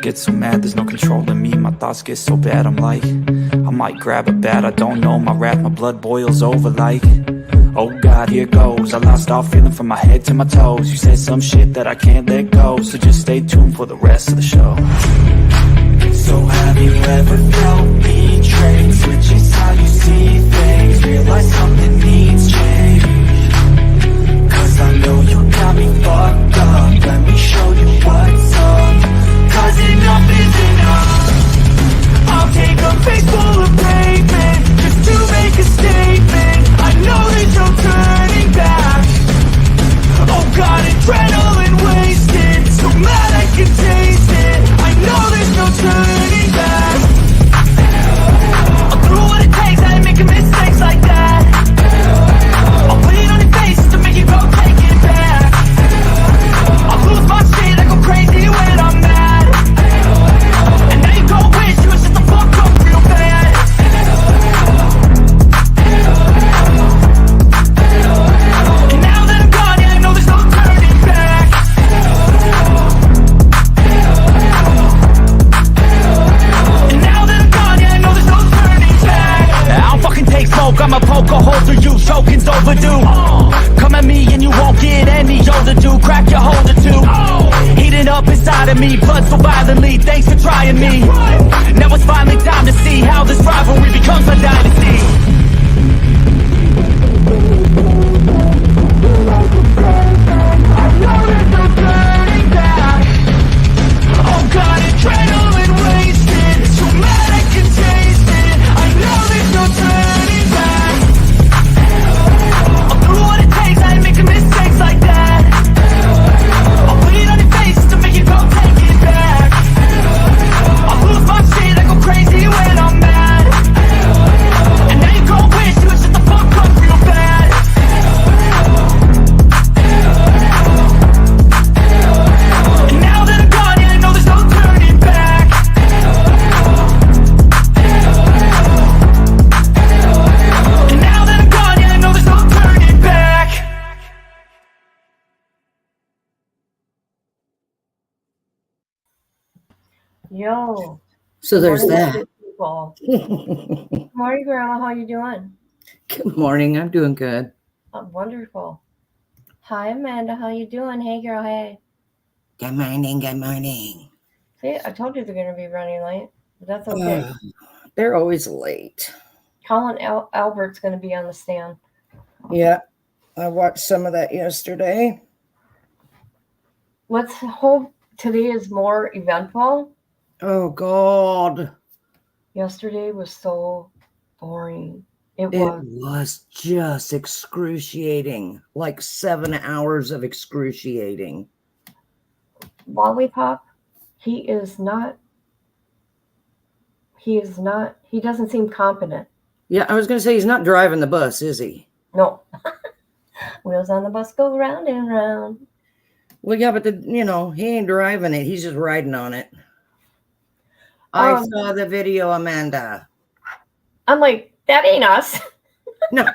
get so mad, there's no controlling me. My thoughts get so bad, I'm like, I might grab a bat, I don't know. My wrath, my blood boils over like, oh God, here goes. I lost all feeling from my head to my toes. You said some shit that I can't let go, so just stay tuned for the rest of the show. So have you ever felt betrayed? Switches how you see things, realize something needs change. Cause I know you got me fucked up, let me show you what's up. Cause enough is enough. I'll take a face full of pavement just to make a statement. I know there's no turning back. Oh God, adrenaline wasted, so mad I can taste it. I know there's no turning back. I'll do what it takes, I ain't making mistakes like that. I'll put it on your face to make you go take it back. I'll lose my shit, I go crazy when I'm mad. And now you gon' wish you was just the fuck up real bad. And now that I'm gone, yeah, I know there's no turning back. And now that I'm gone, yeah, I know there's no turning back. I don't fucking take smoke, I'ma poke a hole through you. Choking's overdue. Come at me and you won't get any older, dude. Crack your holder too. Heating up inside of me, blood so violently. Thanks for trying me. Now it's finally time to see how this rivalry becomes a dynasty. I know there's no turning back. Oh God, adrenaline wasted, so mad I can taste it. I know there's no turning back. I'll do what it takes, I ain't making mistakes like that. I'll put it on your face to make you go take it back. I'll lose my shit, I go crazy when I'm mad. And now you gon' wish you was just the fuck up real bad. And now that I'm gone, yeah, I know there's no turning back. And now that I'm gone, yeah, I know there's no turning back. Yo. So there's that. People. Morning, Grandma. How you doing? Good morning. I'm doing good. Oh, wonderful. Hi, Amanda. How you doing? Hey, girl. Hey. Good morning. Good morning. See, I told you they're going to be running late. But that's okay. They're always late. Colin Albert's going to be on the stand. Yeah. I watched some of that yesterday. Let's hope today is more eventful. Oh, God. Yesterday was so boring. It It was. was just excruciating. Like 7 hours of excruciating. Lollipop, he doesn't seem competent. Yeah, I was going to say he's not driving the bus, is he? No. Wheels on the bus go round and round. Well, yeah, but he ain't driving it. He's just riding on it. I saw the video, Amanda. I'm like, that ain't us. No,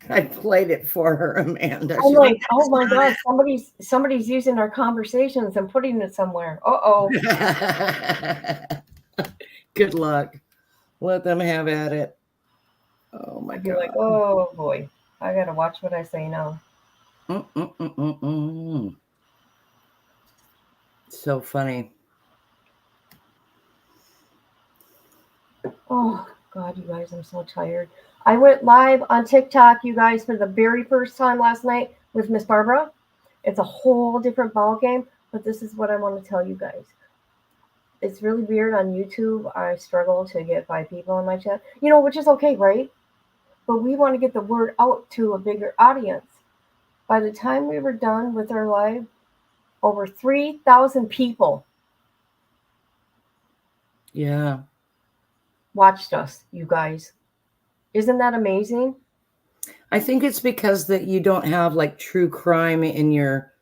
I played it for her, Amanda. I'm like, oh my God, somebody's using our conversations and putting it somewhere. Uh-oh. Good luck. Let them have at it. Oh my God. Like, oh boy, I gotta watch what I say now. So funny. Oh God, you guys, I'm so tired. I went live on TikTok, you guys, for the very first time last night with Miss Barbara. It's a whole different ball game, but this is what I want to tell you guys. It's really weird on YouTube. I struggle to get 5 people in my chat, which is okay, right? But we want to get the word out to a bigger audience. By the time we were done with our live, over 3,000 people. Yeah. Watched us, you guys. Isn't that amazing? I think it's because that you don't have like true crime in your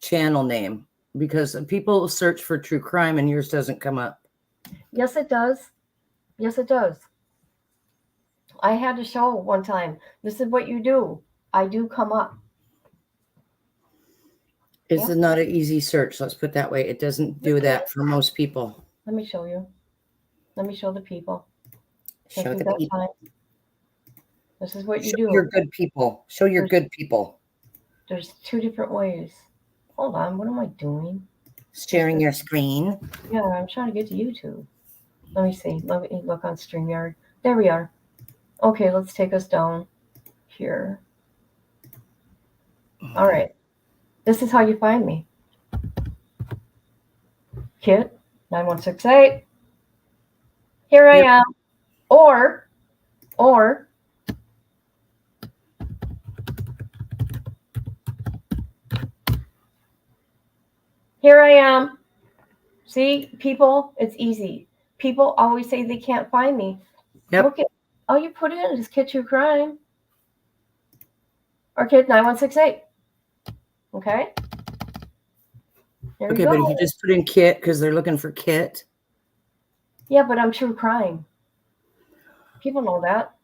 channel name, because people search for true crime and yours doesn't come up. Yes, it does. Yes, it does. I had to show one time. This is what you do. I do come up. It's Yeah. not an easy search. Let's put it that way. It doesn't do that for most people. Let me show you. Let me show the people. Since Show we've the got people. time. This is what you Show do. your good people. Show your good people. There's 2 different ways. Hold on. What am I doing? Sharing your screen. Yeah, I'm trying to get to YouTube. Let me see. Let me look on StreamYard. There we are. Okay, let's take us down here. All right. This is how you find me. Kit 9168. Here I am. Or here I am. See, people, it's easy. People always say they can't find me. Yep. Look at all you put in is Kit True Crime or Kit 9168. Okay. There Okay, you but go. if you just put in Kit because they're looking for Kit. Yeah, but I'm True Crime. People know that.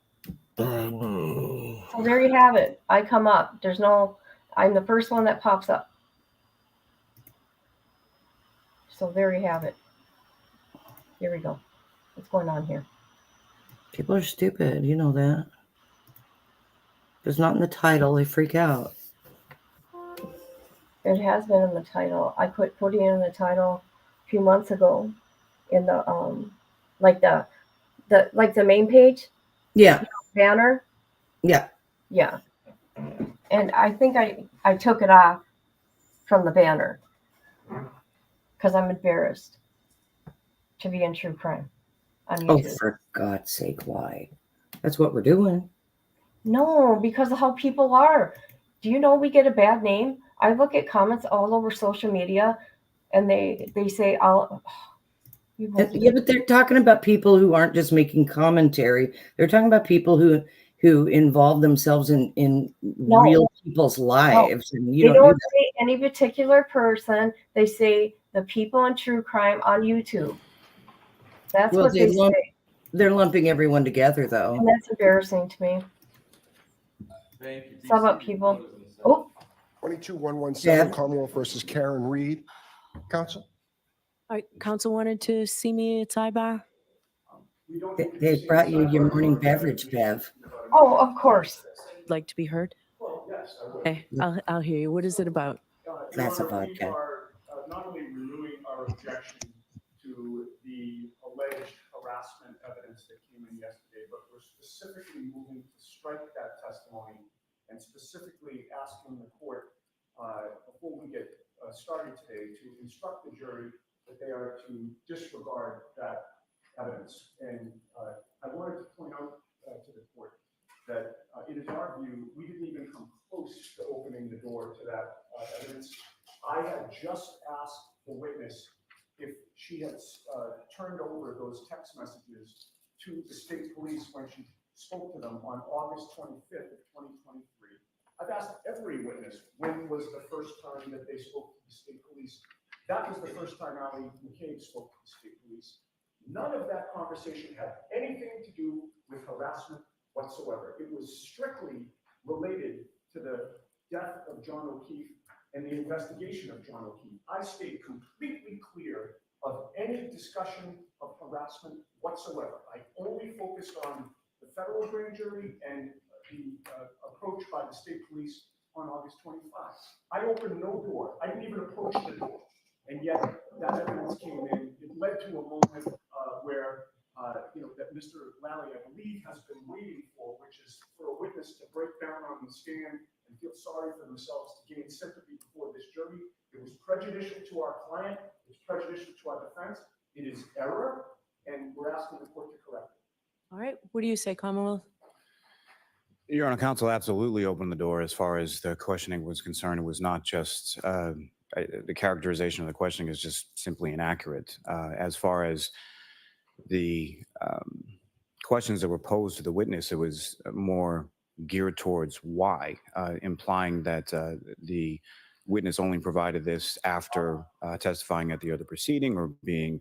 So there you have it. I come up. I'm the first one that pops up. So there you have it. Here we go. What's going on here? People are stupid. You know that. If it's not in the title, they freak out. It has been in the title. I put it in the title a few months ago in the like the main page Yeah. banner. Yeah. Yeah. And I think I took it off from the banner because I'm embarrassed to be in True Crime on Oh, YouTube. for God's sake, why? That's what we're doing. No, because of how people are. Do you know we get a bad name? I look at comments all over social media and they say, Yeah, but they're talking about people who aren't just making commentary. They're talking about people who involve themselves in real people's lives, and you they don't do don't that. say any particular person. They say the people in True Crime on YouTube. That's Well, what they say. they're lumping everyone together, though. And that's embarrassing to me. Sum up, people. Oh, 22117, Commonwealth versus Karen Reed. Counsel? All right, council wanted to see me at sidebar. They brought you your morning beverage, Bev. oh, of course. Like to be heard? Okay, I'll hear you. What is it about? Glass of vodka. We are not only renewing our objection to the alleged harassment evidence that came in yesterday, but we're specifically moving to strike that testimony and specifically asking the court, before we get started today, to instruct the jury that they are to disregard that evidence. And I wanted to point out to the court that it is our view, we didn't even come close to opening the door to that evidence. I had just asked the witness if she had turned over those text messages to the state police when she spoke to them on August 25th of 2023. I've asked every witness when was the first time that they spoke to the state police. That was the first time Ali McCabe spoke to the state police. None of that conversation had anything to do with harassment whatsoever. It was strictly related to the death of John O'Keefe and the investigation of John O'Keefe. I stayed completely clear of any discussion of harassment whatsoever. I only focused on the federal grand jury and the approach by the state police on August 25. I opened no door. I didn't even approach the door. And yet that evidence came in. It led to a moment where that Mr. Lally, I believe, has been waiting for, which is for a witness to break down on the stand and feel sorry for themselves to gain sympathy before this jury. It was prejudicial to our client. It's prejudicial to our defense. It is error, and we're asking the court to correct it. All right, what do you say, Commonwealth? Your Honor, counsel absolutely opened the door as far as the questioning was concerned. It was not just the characterization of the questioning is just simply inaccurate. As far as the questions that were posed to the witness, it was more geared towards why, implying that the witness only provided this after testifying at the other proceeding or being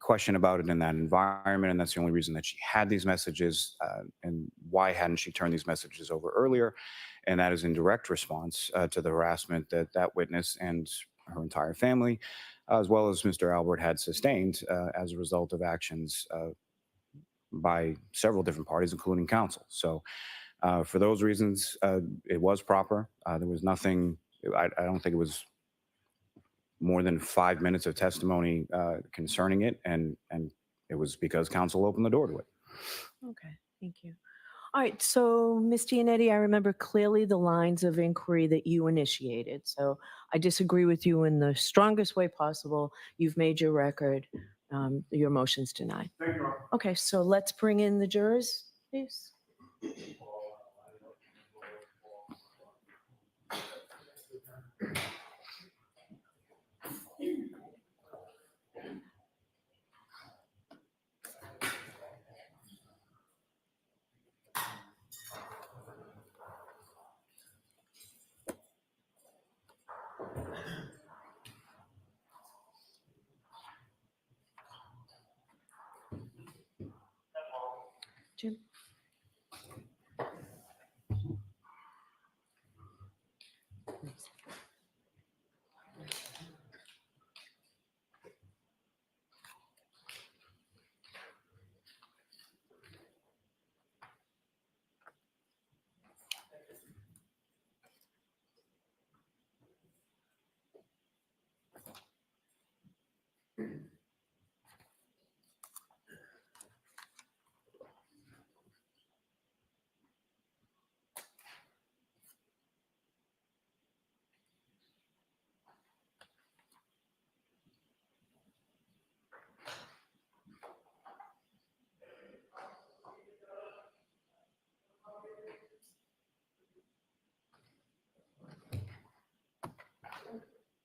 questioned about it in that environment, and that's the only reason that she had these messages, and why hadn't she turned these messages over earlier. And that is in direct response to the harassment that that witness and her entire family, as well as Mr. Albert, had sustained as a result of actions by several different parties, including counsel. So for those reasons, it was proper. There was nothing, I don't think it was more than 5 minutes of testimony concerning it, and it was because counsel opened the door to it. Okay, thank you. All right, so Ms. Giannetti, I remember clearly the lines of inquiry that you initiated. So I disagree with you in the strongest way possible. You've made your record. Your motion's denied. Thank you, Your Honor. Okay, so let's bring in the jurors, please. Jim?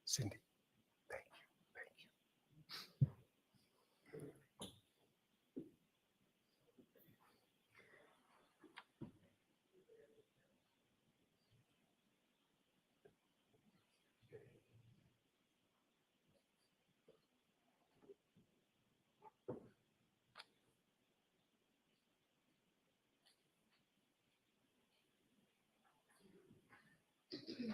Cindy, thank you. Thank you.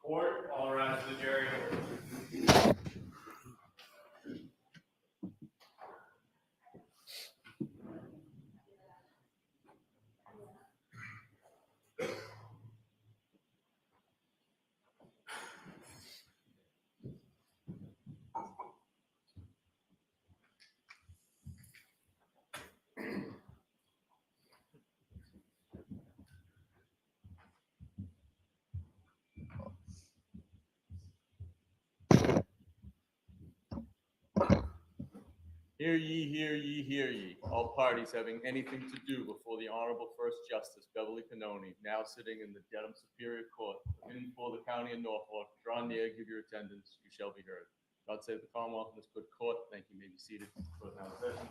Court, all rise to the jury. Hear ye, hear ye, hear ye. All parties having anything to do before the Honorable First Justice Beverly Pannoni, now sitting in the Dedham Superior Court, in for the County of Norfolk, draw near, give your attendance, you shall be heard. God save the Commonwealth and this good court. Thank you. You may be seated. Court now in session.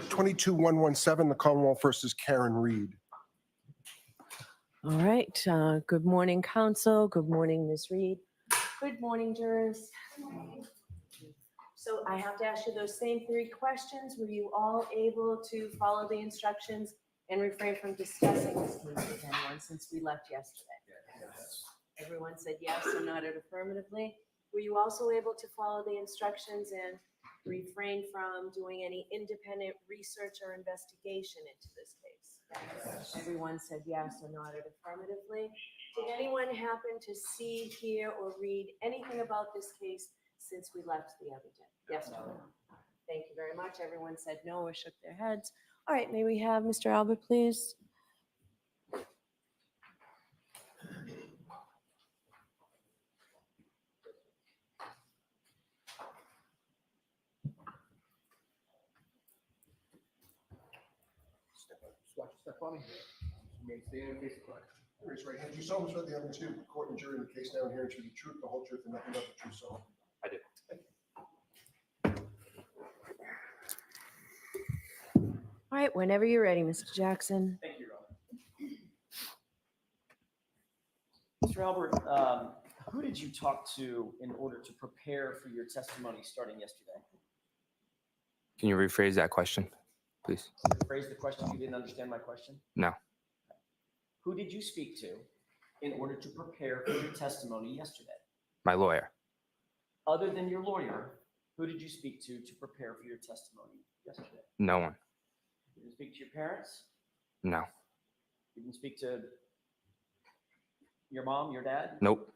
22117, the Commonwealth versus Karen Reed. All right, good morning, counsel. Good morning, Ms. Reed. Good morning, jurors. So I have to ask you those same 3 questions. Were you all able to follow the instructions and refrain from discussing this case with anyone since we left yesterday? Yes. Everyone said yes and nodded affirmatively. Were you also able to follow the instructions and refrain from doing any independent research or investigation into this case? Yes. Everyone said yes or nodded affirmatively. Did anyone happen to see, hear, or read anything about this case since we left the other day? Yes, no. Thank you very much. Everyone said no or shook their heads. All right, may we have Mr. Albert, please? Step on me. You may stand and face the flag. Raise your right hand. Do you solemnly swear the evidence here, the court and jury in the case now and herein to be the truth, the whole truth, and nothing but the truth, so help you? I do. All right, whenever you're ready, Mr. Jackson. Thank you, Your Honor. Mr. Albert, who did you talk to in order to prepare for your testimony starting yesterday? Can you rephrase that question, please? Phrase the question. You didn't understand my question? No. Who did you speak to in order to prepare for your testimony yesterday? My lawyer. Other than your lawyer, who did you speak to prepare for your testimony yesterday? No one. You didn't speak to your parents? No. You didn't speak to your mom, your dad? Nope.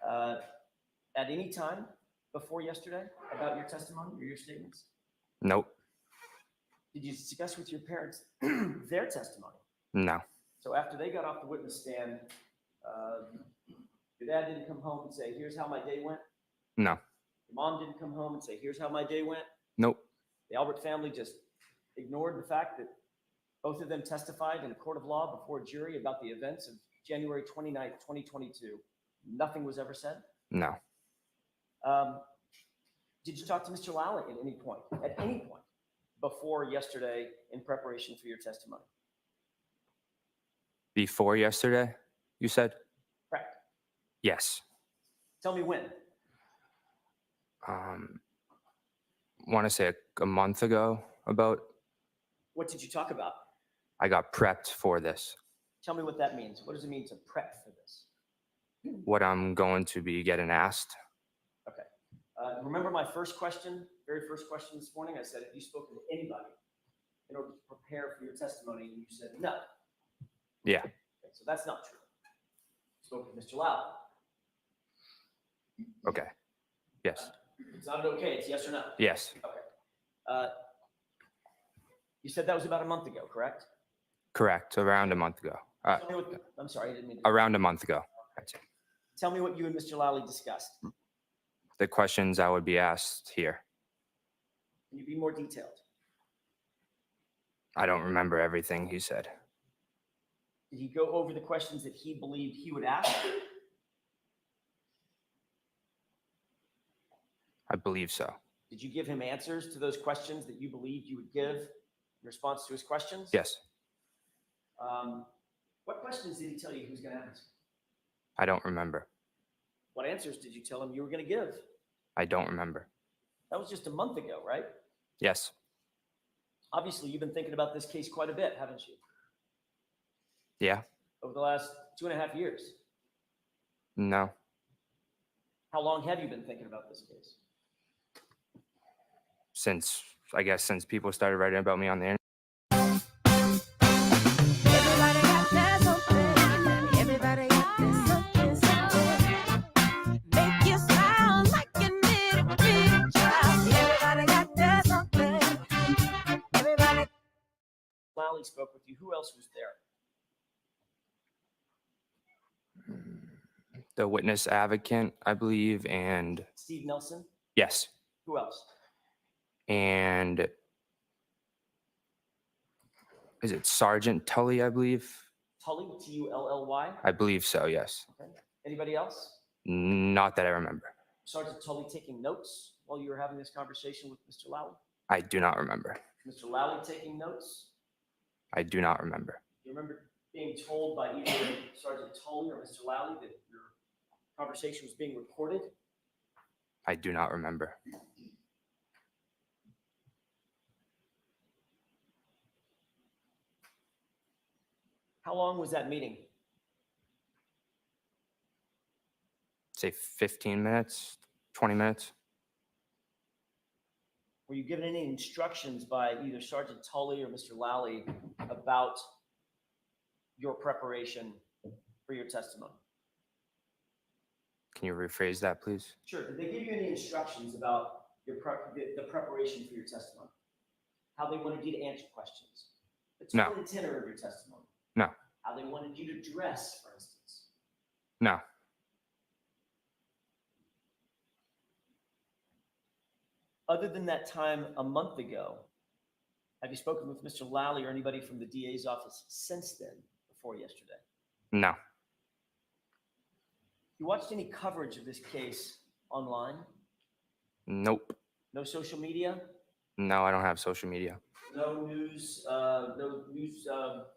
At any time before yesterday about your testimony or your statements? Nope. Did you discuss with your parents their testimony? No. So after they got off the witness stand, your dad didn't come home and say, here's how my day went? No. Your mom didn't come home and say, here's how my day went? Nope. The Albert family just ignored the fact that both of them testified in a court of law before a jury about the events of January 29th, 2022. Nothing was ever said? No. Did you talk to Mr. Lally at any point before yesterday in preparation for your testimony? Before yesterday, you said? Correct. Yes. Tell me when. Want to say a month ago about What did you talk about? I got prepped for this. Tell me what that means. What does it mean to prep for this? What I'm going to be getting asked. Okay. Remember my first question, very first question this morning? I said, have you spoken to anybody in order to prepare for your testimony? And you said no. Yeah. Okay, so that's not true. Spoke with Mr. Lally. Okay. Yes. It's not okay. It's yes or no. Yes. Okay. You said that was about a month ago, correct? Correct. Around a month ago. Tell me what, I'm sorry, I didn't mean to. Around a month ago. I'd say. Tell me what you and Mr. Lally discussed. The questions I would be asked here. Can you be more detailed? I don't remember everything he said. Did he go over the questions that he believed he would ask? I believe so. Did you give him answers to those questions that you believed you would give in response to his questions? Yes. What questions did he tell you he was going to ask? I don't remember. What answers did you tell him you were going to give? I don't remember. That was just a month ago, right? Yes. Obviously, you've been thinking about this case quite a bit, haven't you? Yeah. Over the last 2.5 years. No. How long have you been thinking about this case? Since people started writing about me on the internet. Everybody got their something. Everybody got their something. Make you smile like you need a big child. Everybody got their something. Everybody. Lally spoke with you. Who else was there? The witness advocate, I believe, and Steve Nelson? yes. Who else? And is it Sergeant Tully, I believe? Tully, T-U-L-L-Y? I believe so, yes. Okay. Anybody else? Not that I remember. Sergeant Tully taking notes while you were having this conversation with Mr. Lally? I do not remember. Mr. Lally taking notes? I do not remember. Do you remember being told by either Sergeant Tully or Mr. Lally that your conversation was being recorded? I do not remember. How long was that meeting? Say 15 minutes, 20 minutes. Were you given any instructions by either Sergeant Tully or Mr. Lally about your preparation for your testimony? Can you rephrase that, please? Sure. Did they give you any instructions about your the preparation for your testimony? How they wanted you to answer questions? The No. tone and tenor of your testimony? No. How they wanted you to dress, for instance? No. Other than that time a month ago, have you spoken with Mr. Lally or anybody from the DA's office since then, before yesterday? No. You watched any coverage of this case online? Nope. No social media? No, I don't have social media. No news,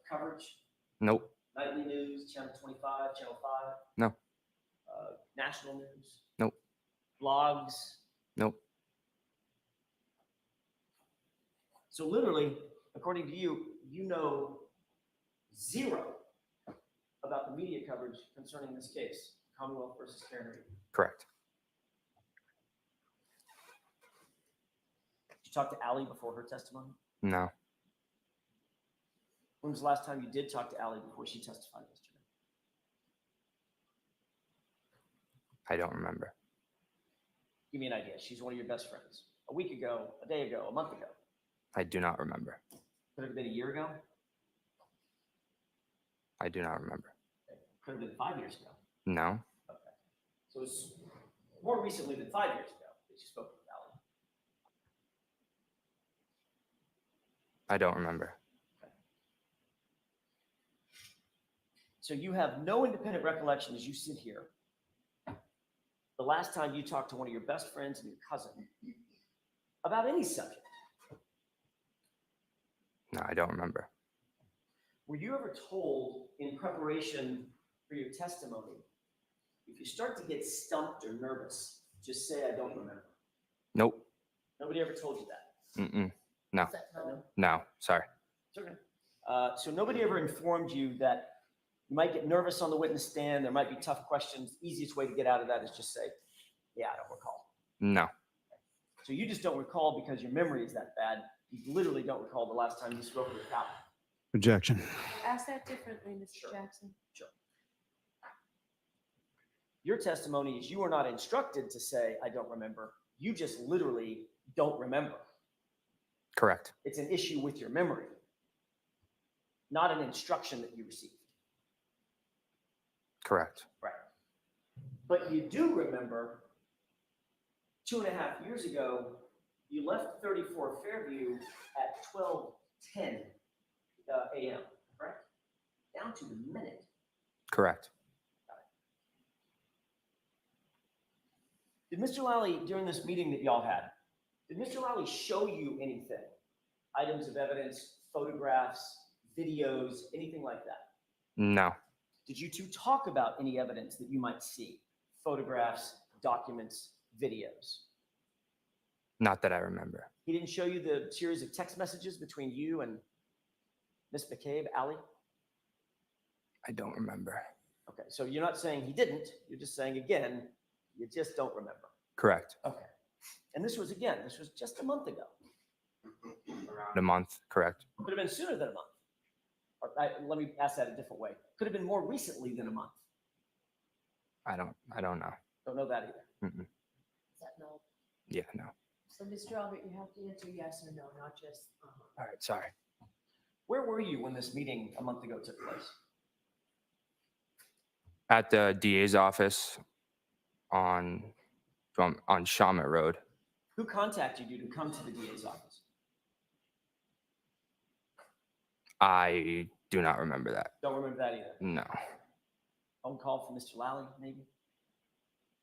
coverage? Nope. Nightly news, Channel 25, Channel 5? No. National news? Nope. Blogs? Nope. So literally, according to you, you know zero about the media coverage concerning this case, Commonwealth versus Karen Reed. Correct. Did you talk to Allie before her testimony? No. When was the last time you did talk to Allie before she testified yesterday? I don't remember. Give me an idea. She's one of your best friends. A week ago, a day ago, a month ago. I do not remember. Could it have been a year ago? I do not remember. Could have been 5 years ago. No. Okay. So it's more recently than 5 years ago that you spoke with Allie. I don't remember. So you have no independent recollection as you sit here. The last time you talked to one of your best friends and your cousin about any subject. No, I don't remember. Were you ever told in preparation for your testimony, if you start to get stumped or nervous, just say, I don't remember? Nope. Nobody ever told you that? Mm-mm. No. No? No. Sorry. It's okay. So nobody ever informed you that you might get nervous on the witness stand, there might be tough questions. Easiest way to get out of that is just say, yeah, I don't recall. No. So you just don't recall because your memory is that bad. You literally don't recall the last time you spoke with Cal. Objection. Ask that differently, Mr. Sure. Jackson. Sure. Your testimony is you were not instructed to say, I don't remember. You just literally don't remember. Correct. It's an issue with your memory, not an instruction that you received. Correct. Right. But you do remember 2.5 years ago, you left 34 Fairview at 12:10 a.m., correct? Down to the minute. Correct. Did Mr. Lally, during this meeting that y'all had, did Mr. Lally show you anything? Items of evidence, photographs, videos, anything like that? No. Did you two talk about any evidence that you might see? Photographs, documents, videos? Not that I remember. He didn't show you the series of text messages between you and Miss McCabe, Allie? I don't remember. Okay, so you're not saying he didn't. You're just saying, again, you just don't remember. Correct. Okay. And this was just a month ago. Around a month. Correct. Could have been sooner than a month. Or, let me ask that a different way. Could have been more recently than a month. I don't know. Don't know that either. Mm-mm. Is that no? Yeah, no. So, Mr. Albert, you have to answer yes or no, not just, All right. Sorry. Where were you when this meeting a month ago took place? At the DA's office on Shawmut Road. Who contacted you to come to the DA's office? I do not remember that. Don't remember that either. No. Phone call from Mr. Lally, maybe?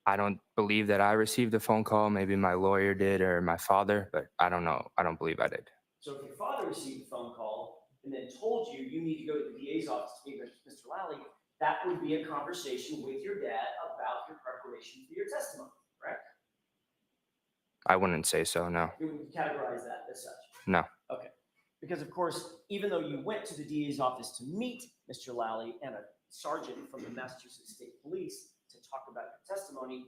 I don't believe that I received a phone call. Maybe my lawyer did or my father, but I don't know. I don't believe I did. So if your father received a phone call and then told you you need to go to the DA's office to meet with Mr. Lally, that would be a conversation with your dad about your preparation for your testimony, correct? I wouldn't say so, no. You would categorize that as such? No. Okay. Because of course, even though you went to the DA's office to meet Mr. Lally and a sergeant from the Massachusetts State Police to talk about your testimony,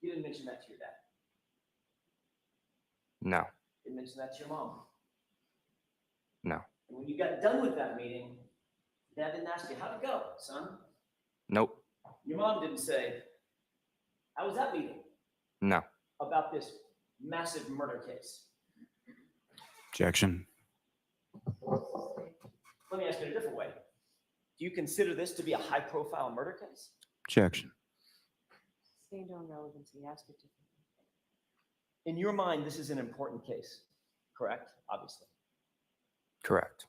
you didn't mention that to your dad. No. Didn't mention that to your mom. No. And when you got done with that meeting, dad didn't ask you, how'd it go, son? Nope. Your mom didn't say, how was that meeting No. about this massive murder case? Objection. Let me ask it a different way. Do you consider this to be a high-profile murder case? Objection. sustained on relevancy, ask it differently. In your mind, this is an important case, correct? Obviously. Correct.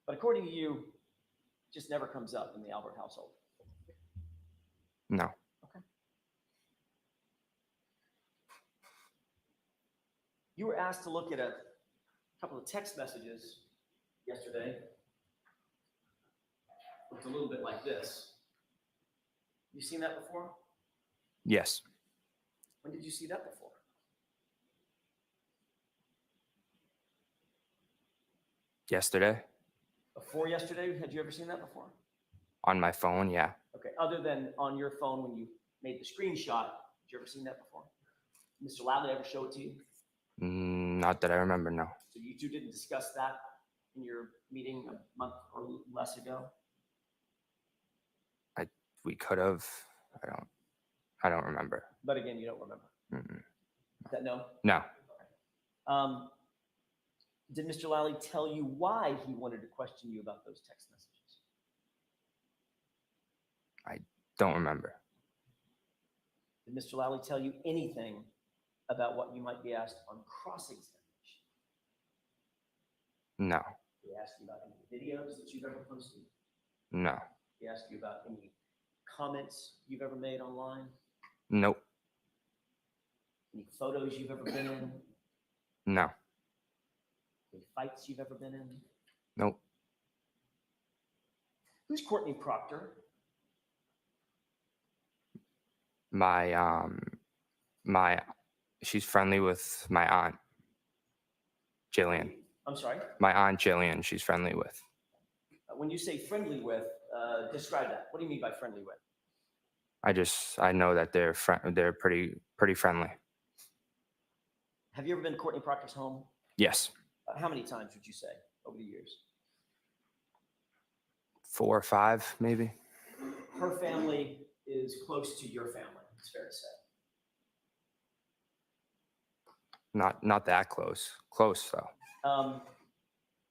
But according to you, it just never comes up in the Albert household. No. You were asked to look at a couple of text messages yesterday. Looked a little bit like this. You seen that before? Yes. When did you see that before? Yesterday Before yesterday? Had you ever seen that before? on my phone. Yeah. Okay, other than on your phone when you made the screenshot, had you ever seen that before? Mr. Lally ever show it to you? Not that I remember. No. So you two didn't discuss that in your meeting a month or less ago? We could have. I don't remember. But again, you don't remember. Mm-mm. Is that no? No. Did Mr. Lally tell you why he wanted to question you about those text messages? Don't remember. Did Mr. Lally tell you anything about what you might be asked on cross-examination? No. He asked you about any videos that you've ever posted? No. He asked you about any comments you've ever made online? Nope. Any photos you've ever been in? No. Any fights you've ever been in? Nope. Who's Courtney Proctor? She's friendly with my aunt, Jillian. I'm sorry? My aunt Jillian, she's friendly with. When you say friendly with, describe that. What do you mean by friendly with? I know that they're pretty friendly. Have you ever been to Courtney Proctor's home? Yes. How many times would you say over the years? 4 or 5, maybe. Her family is close to your family, it's fair to say. Not that close. Close though.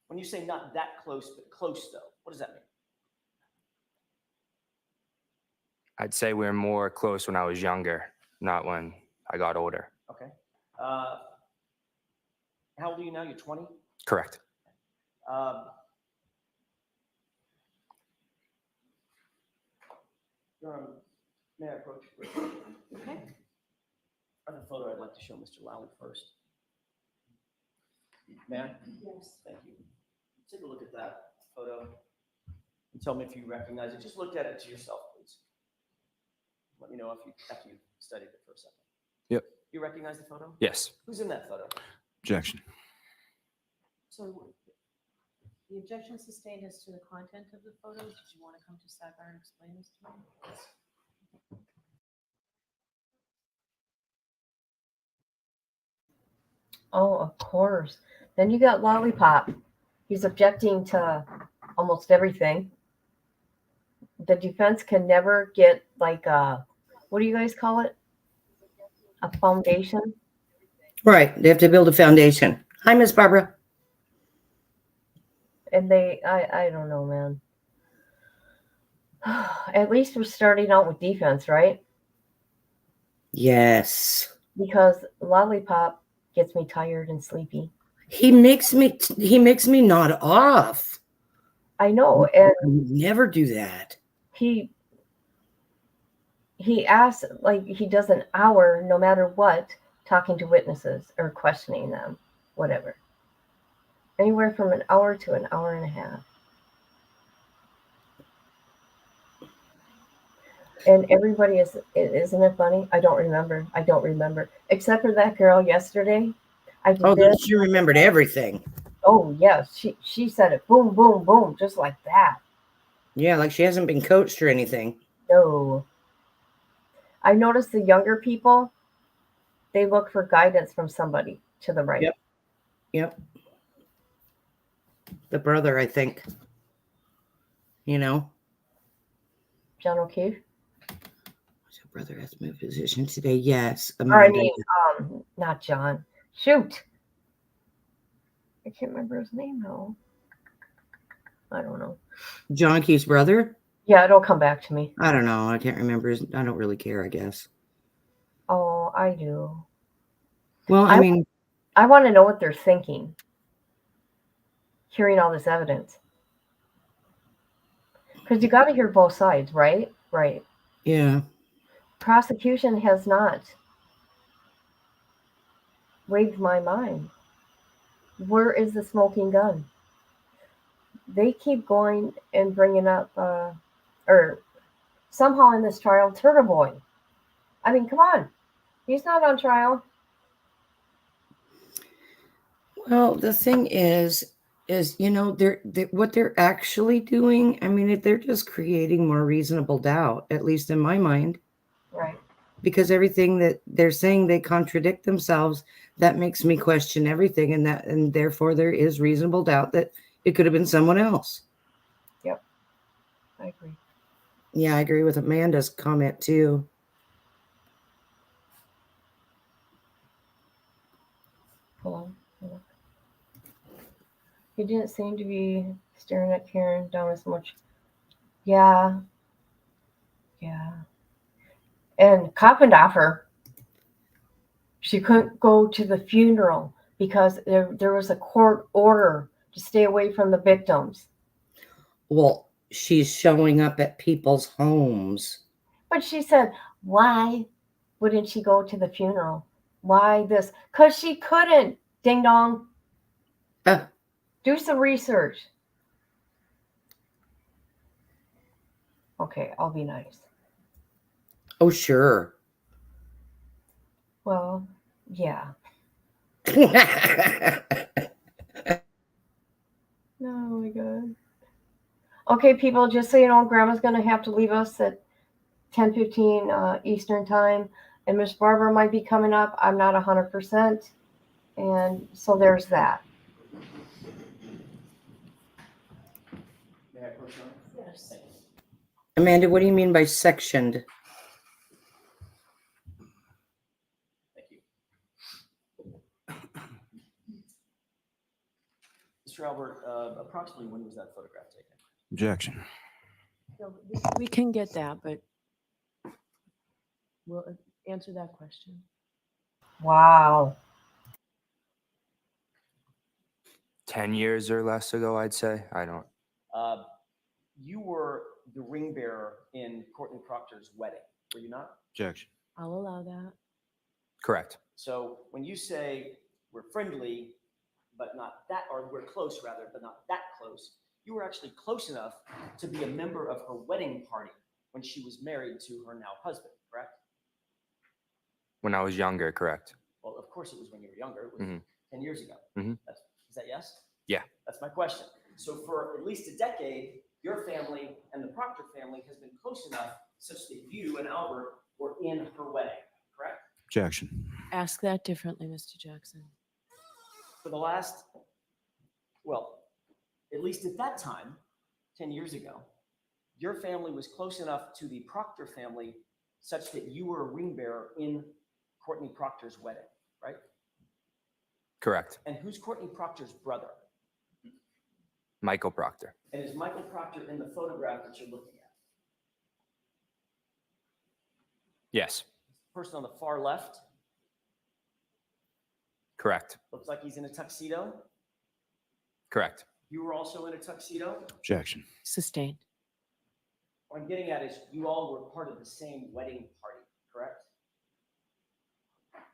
When you say not that close, but close though, what does that mean? I'd say we're more close when I was younger, not when I got older. Okay. How old are you now? You're 20? Correct. May I approach? Okay. I have a photo I'd like to show Mr. Lally first. May I? Yes. Thank you. Take a look at that photo and tell me if you recognize it. Just look at it to yourself, please. Let me know after you studied it for a second. Yep. You recognize the photo? Yes. Who's in that photo? Objection. So the objection sustained as to the content of the photos. Did you want to come to sidebar and explain this to me? Oh, of course. Then you got Lollipop. He's objecting to almost everything. The defense can never get like what do you guys call it? A foundation? Right. They have to build a foundation. Hi, Miss Barbara. And I don't know, man. At least we're starting out with defense, right? Yes. Because Lollipop gets me tired and sleepy. He makes me nod off. I know, and I would never do that. he asks, like, he does an hour no matter what, talking to witnesses or questioning them, whatever. Anywhere from an hour to an hour and a half. And everybody isn't it funny? I don't remember. Except for that girl yesterday. She remembered everything. Oh, yes. She said it boom, boom, boom, just like that. Yeah, like she hasn't been coached or anything. No. I noticed the younger people, they look for guidance from somebody to the right. Yep. The brother, I think. You know? John O'Keefe? Your brother has moved position today. Yes. Or I Amanda. mean, not John. Shoot. I can't remember his name now. I don't know. John Keith's brother? Yeah, it'll come back to me. I don't know. I can't remember. I don't really care, I guess. Oh, I do. Well, I mean, I want to know what they're thinking. Hearing all this evidence. Because you got to hear both sides, right? Right. Yeah. Prosecution has not raised my mind. Where is the smoking gun? They keep going and bringing up, or somehow in this trial, Turtle Boy. I mean, come on. He's not on trial. Well, the thing is they're what they're actually doing. I mean, they're just creating more reasonable doubt, at least in my mind, Right. because everything that they're saying, they contradict themselves. That makes me question everything, and therefore there is reasonable doubt that it could have been someone else. Yep. I agree. Yeah, I agree with Amanda's comment too. Hold on. He didn't seem to be staring at Karen down as much. Yeah. Yeah. And Coppendorfer, she couldn't go to the funeral because there was a court order to stay away from the victims. Well, she's showing up at people's homes. But she said, why wouldn't she go to the funeral? Why this? Because she couldn't. Ding dong. Do some research. Okay, I'll be nice. Oh, sure. Well, yeah. Oh my God. Okay, people, just so you know, Grandma's going to have to leave us at 10:15 Eastern time. And Miss Barbara might be coming up. I'm not 100%. And so there's that. May I approach on? Yes. Amanda, what do you mean by sectioned? Thank you. Mr. Albert, approximately when was that photograph taken? Objection. No, we can get that, but we'll answer that question. Wow. 10 years or less ago, I'd say. I don't. You were the ring bearer in Courtney Proctor's wedding, were you not? Objection. I'll allow that. Correct. So when you say we're friendly, but not that, or we're close rather, but not that close, you were actually close enough to be a member of her wedding party when she was married to her now husband, correct? When I was younger, correct. Well, of course it was when you were younger. It was Mhm. 10 years ago. Mhm. Is that yes? Yeah. That's my question. So for at least a decade, your family and the Proctor family has been close enough such that you and Albert were in her wedding, correct? Objection. Ask that differently, Mr. Jackson. For the last, well, at least at that time, 10 years ago, your family was close enough to the Proctor family such that you were a ring bearer in Courtney Proctor's wedding, right? Correct. And who's Courtney Proctor's brother? Michael Proctor. And is Michael Proctor in the photograph that you're looking at? Yes. Person on the far left Correct. looks like he's in a tuxedo. Correct. You were also in a tuxedo. Objection. Sustained. What I'm getting at is you all were part of the same wedding party, correct?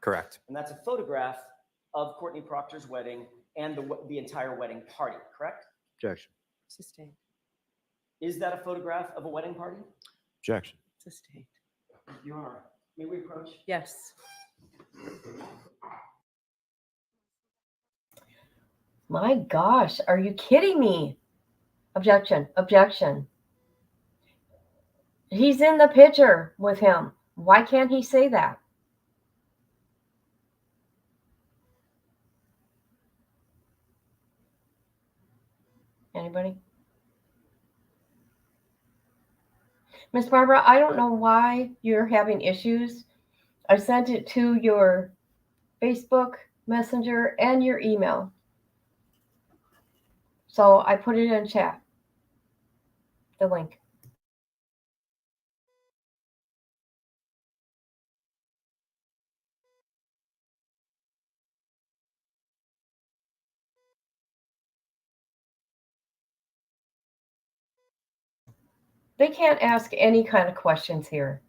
Correct. And that's a photograph of Courtney Proctor's wedding and the entire wedding party, correct? Objection. Sustained. Is that a photograph of a wedding party? Objection. Sustained. Your Honor, may we approach? Yes. My gosh, are you kidding me? Objection, objection. He's in the picture with him. Why can't he say that? Anybody? Miss Barbara, I don't know why you're having issues. I sent it to your Facebook Messenger and your email. So I put it in chat. The link. They can't ask any kind of questions here.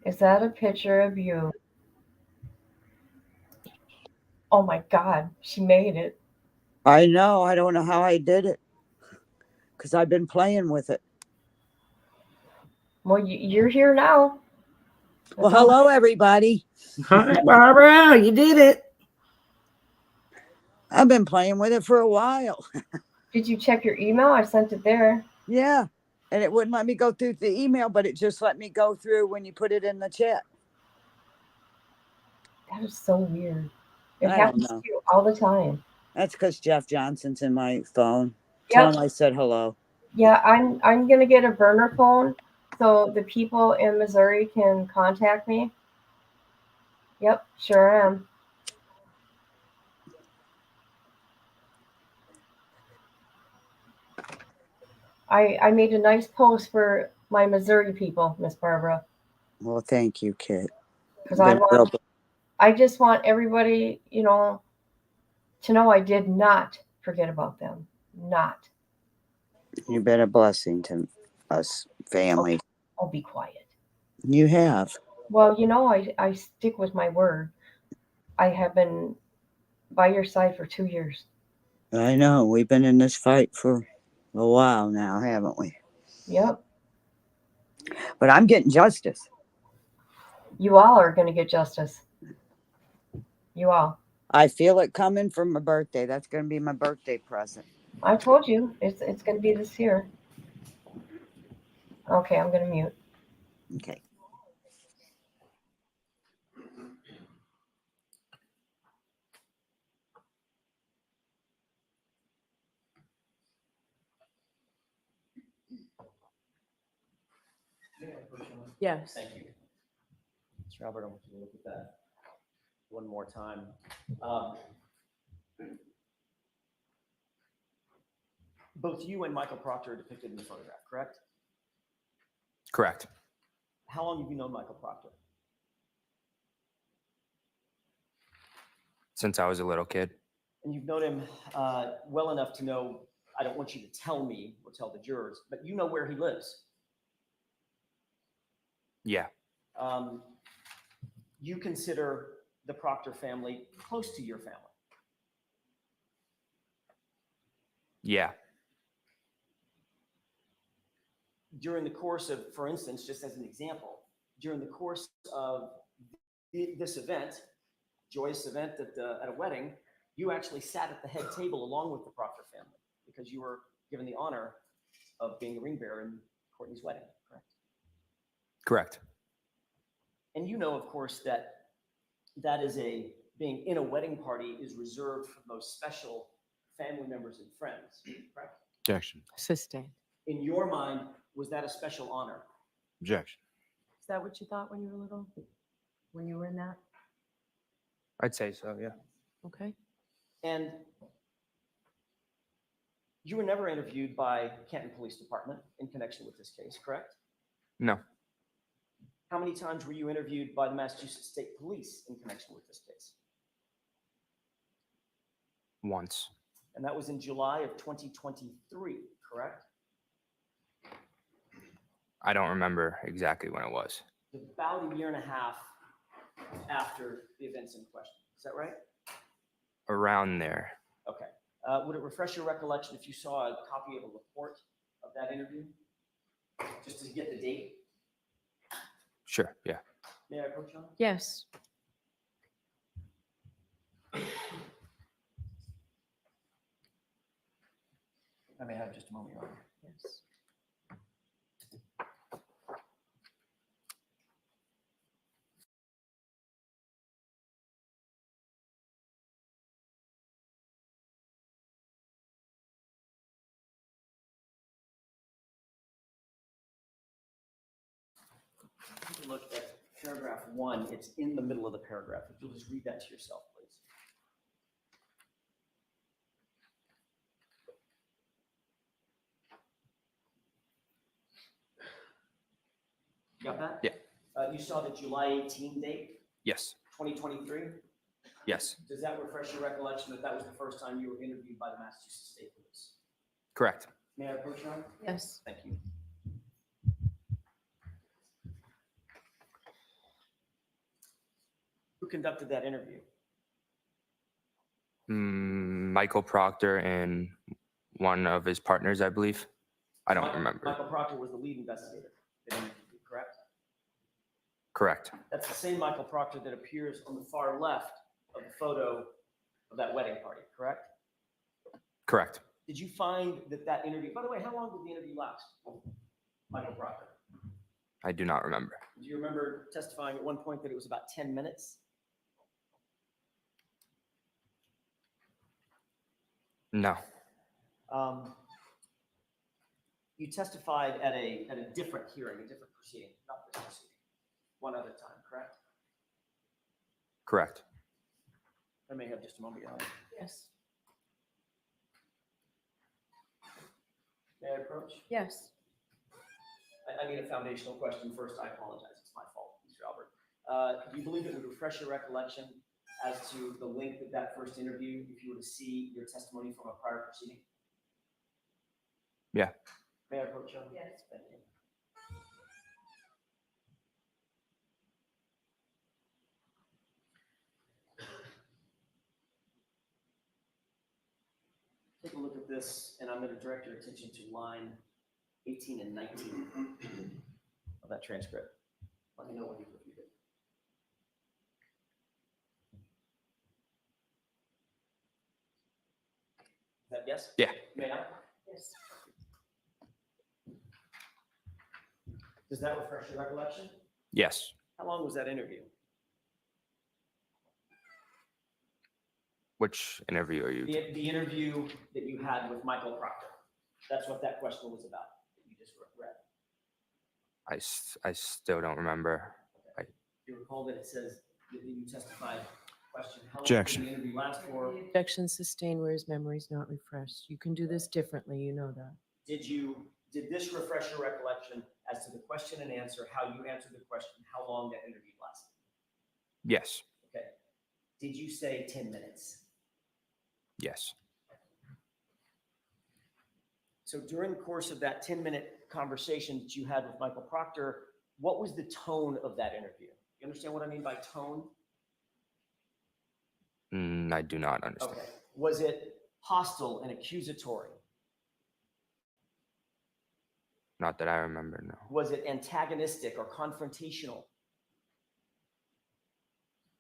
Is that a picture of you? Oh my God, she made it. I know. I don't know how I did it because I've been playing with it. Well, you're here now. Well, That's all. hello, everybody. Hi, Barbara. You did it. I've been playing with it for a while. Did you check your email? I sent it there. Yeah. And it wouldn't let me go through the email, but it just let me go through when you put it in the chat. That is so weird. It I don't happens know. to you all the time. That's because Jeff Johnson's in my phone. Tell Yep. him I said hello. Yeah, I'm gonna get a burner phone so the people in Missouri can contact me. Yep, sure am. I made a nice post for my Missouri people, Miss Barbara, Well, thank you, Kit. because Been real- I just want everybody, to know I did not forget about them. Not. You've been a blessing to us family. I'll be quiet. You have. Well, I stick with my word. I have been by your side for 2 years. I know. We've been in this fight for a while now, haven't we? Yep. But I'm getting justice. You all are going to get justice. You all. I feel it coming for my birthday. That's going to be my birthday present. I told you it's going to be this year. Okay, I'm going to mute. Okay. Yes. Thank you. Mr. Albert, I want you to look at that one more time. Both you and Michael Proctor are depicted in the photograph, correct? Correct. How long have you known Michael Proctor? Since I was a little kid. And you've known him well enough to know, I don't want you to tell me or tell the jurors, but you know where he lives. Yeah. You consider the Proctor family close to your family. Yeah. During the course of, for instance, just as an example, during the course of this event, joyous event at a wedding, you actually sat at the head table along with the Proctor family because you were given the honor of being a ring bearer in Courtney's wedding, correct? Correct. And you know, of course, that being in a wedding party is reserved for the most special family members and friends, correct? Objection. Sustained. In your mind, was that a special honor? Objection. Is that what you thought when you were little? When you were in that? I'd say so, yeah. Okay. And you were never interviewed by Canton Police Department in connection with this case, correct? No. How many times were you interviewed by the Massachusetts State Police in connection with this case? Once. And that was in July of 2023, correct? I don't remember exactly when it was. About a year and a half after the events in question. Is that right? Around there. Okay. Would it refresh your recollection if you saw a copy of a report of that interview? Just to get the date? Sure, yeah. May I approach you? Yes. I may have just a moment, Your Honor. Yes. Take a look at paragraph 1. It's in the middle of the paragraph. If you'll just read that to yourself, please. Got that? Yeah. You saw the July 18 date, Yes. 2023. Yes. Does that refresh your recollection that that was the first time you were interviewed by the Massachusetts State Police? Correct. May I approach now? Yes. Thank you. Who conducted that interview? Michael Proctor and one of his partners, I believe. I don't remember. Michael Proctor was the lead investigator that interviewed you, correct? Correct. That's the same Michael Proctor that appears on the far left of the photo of that wedding party, correct? Correct. Did you find that that interview, by the way, how long did the interview last? Michael Proctor. I do not remember. Do you remember testifying at one point that it was about 10 minutes? No. You testified at a different hearing, a different proceeding, not this proceeding, one other time, correct? Correct. I may have just a moment. Yes. May I approach? Yes. I need a foundational question first. I apologize. It's my fault, Mr. Albert. Do you believe it would refresh your recollection as to the length of that first interview if you were to see your testimony from a prior proceeding? Yeah. May I approach you? Yes. Thank you. Take a look at this, and I'm going to direct your attention to line 18 and 19 of that transcript. Let me know when you've reviewed it. Is that yes? Yeah. May I? Yes. Does that refresh your recollection? Yes. How long was that interview? Which interview are you? The interview that you had with Michael Proctor. That's what that question was about, that you just read. I still don't remember. Do you recall that it says that you testified? Question, how long Objection. did the interview last for? Objection sustained where his memory is not refreshed. You can do this differently, you know that. Did this refresh your recollection as to the question and answer, how you answered the question, how long that interview lasted? Yes. Okay. Did you say 10 minutes? Yes. So during the course of that 10-minute conversation that you had with Michael Proctor, what was the tone of that interview? You understand what I mean by tone? I do not understand. Okay. Was it hostile and accusatory? Not that I remember, no. Was it antagonistic or confrontational?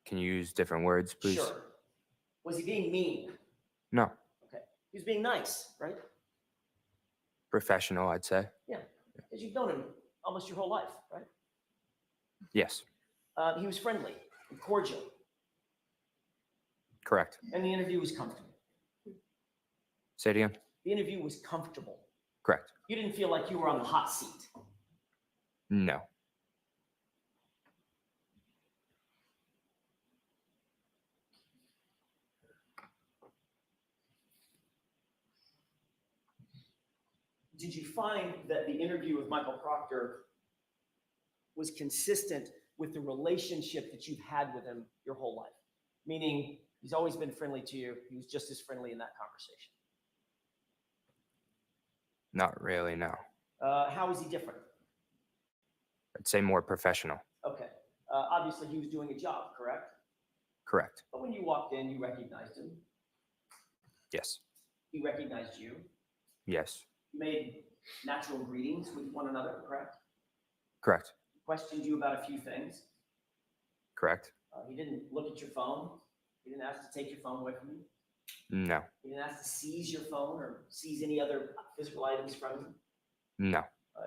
Can you use different words, please? Sure. Was he being mean? No. Okay. He was being nice, right? Professional, I'd say. Yeah. Because you've known him almost your whole life, right? Yes. He was friendly and cordial, Correct. and the interview was comfortable. Say it again. The interview was comfortable. Correct. You didn't feel like you were on the hot seat. No. Did you find that the interview with Michael Proctor was consistent with the relationship that you've had with him your whole life? Meaning, he's always been friendly to you. He was just as friendly in that conversation. Not really, no. How is he different? I'd say more professional. Okay. Obviously, he was doing a job, correct? Correct. But when you walked in, you recognized him. Yes. He recognized you. Yes. You made natural greetings with one another, correct? Correct. He questioned you about a few things. Correct. He didn't look at your phone. He didn't ask to take your phone away from you. No. He didn't ask to seize your phone or seize any other physical items from you. No.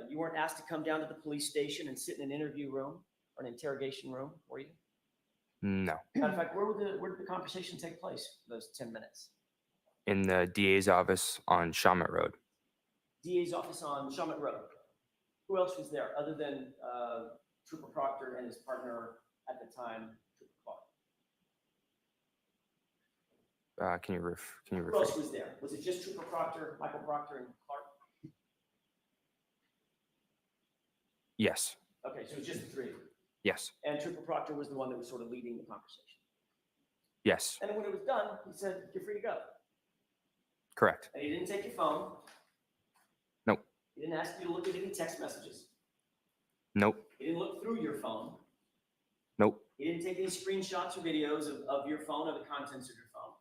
You weren't asked to come down to the police station and sit in an interview room or an interrogation room, were you? No. Matter of fact, where did the conversation take place for those 10 minutes? In the DA's office on Shawmut Road. DA's office on Shawmut Road. Who else was there other than Trooper Proctor and his partner at the time, Trooper Clark? Can you Who repeat? else was there? Was it just Trooper Proctor, Michael Proctor, and Clark? Yes. Okay, so it was just the three of you. Yes. And Trooper Proctor was the one that was sort of leading the conversation. Yes. And then when it was done, he said, "You're free to go." Correct. And he didn't take your phone. He didn't ask you to look at any text messages. Nope. He didn't look through your phone. Nope. He didn't take any screenshots or videos of your phone or the contents of your phone.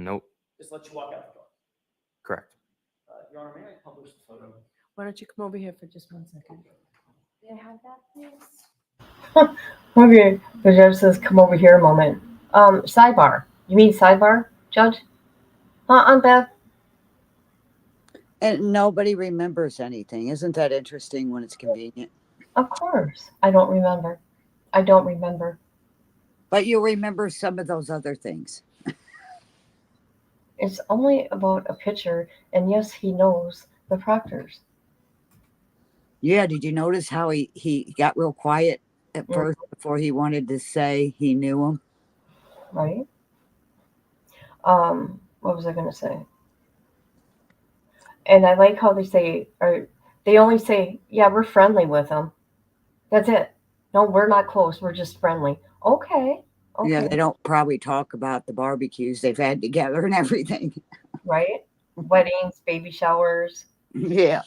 Nope. Just let you walk out the door. Correct. Your Honor, may I publish the photo? Why don't you come over here for just 1 second? May I have that, please? Okay, the judge says, come over here a moment. Sidebar. You mean sidebar, Judge? I'm Beth. And nobody remembers anything. Isn't that interesting when it's convenient? Of course. I don't remember. I don't remember. But you'll remember some of those other things. It's only about a picture, and yes, he knows the proctors. Yeah, did you notice how he got real quiet at first before he wanted to say he knew him? Right? What was I going to say? And I like how they say, or they only say, yeah, we're friendly with them. That's it. No, we're not close. We're just friendly. Okay. Okay. Yeah, they don't probably talk about the barbecues they've had together and everything. Right? Weddings, baby showers. Yeah.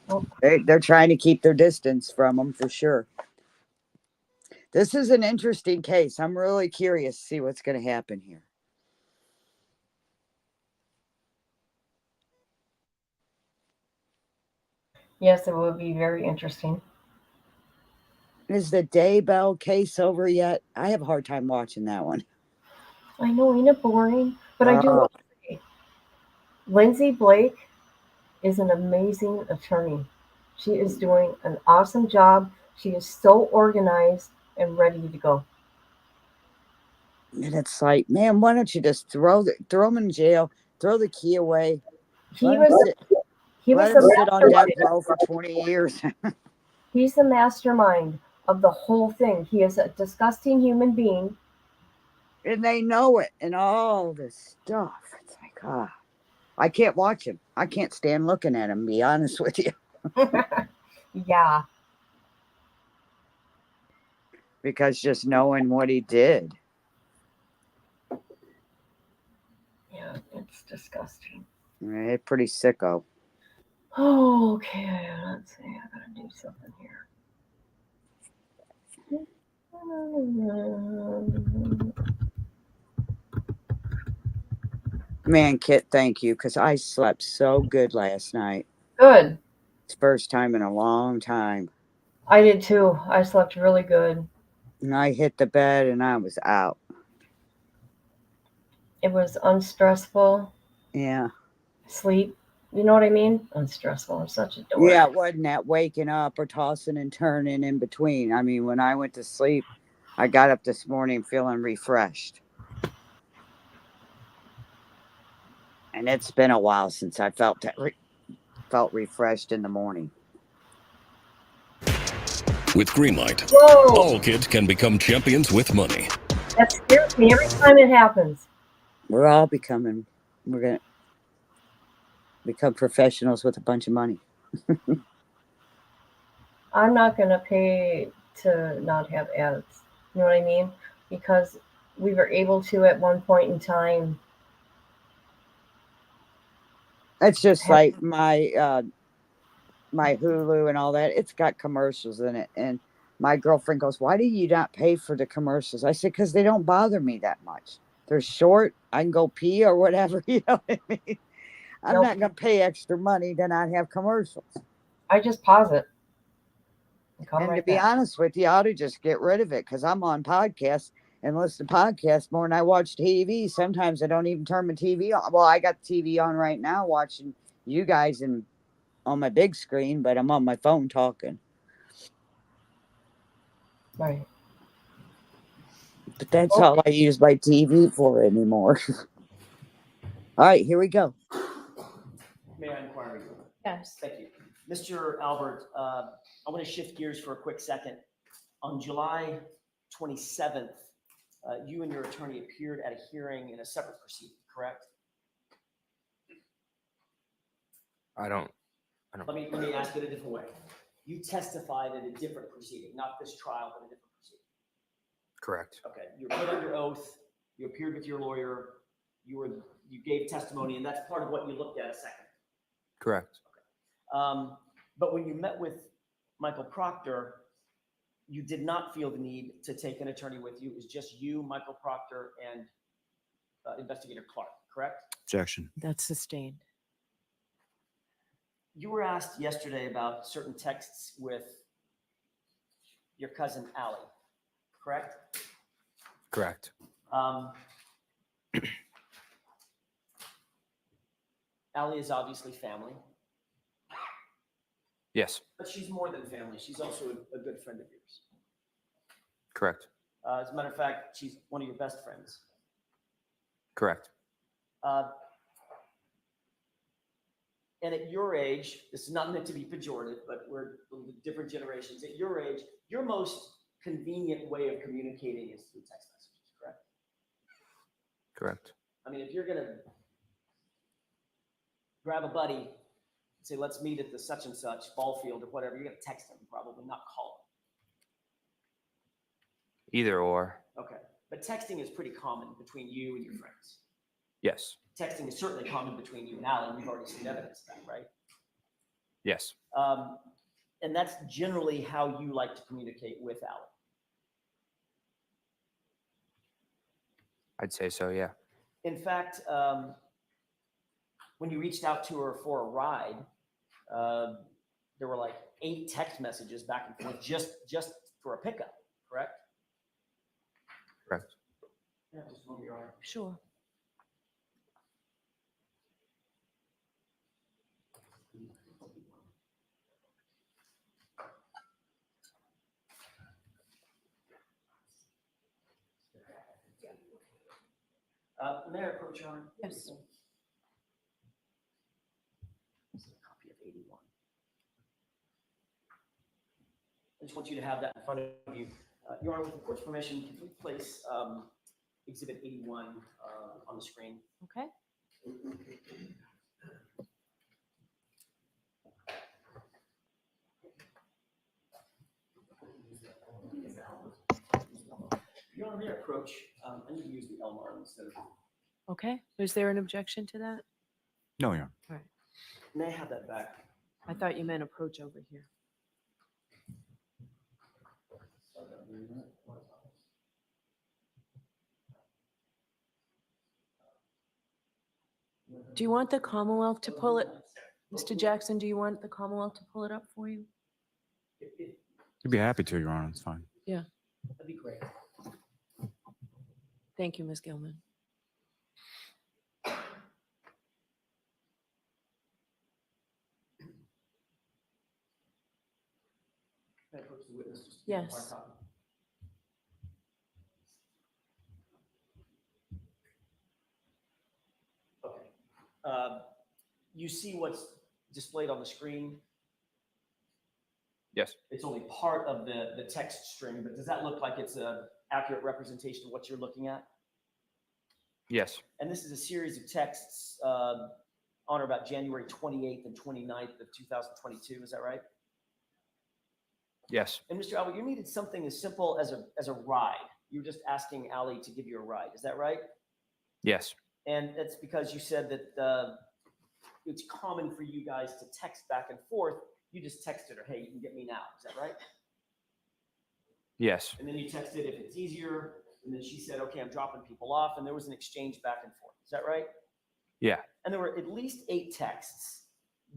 Oh. They're trying to keep their distance from them for sure. This is an interesting case. I'm really curious to see what's going to happen here. Yes, it would be very interesting. Is the Daybell case over yet? I have a hard time watching that one. I know, ain't it boring? But I do want to say, Lindsay Blake is an amazing attorney. She is doing an awesome job. She is so organized and ready to go. And it's like, man, why don't you just throw him in jail, throw the key away? He Let was him sit on death mastermind. row for 20 years. He's the mastermind of the whole thing. He is a disgusting human being. And they know it and all this stuff. It's like, I can't watch him. I can't stand looking at him, be honest with you. Yeah. Because just knowing what he did. Yeah, it's disgusting. It's pretty sicko. Oh, okay, let's see. I gotta do something here. Man, Kit, thank you, because I slept so good last night. Good. It's first time in a long time. I did too. I slept really good. And I hit the bed and I was out. It was unstressful. Yeah. Sleep. You know what I mean? Unstressful. I'm such a dork. Yeah, it wasn't that waking up or tossing and turning in between. I mean, when I went to sleep, I got up this morning feeling refreshed. And it's been a while since I felt refreshed in the morning. With Greenlight, Whoa. all kids can become champions with money. That scares me every time it happens. We're going to become professionals with a bunch of money. I'm not going to pay to not have ads. You know what I mean? Because we were able to at one point in time. It's just like my Hulu and all that. It's got commercials in it. And my girlfriend goes, why do you not pay for the commercials? I said, because they don't bother me that much. They're short. I can go pee or whatever. You know what I mean? I'm not going to pay extra money to not have commercials. I just pause it. And to be honest with you, I ought to just get rid of it because I'm on podcasts and listen to podcasts more than I watch TV. Sometimes I don't even turn my TV on. Well, I got the TV on right now watching you guys on my big screen, but I'm on my phone talking. Right. But that's all I use my TV for anymore. All right, here we go. May I inquire you? Yes. Thank you. Mr. Albert, I want to shift gears for a quick second. On July 27th, you and your attorney appeared at a hearing in a separate proceeding, correct? I don't. Let me ask it a different way. You testified at a different proceeding, not this trial, but a different proceeding. Correct. Okay, you were put under oath, you appeared with your lawyer, you gave testimony, and that's part of what you looked at a second. Correct. But when you met with Michael Proctor, you did not feel the need to take an attorney with you. It was just you, Michael Proctor, and Investigator Clark, correct? Objection. That's sustained. You were asked yesterday about certain texts with your cousin Allie, correct? Correct. Allie is obviously family, Yes. but she's more than family. She's also a good friend of yours. Correct. As a matter of fact, she's one of your best friends. Correct. And at your age, this is not meant to be pejorative, but we're different generations. At your age, your most convenient way of communicating is through text messages, correct? Correct. I mean, if you're gonna grab a buddy and say, let's meet at the such and such ball field or whatever, you're gonna text them probably, not call Either or. them. Okay. But texting is pretty common between you and your friends. Yes. Texting is certainly common between you and Alan. We've already seen evidence of that, right? Yes. And that's generally how you like to communicate with Alan. I'd say so. Yeah. In fact, when you reached out to her for a ride, there were like 8 text messages back and forth just for a pickup, correct? Correct. Yeah, just move your arm. Sure. May I approach your honor? Yes. This is a copy of 81. I just want you to have that in front of you. Your Honor, with the court's permission, can we place Exhibit 81 on the screen? Okay. Your Honor, may I approach? I need to use the Elmar instead of. Okay. Is there an objection to that? No, Your Honor. May I have that back? I thought you meant approach over here. Do you want the Commonwealth to pull it? Mr. Jackson, do you want the Commonwealth to pull it up for you? You'd be happy to, Your Honor. It's fine. Yeah. That'd be great. Thank you, Ms. Gilman. May I approach the witness? Just to Yes. mark copy? Okay. You see what's displayed on the screen? Yes. It's only part of the text string, but does that look like it's an accurate representation of what you're looking at? Yes. And this is a series of texts on or about January 28th and 29th of 2022, is that right? Yes. And Mr. Albert, you needed something as simple as a ride. You were just asking Allie to give you a ride, is that right? Yes. And that's because you said that it's common for you guys to text back and forth. You just texted her, hey, you can get me now, is that right? Yes. And then you texted if it's easier, and then she said, okay, I'm dropping people off, and there was an exchange back and forth, is that right? Yeah. And there were at least 8 texts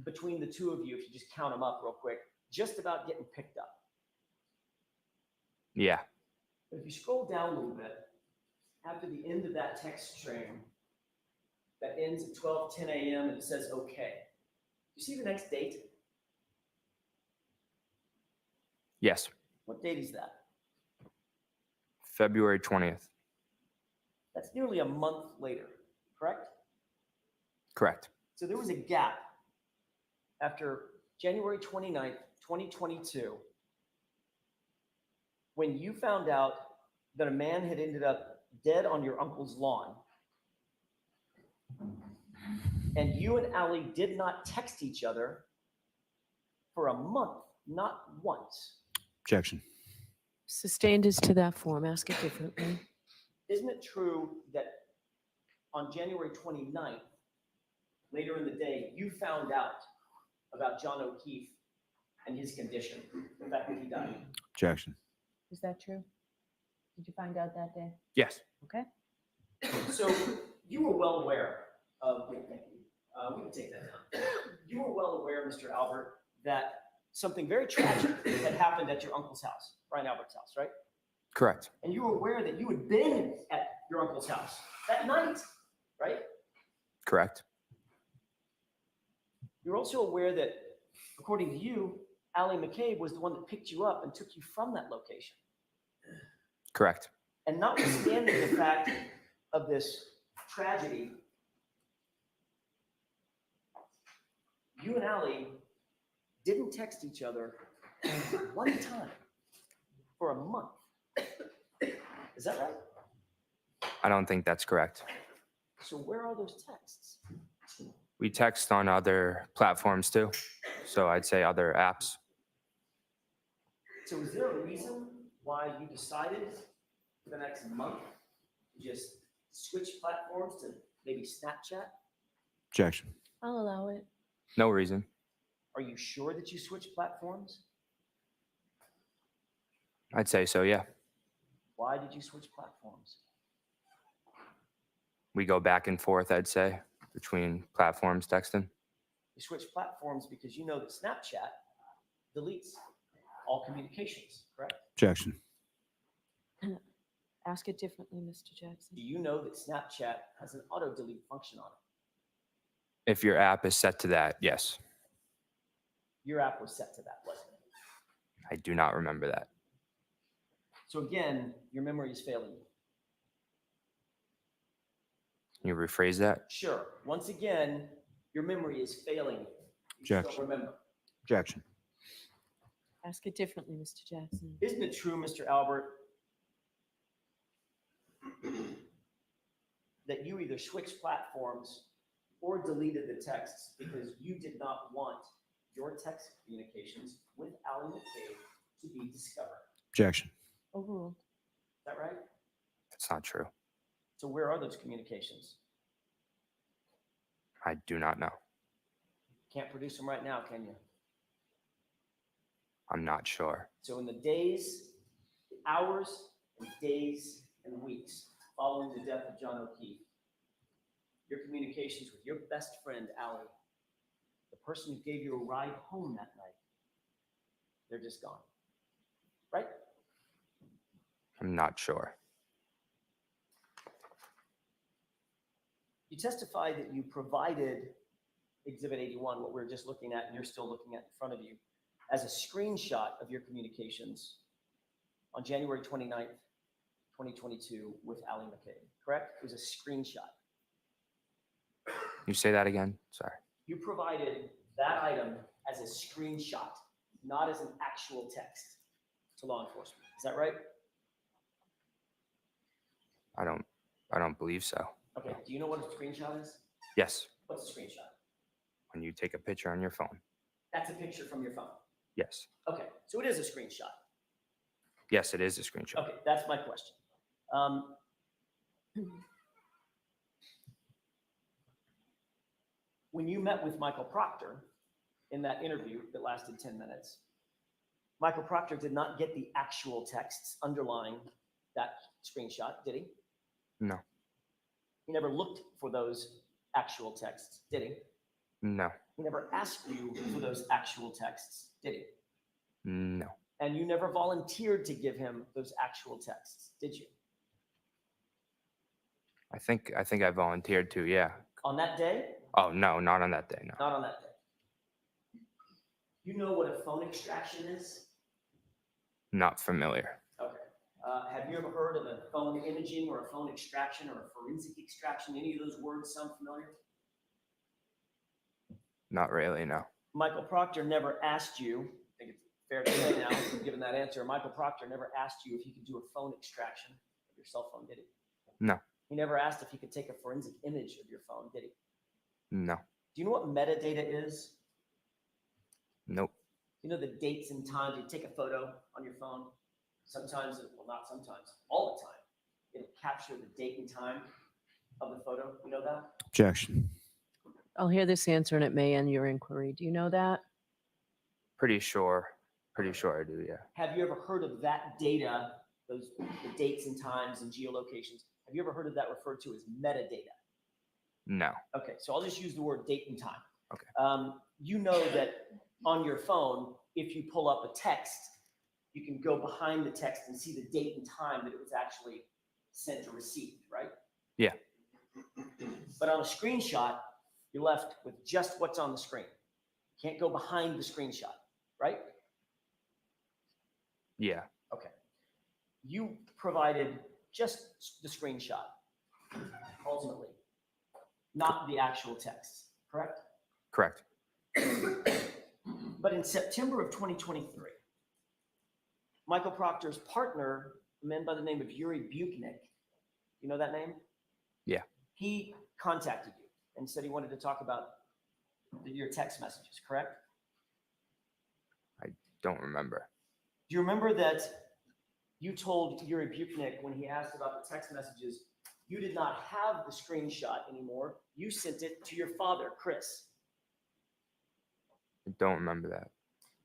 between the two of you, if you just count them up real quick, just about getting picked up. Yeah. But if you scroll down a little bit, after the end of that text string, that ends at 12:10 a.m. and it says okay. You see the next date? Yes. What date is that? February 20th. That's nearly a month later, correct? Correct. So there was a gap after January 29th, 2022, when you found out that a man had ended up dead on your uncle's lawn, and you and Allie did not text each other for a month, not once. Objection. Sustained is to that form. Ask it differently. Isn't it true that on January 29th, later in the day, you found out about John O'Keefe and his condition, the fact that he died. Objection. Is that true? Did you find out that day? Yes. Okay. So you were well aware of, we can take that down. You were well aware, Mr. Albert, that something very tragic had happened at your uncle's house, Brian Albert's house, right? Correct. And you were aware that you had been at your uncle's house that night, right? Correct. You're also aware that, according to you, Allie McCabe was the one that picked you up and took you from that location. Correct. And notwithstanding the fact of this tragedy, you and Allie didn't text each other one time for a month. Is that right? I don't think that's correct. So where are those texts? We text on other platforms too. So I'd say other apps. So is there a reason why you decided for the next month to just switch platforms to maybe Snapchat? Objection. I'll allow it. No reason. Are you sure that you switched platforms? I'd say so, yeah. Why did you switch platforms? We go back and forth, I'd say, between platforms texting. You switched platforms because you know that Snapchat deletes all communications, correct? Objection. Ask it differently, Mr. Jackson. Do you know that Snapchat has an auto delete function on it? If your app is set to that, yes. Your app was set to that, wasn't it? I do not remember that. So again, your memory is failing you. Can you rephrase that? Sure. Once again, your memory is failing you. You just don't Objection. remember. Objection. Ask it differently, Mr. Jackson. Isn't it true, Mr. Albert, that you either switched platforms or deleted the texts because you did not want your text communications with Allie McCabe to be discovered? Objection. Overruled. Is that right? That's not true. So where are those communications? I do not know. Can't produce them right now, can you? I'm not sure. So in the days, hours, and days and weeks following the death of John O'Keefe, your communications with your best friend, Allie, the person who gave you a ride home that night, they're just gone. Right? I'm not sure. You testified that you provided Exhibit 81, what we we're just looking at, and you're still looking at in front of you, as a screenshot of your communications on January 29th, 2022 with Allie McCabe, correct? It was a screenshot. You say that again? Sorry. You provided that item as a screenshot, not as an actual text to law enforcement. Is that right? I don't believe so. Okay, do you know what a screenshot is? Yes. What's a screenshot? When you take a picture on your phone. That's a picture from your phone. Yes. Okay, so it is a screenshot. Yes, it is a screenshot. Okay, that's my question. When you met with Michael Proctor in that interview that lasted 10 minutes, Michael Proctor did not get the actual texts underlying that screenshot, did he? No. He never looked for those actual texts, did he? No. He never asked you for those actual texts, did he? No. And you never volunteered to give him those actual texts, did you? I think I volunteered to, yeah. On that day? Oh, no, not on that day, no. Not on that day. You know what a phone extraction is? Not familiar. Okay. Have you ever heard of a phone imaging or a phone extraction or a forensic extraction? Any of those words sound familiar? Not really, no. Michael Proctor never asked you, I think it's fair to say now, given that answer, Michael Proctor never asked you if he could do a phone extraction of your cell phone, did he? No. He never asked if he could take a forensic image of your phone, did he? No. Do you know what metadata is? Nope. You know the dates and times. You take a photo on your phone. Sometimes, well, not sometimes, all the time, it'll capture the date and time of the photo. You know that? Objection. I'll hear this answer and it may end your inquiry. Do you know that? Pretty sure I do, yeah. Have you ever heard of that data, the dates and times and geolocations? Have you ever heard of that referred to as metadata? No. Okay, so I'll just use the word date and time. Okay. You know that on your phone, if you pull up a text, you can go behind the text and see the date and time that it was actually sent or received, right? Yeah. But on a screenshot, you're left with just what's on the screen. Can't go behind the screenshot, right? Yeah. Okay. You provided just the screenshot, ultimately, not the actual text, correct? Correct. But in September of 2023, Michael Proctor's partner, a man by the name of Yuri Buknik, you know that name? Yeah. He contacted you and said he wanted to talk about your text messages, correct? I don't remember. Do you remember that you told Yuri Buknik when he asked about the text messages, you did not have the screenshot anymore. You sent it to your father, Chris. I don't remember that.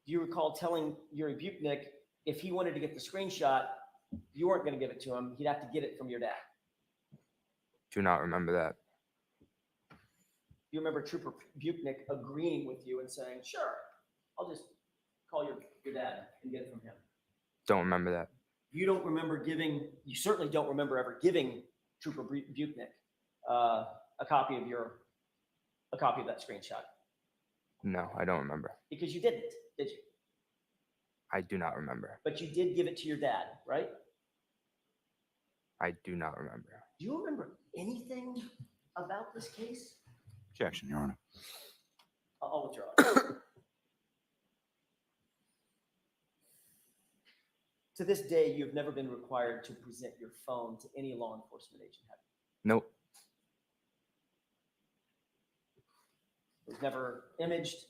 Do you recall telling Yuri Buknik if he wanted to get the screenshot, you weren't going to give it to him. He'd have to get it from your dad. Do not remember that. You remember Trooper Buknik agreeing with you and saying, sure, I'll just call your dad and get it from him. Don't remember that. You don't remember giving, you certainly don't remember ever giving Trooper Buknik a copy of that screenshot. No, I don't remember. Because you didn't, did you? I do not remember. But you did give it to your dad, right? I do not remember. Do you remember anything about this case? Objection, Your Honor. I'll withdraw. To this day, you've never been required to present your phone to any law enforcement agent, have you? Nope. It was never imaged.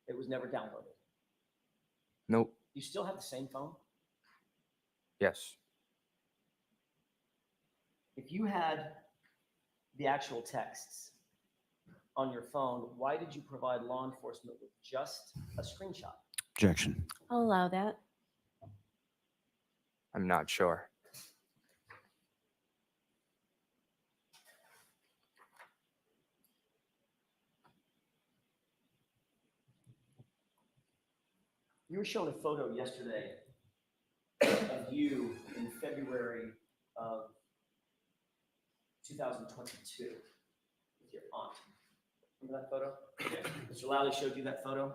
It was never downloaded. Nope. You still have the same phone? Yes. If you had the actual texts on your phone, why did you provide law enforcement with just a screenshot? Objection. I'll allow that. I'm not sure. You were shown a photo yesterday of you in February of 2022 with your aunt. Remember that photo? Mr. Lally showed you that photo,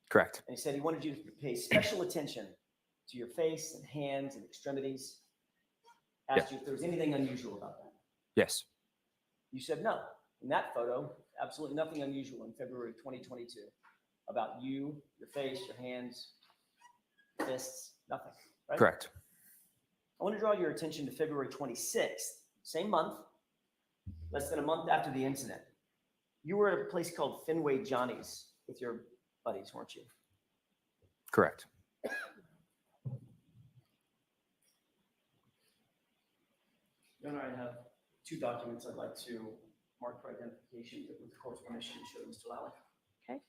Correct. and he said he wanted you to pay special attention to your face and hands and extremities. Asked you if there was anything unusual about that. Yes. You said no. In that photo, absolutely nothing unusual in February 2022 about you, your face, your hands, fists, nothing, right? Correct. I want to draw your attention to February 26th, same month, less than a month after the incident. You were at a place called Fenway Johnny's with your buddies, weren't you? Correct. You and I have two documents I'd like to mark for identification with the court's permission to show to Mr. Lally. Okay.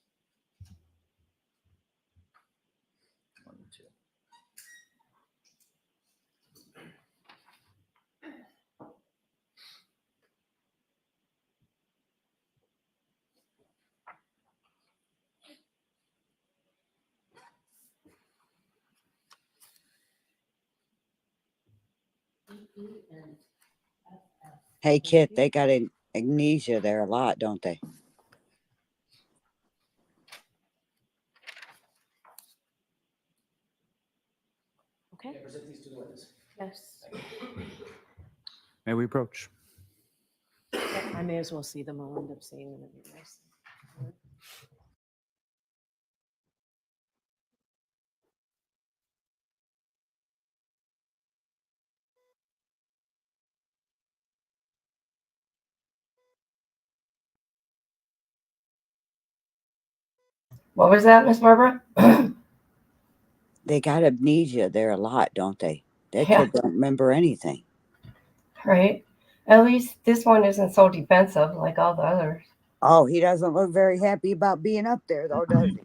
One and two. Hey, Kit, they got amnesia there a lot, don't they? Okay. Okay, present these to the witness. Yes. May we approach? Yeah, I may as well see them. I'll end up seeing them anyways. What was that, Miss Barbara? They got amnesia there a lot, don't they? That Yeah. kid don't remember anything. Right. At least this one isn't so defensive like all the others. Oh, he doesn't look very happy about being up there, though, does he?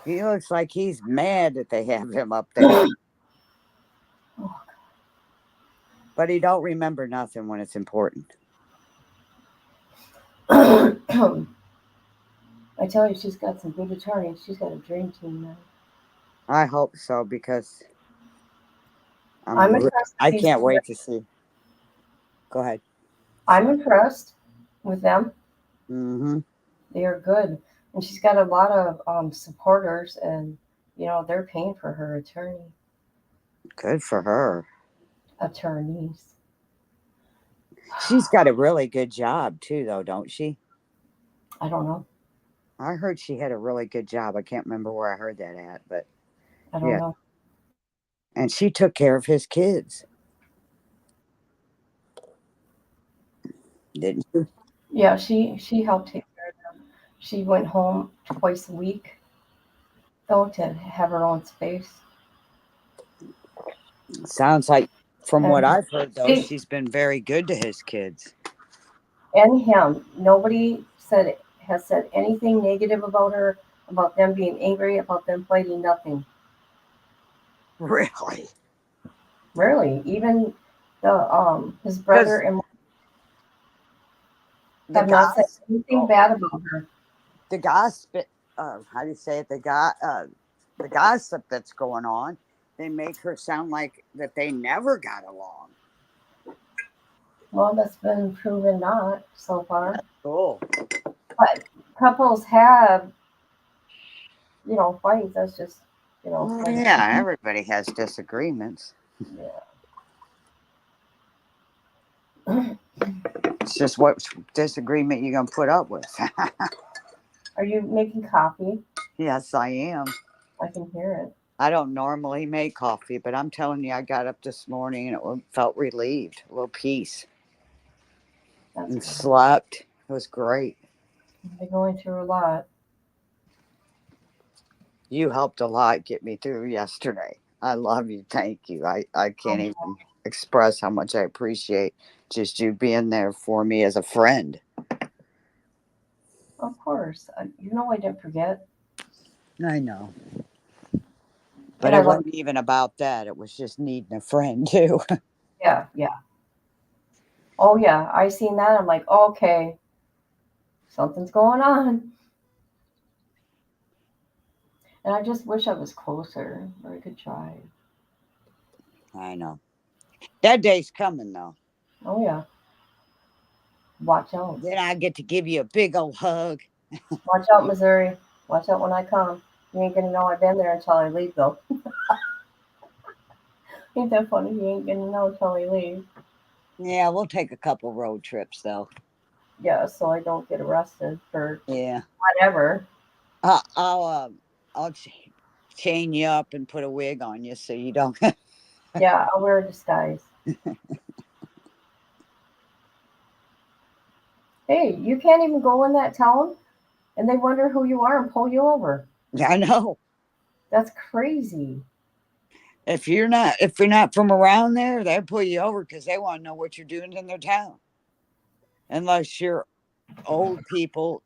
He looks like he's mad that they have him up there. But he don't remember nothing when it's important. I tell you, she's got some good attorneys. She's got a dream team now. I hope so, because I'm impressed. I with these can't two. wait to see. Go ahead. I'm impressed with them. Mm-hmm. They are good, and she's got a lot of supporters, and you know they're paying for her Good for her. attorneys. She's got a really good job too, though, don't she? I don't know. I heard she had a really good job. I can't remember where I heard that at, but I don't yeah. know. And she took care of his kids, didn't she? Yeah, she helped take care of them. She went home twice a week, though, to have her own space. Sounds like, from what And I've heard, though, she she's been very good to his kids. and him. Nobody has said anything negative about her, about them being angry, about them fighting. Nothing. Really? Really, even the his brother and The have not said gossip, anything bad about her. the gossip, how do you say it? The gossip that's going on, they make her sound like that they never got along. Well, that's been proven not so far. Cool. But couples have, fights. That's just, Well, like, yeah, everybody has disagreements. yeah. It's just what disagreement you're gonna put up with. Are you making coffee? Yes, I am. I can hear it. I don't normally make coffee, but I'm telling you, I got up this morning and it felt relieved, a little peace, That's and good. slept. It was great. I've been going through a lot. You helped a lot get me through yesterday. I love you. Thank you. I can't even express how much I appreciate just you being there for me as a friend. Of course. I didn't forget. I know. But And I it love wasn't even about that. It was just needing a friend too. Yeah, yeah. Oh, yeah. I seen that. I'm like, okay, something's going on. And I just wish I was closer where I could drive. I know. That day's coming though. Oh, yeah. Watch out. Then I get to give you a big old hug. Watch out, Missouri. Watch out when I come. You ain't going to know I've been there until I leave, though. Ain't that funny? You ain't going to know until I leave. Yeah, we'll take a couple road trips though. Yeah, so I don't get arrested for Yeah. whatever. I'll chain you up and put a wig on you so you don't. Yeah, I'll wear a disguise. Hey, you can't even go in that town and they wonder who you are and pull you over. I know. That's crazy. If you're not from around there, they'll pull you over because they want to know what you're doing in their town. Unless you're old people,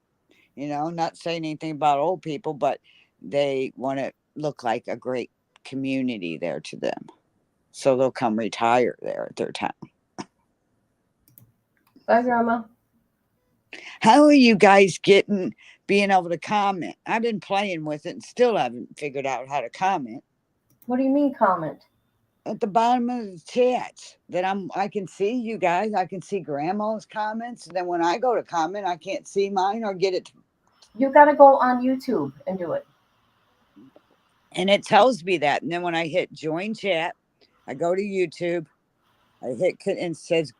not saying anything about old people, but they want to look like a great community there to them. So they'll come retire there at their town. Bye, Grandma. How are you guys being able to comment? I've been playing with it and still haven't figured out how to comment. What do you mean comment? At the bottom of the chats that I can see you guys. I can see Grandma's comments. And then when I go to comment, I can't see mine or get it. You got to go on YouTube and do it. And it tells me that. And then when I hit join chat, I go to YouTube. I hit and it says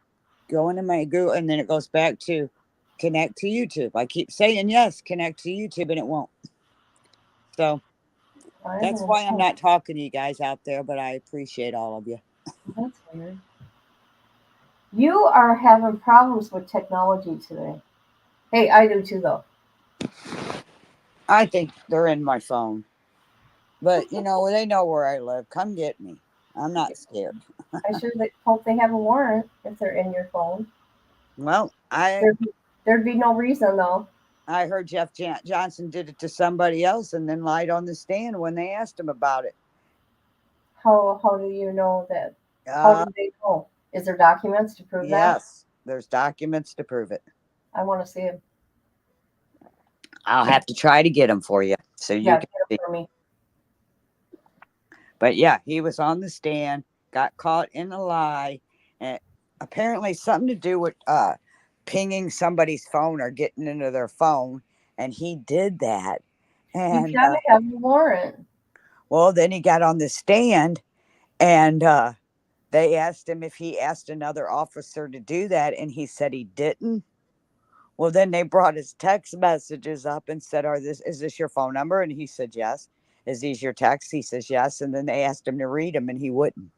go into my Google, and then it goes back to connect to YouTube. I keep saying yes, connect to YouTube, and it won't. So that's why I'm not talking to you guys out there, but I appreciate all of you. That's weird. You are having problems with technology today. Hey, I do too, though. I think they're in my phone. But, they know where I live. Come get me. I'm not scared. I sure hope they have a warrant if they're in your phone. Well, I There'd be no reason though. I heard Jeff Johnson did it to somebody else and then lied on the stand when they asked him about it. How do you know that? How Uh, do they know? Is there documents to prove that? yes, there's documents to prove it. I want to see them. I'll have to try to get them for you so you Yeah, can get see. it for me. But yeah, he was on the stand, got caught in a lie, and apparently something to do with pinging somebody's phone or getting into their phone, and he did that. You And gotta have a warrant. well, then he got on the stand, and they asked him if he asked another officer to do that, and he said he didn't. Well, then they brought his text messages up and said, is this your phone number? And he said, yes. Is these your texts? He says, yes. And then they asked him to read them and he wouldn't.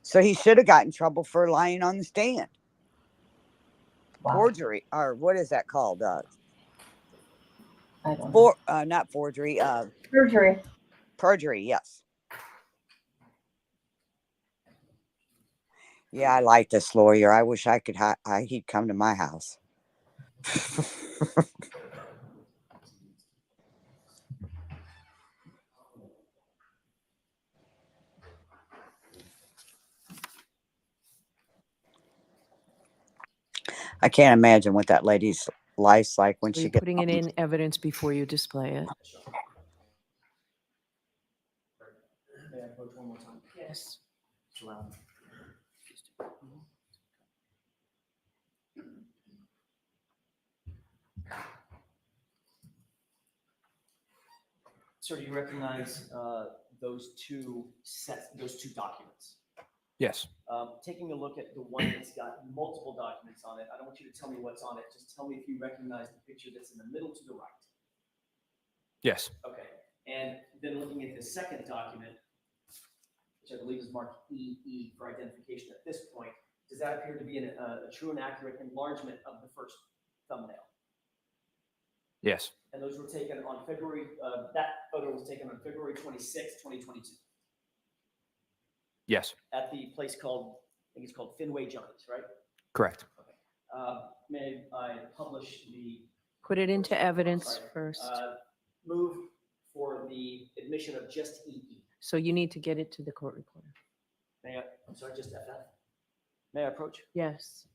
So he should have got in trouble for lying on the stand. Wow. Forgery, or what is that called? I don't know. Not forgery, Perjury. perjury, yes. Yeah, I like this lawyer. I wish I could, he'd come to my house. I can't imagine what that lady's life's like when So she you're gets putting it home. in evidence before you display it. May I approach one more time? Yes. Surround. Sir, do you recognize those two documents? Yes. Taking a look at the one that's got multiple documents on it, I don't want you to tell me what's on it. Just tell me if you recognize the picture that's in the middle to the right. Yes. Okay. And then looking at the second document, which I believe is marked EE for identification at this point, does that appear to be a true and accurate enlargement of the first thumbnail? Yes. And those were taken on that photo was taken on February 26, 2022. Yes. At the place called, I think it's called Fenway Johnny's, right? Correct. May I publish the? Put it into evidence Sorry. first. Move for the admission of just EE. So you need to get it to the court reporter. May I, I'm sorry, just FF? May I approach? Yes.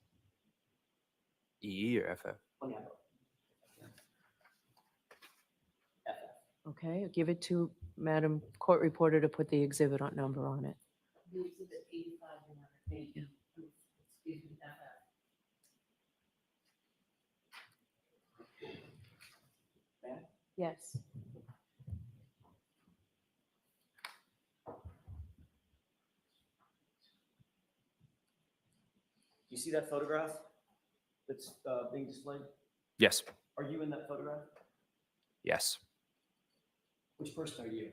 EE or FF? Oh, yeah. FF. Okay, give it to Madam Court Reporter to put the exhibit number on it. May I? Yes. Do you see that photograph that's being displayed? Yes. Are you in that photograph? Yes. Which person are you?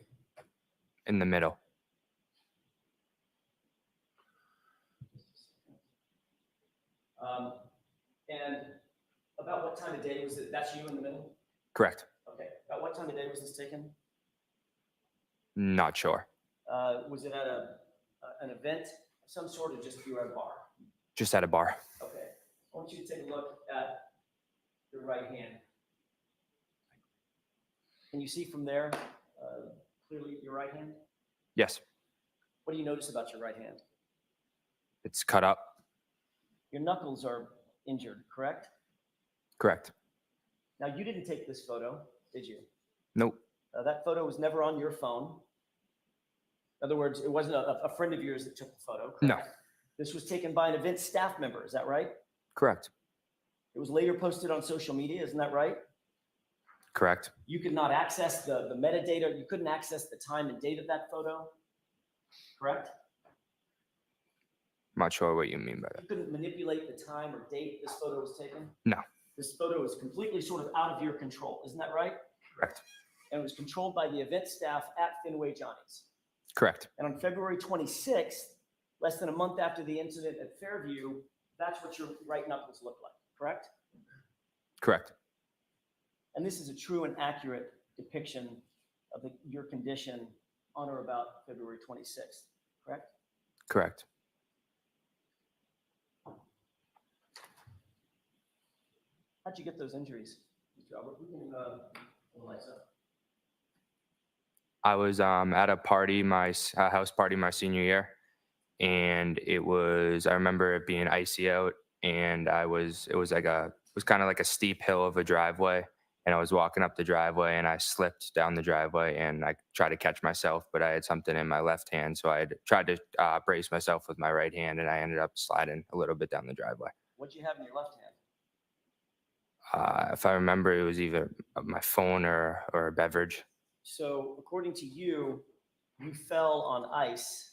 In the middle. And about what time of day was it? That's you in the middle? Correct. Okay. About what time of day was this taken? Not sure. Was it at an event of some sort, or just you were at a bar? Just at a bar. Okay. I want you to take a look at your right hand. Can you see from there clearly your right hand? Yes. What do you notice about your right hand? It's cut up. Your knuckles are injured, correct? Correct. Now, you didn't take this photo, did you? Nope. That photo was never on your phone. In other words, it wasn't a friend of yours that took the photo. Correct? No. This was taken by an event staff member, is that right? Correct. It was later posted on social media, isn't that right? Correct. You could not access the metadata. You couldn't access the time and date of that photo, correct? I'm not sure what you mean by that. You couldn't manipulate the time or date this photo was taken? No. This photo is completely sort of out of your control, isn't that right? Correct. And it was controlled by the event staff at Fenway Johnny's. Correct. And on February 26th, less than a month after the incident at Fairview, that's what your right knuckles look like, correct? Correct. And this is a true and accurate depiction of your condition on or about February 26th, correct? Correct. How'd you get those injuries, Mr. Albert? We can, pull the lights up. I was at a party, a house party my senior year, and I remember it being icy out, and it was kind of like a steep hill of a driveway, and I was walking up the driveway and I slipped down the driveway and I tried to catch myself, but I had something in my left hand, so I had tried to brace myself with my right hand, and I ended up sliding a little bit down the driveway. What'd you have in your left hand? If I remember, it was either my phone or a beverage. So according to you, you fell on ice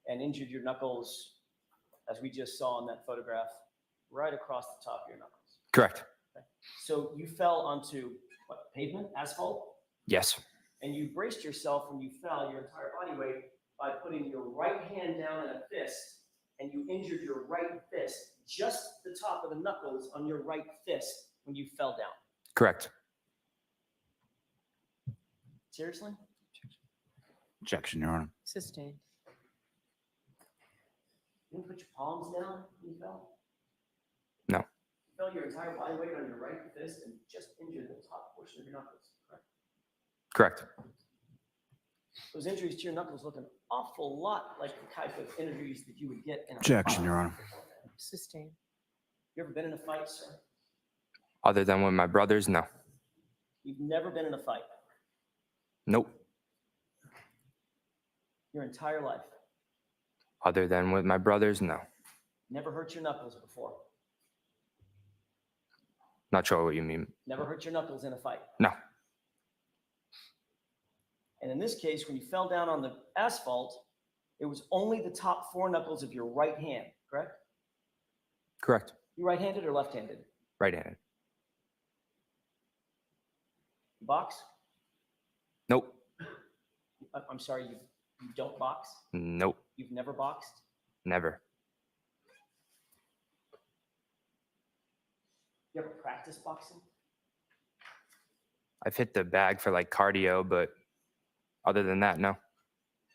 and injured your knuckles, as we just saw in that photograph, right across the top of your knuckles. Correct. Okay. So you fell onto what, pavement, asphalt? Yes. And you braced yourself when you fell, your entire body weight, by putting your right hand down in a fist, and you injured your right fist, just the top of the knuckles on your right fist when you fell down. Correct. Seriously? Objection, Your Honor. Sustained. You didn't put your palms down when you fell? No. You fell your entire body weight on your right fist and just injured the top portion of your knuckles, correct? Correct. Those injuries to your knuckles look an awful lot like the type of injuries that you would get in a Objection, fight. Your Honor. Sustained. You ever been in a fight, sir? Other than with my brothers, no. You've never been in a fight Nope. your entire life. Other than with my brothers, no. Never hurt your knuckles before. Not sure what you mean. Never hurt your knuckles in a fight. No. And in this case, when you fell down on the asphalt, it was only the top four knuckles of your right hand, correct? Correct. You right-handed or left-handed? Right-handed. Box? Nope. I'm sorry, you don't box? Nope. You've never boxed? Never. You ever practice boxing? I've hit the bag for like cardio, but other than that, no.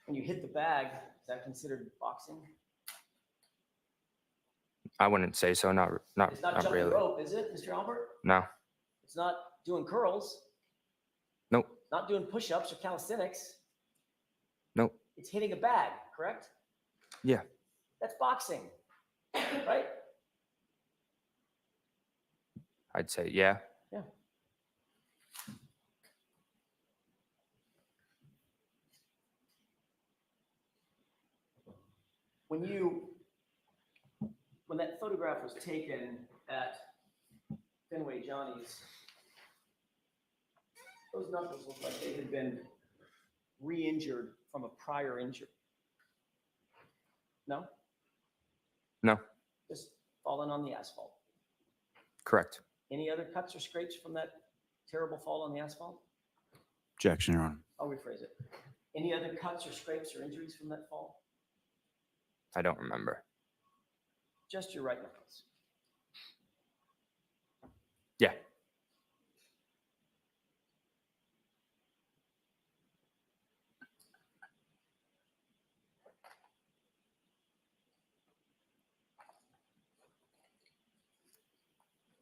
When you hit the bag, is that considered boxing? I wouldn't say so. Not It's not not jumping really. rope, is it, Mr. Albert? No. It's not doing curls. Nope. Not doing push-ups or calisthenics. Nope. It's hitting a bag, correct? Yeah. That's boxing, right? I'd say yeah. Yeah. When that photograph was taken at Fenway Johnny's, those knuckles looked like they had been re-injured from a prior injury. No? No. Just falling on the asphalt. Correct. Any other cuts or scrapes from that terrible fall on the asphalt? Objection, Your Honor. I'll rephrase it. Any other cuts or scrapes or injuries from that fall? I don't remember. Just your right knuckles. Yeah.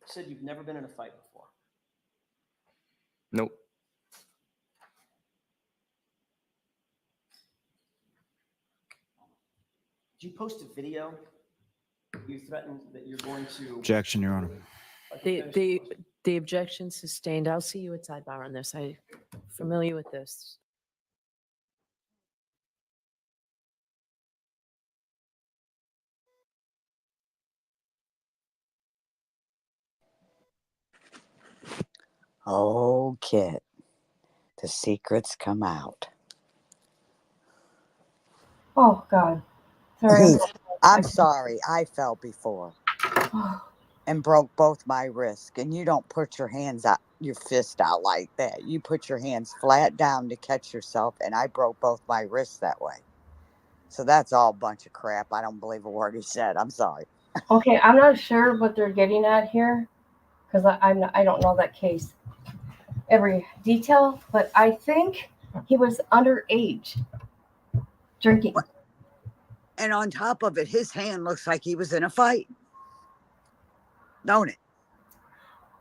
You said you've never been in a fight before. Nope. Did you post a video? You threatened that you're going to. Objection, Your Honor. The objection sustained. I'll see you at sidebar on this. I'm familiar with this. Oh, Kit, the secrets come out. Oh God. Sorry. I'm sorry. I fell before and broke both my wrists. And you don't put your hands out, your fist out like that. You put your hands flat down to catch yourself. And I broke both my wrists that way. So that's all a bunch of crap. I don't believe a word he said. I'm sorry. Okay, I'm not sure what they're getting at here because I don't know that case every detail, but I think he was underage drinking. And on top of it, his hand looks like he was in a fight. Don't it?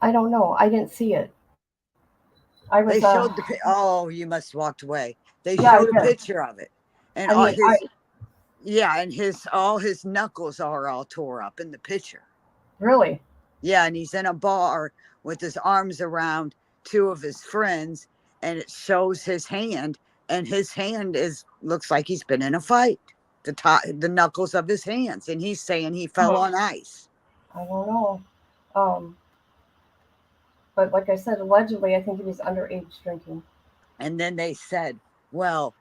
I don't know. I didn't see it. I They was, showed oh, you must have walked away. They yeah, I showed a did. picture of it. And I all mean, his, yeah, and all his knuckles are all tore up in the picture. really? Yeah, and he's in a bar with his arms around two of his friends, and it shows his hand, and his hand looks like he's been in a fight. The knuckles of his hands, and he's saying he fell on ice. I don't know. But like I said, allegedly, I think he was underage drinking. And then they said, well,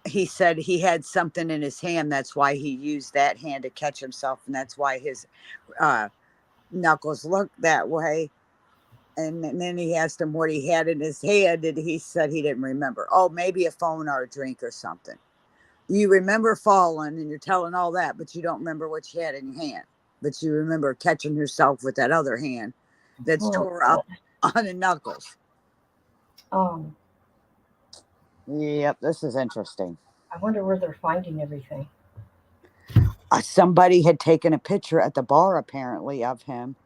he said he had something in his hand. That's why he used that hand to catch himself, and that's why his knuckles looked that way. And then he asked him what he had in his hand, and he said he didn't remember. Oh, maybe a phone or a drink or something. You remember falling, and you're telling all that, but you don't remember what you had in your hand. But you remember catching yourself with that other hand that's tore up on the knuckles. Yep, this is interesting. I wonder where they're finding everything. Somebody had taken a picture at the bar, apparently, of him.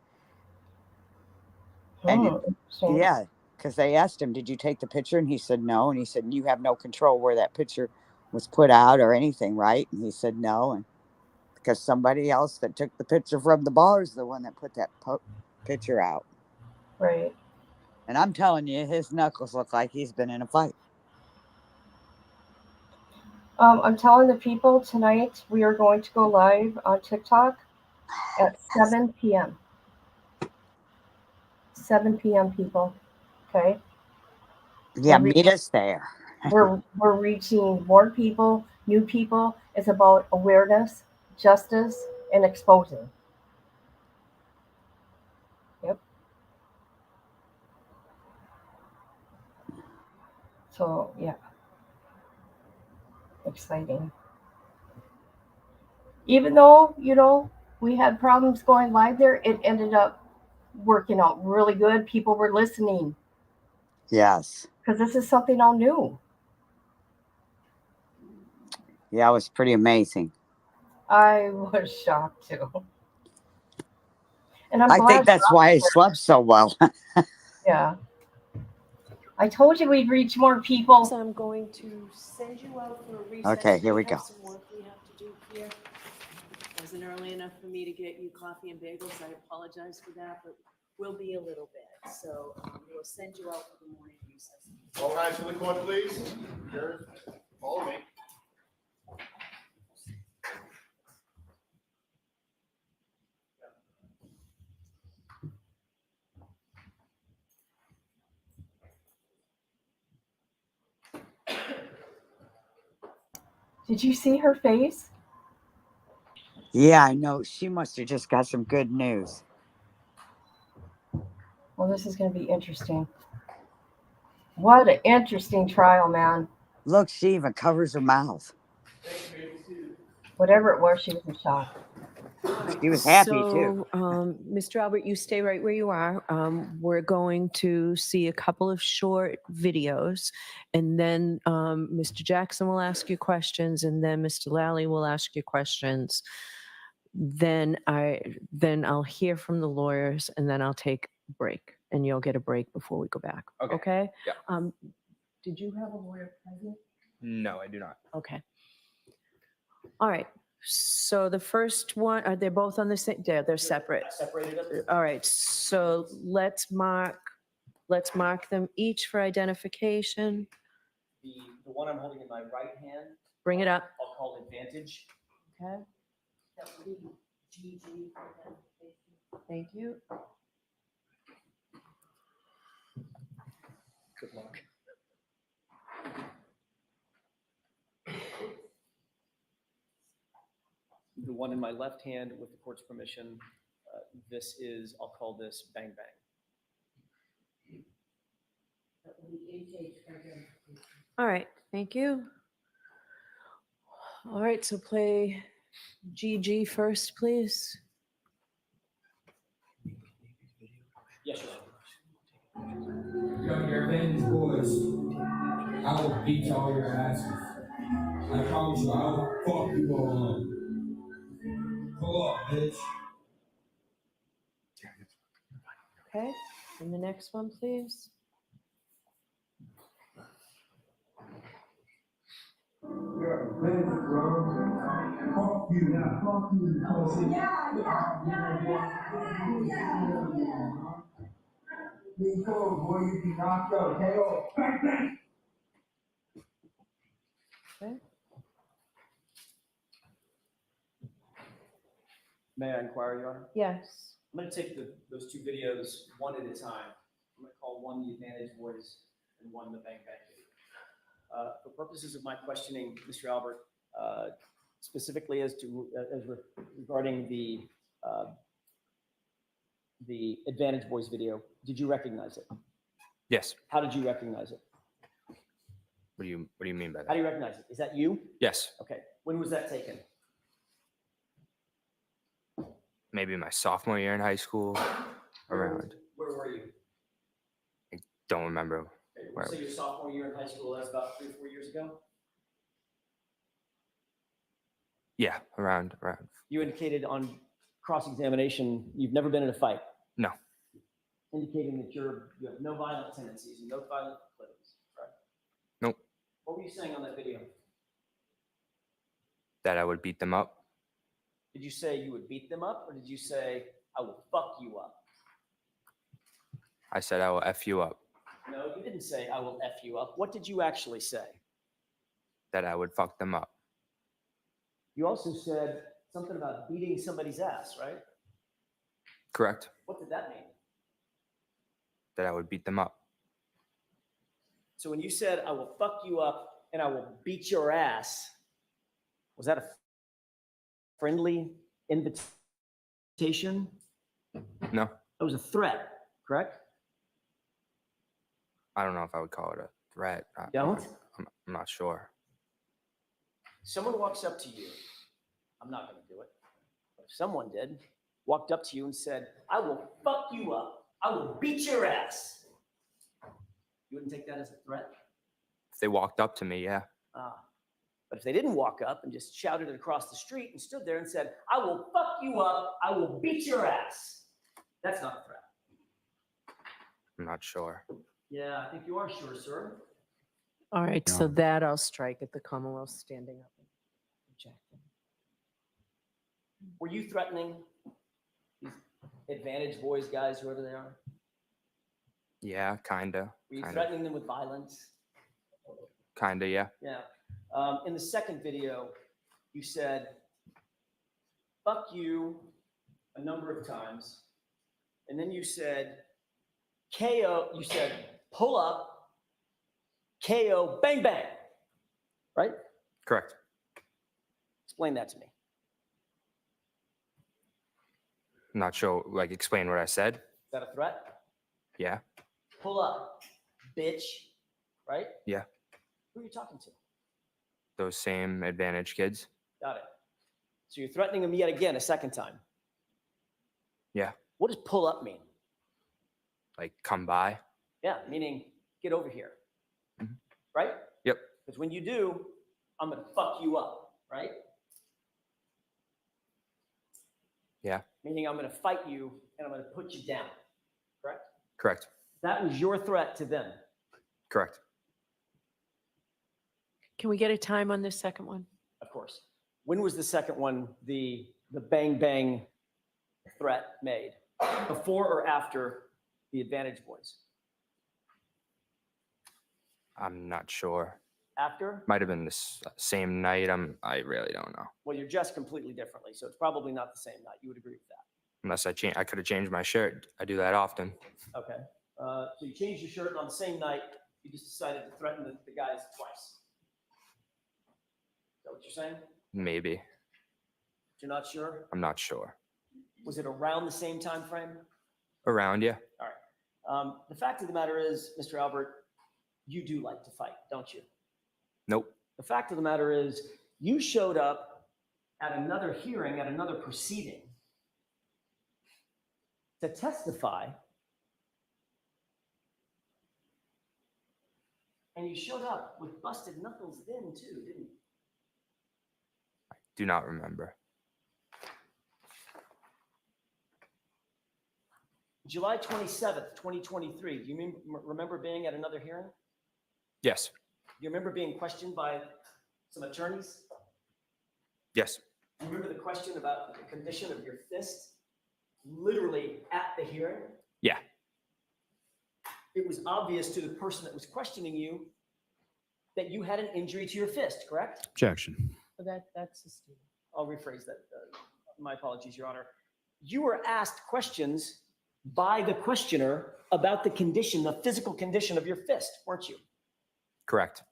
And yeah, because they asked him, did you take the picture? And he said no. And he said, you have no control where that picture was put out or anything, right? And he said no. And because somebody else that took the picture from the bar is the one that put that picture out. Right. And I'm telling you, his knuckles look like he's been in a fight. I'm telling the people tonight we are going to go live on TikTok at 7 p.m. 7 p.m. people. Okay. Yeah, meet us there. we're reaching more people, new people. It's about awareness, justice, and exposing. Yep. So yeah. Exciting. Even though, we had problems going live there, it ended up working out really good. People were listening. Yes. Because this is something all new. Yeah, it was pretty amazing. I was shocked too. And I think that's why I slept so well. Yeah. I told you we'd reach more people. So I'm going to send you out for a recess. Okay, here we have go. Some work we have to do here. It wasn't early enough for me to get you coffee and bagels. I apologize for that, but we'll be a little bit. So we'll send you out for the morning recess. All rise for the court, please. Here, follow me. Did you see her face? Yeah, I know. She must have just got some good news. Well, this is going to be interesting. What an interesting trial, man. Look, she even covers her mouth. Whatever it was, she was in shock. She was happy too. Mr. Albert, you stay right where you are. We're going to see a couple of short videos, and then Mr. Jackson will ask you questions, and then Mr. Lally will ask you questions. Then I'll hear from the lawyers, and then I'll take a break, and you'll get a break before we go back. Okay? Yeah. Did you have a lawyer present? No, I do not. Okay. All right. So the first one, are they both on the same? They're separate. Separated them. All right. So let's mark them each for identification. The one I'm holding in my right hand, Bring it up. I'll call Advantage. Okay. That would be GG. Thank you. Good luck. The one in my left hand, with the court's permission, I'll call this Bang Bang. All right. Thank you. All right. So play GG first, please. Yes, sir. Yo, your advantage boys, I will beat all your asses. I promise you, I will fuck you all up. Pull up, bitch. Okay, and the next one, please. Fuck you now. Fuck you, pussy. Big fool, boy, you be knocked out. KO. Bang, bang. Okay. May I inquire, Your Honor? Yes. I'm gonna take those two videos one at a time. I'm gonna call one the Advantage Boys and one the Bang Bang video. For purposes of my questioning, Mr. Albert, specifically regarding the Advantage Boys video, did you recognize it? Yes. How did you recognize it? What do you mean by How that? do you recognize it? Is that you? Yes. Okay. When was that taken? Maybe my sophomore year in high school. Around. Where were you? Don't remember. Okay, Where so your sophomore year in high school, that's about 3 or 4 years ago? Yeah, around. You indicated on cross-examination, you've never been in a fight. No. Indicating that you have no violent tendencies and no violent proclivities, correct? Nope. What were you saying on that video? That I would beat them up. Did you say you would beat them up, or did you say, I will fuck you up? I said I will F you up. No, you didn't say, I will F you up. What did you actually say? That I would fuck them up. You also said something about beating somebody's ass, right? Correct. What did that mean? That I would beat them up. So when you said, I will fuck you up and I will beat your ass, was that a friendly invitation? No. It was a threat, correct? I don't know if I would call it a threat. Don't? I'm not sure. Someone walks up to you. I'm not going to do it. But if someone did, walked up to you and said, I will fuck you up. I will beat your ass. You wouldn't take that as a threat? If they walked up to me, yeah. But if they didn't walk up and just shouted it across the street and stood there and said, I will fuck you up, I will beat your ass, that's not a threat. I'm not sure. Yeah, I think you are sure, sir. All right, so that I'll strike at the Commonwealth standing up and objecting. Were you threatening these Advantage Boys guys, whoever they are? Yeah, kinda. Were you threatening them with violence? Kinda, yeah. Yeah. In the second video, you said, fuck you a number of times. And then you said, KO, you said, pull up, KO, bang, bang. Right? Correct. Explain that to me. I'm not sure. Like, explain what I said. Is that a threat? Yeah. Pull up, bitch. Right? Yeah. Who are you talking to? Those same Advantage kids. Got it. So you're threatening them yet again a second time. Yeah. What does pull up mean? Like, come by. Yeah, meaning get over here. Mhm. Right? Yep. Because when you do, I'm going to fuck you up. Right? Yeah. Meaning I'm going to fight you and I'm going to put you down. Correct? Correct. That was your threat to them. Correct. Can we get a time on this second one? Of course. When was the second one, the bang bang threat made? Before or after the Advantage Boys? I'm not sure. After? Might have been this same night. I really don't know. Well, you're dressed completely differently, so it's probably not the same night. You would agree with that? Unless I could have changed my shirt. I do that often. Okay. So you changed your shirt, and on the same night, you just decided to threaten the guys twice. Is that what you're saying? Maybe. You're not sure? I'm not sure. Was it around the same time frame? Around, yeah. All right. The fact of the matter is, Mr. Albert, you do like to fight, don't you? Nope. The fact of the matter is, you showed up at another hearing, at another proceeding, to testify, and you showed up with busted knuckles then too, didn't you? Do not remember. July 27th, 2023, do you remember being at another hearing? Yes. Do you remember being questioned by some attorneys? Yes. Do you remember the question about the condition of your fist? Literally at the hearing? Yeah. It was obvious to the person that was questioning you that you had an injury to your fist, correct? Objection. That's a student. I'll rephrase that. My apologies, Your Honor. You were asked questions by the questioner about the condition, the physical condition of your fist, weren't you? Correct.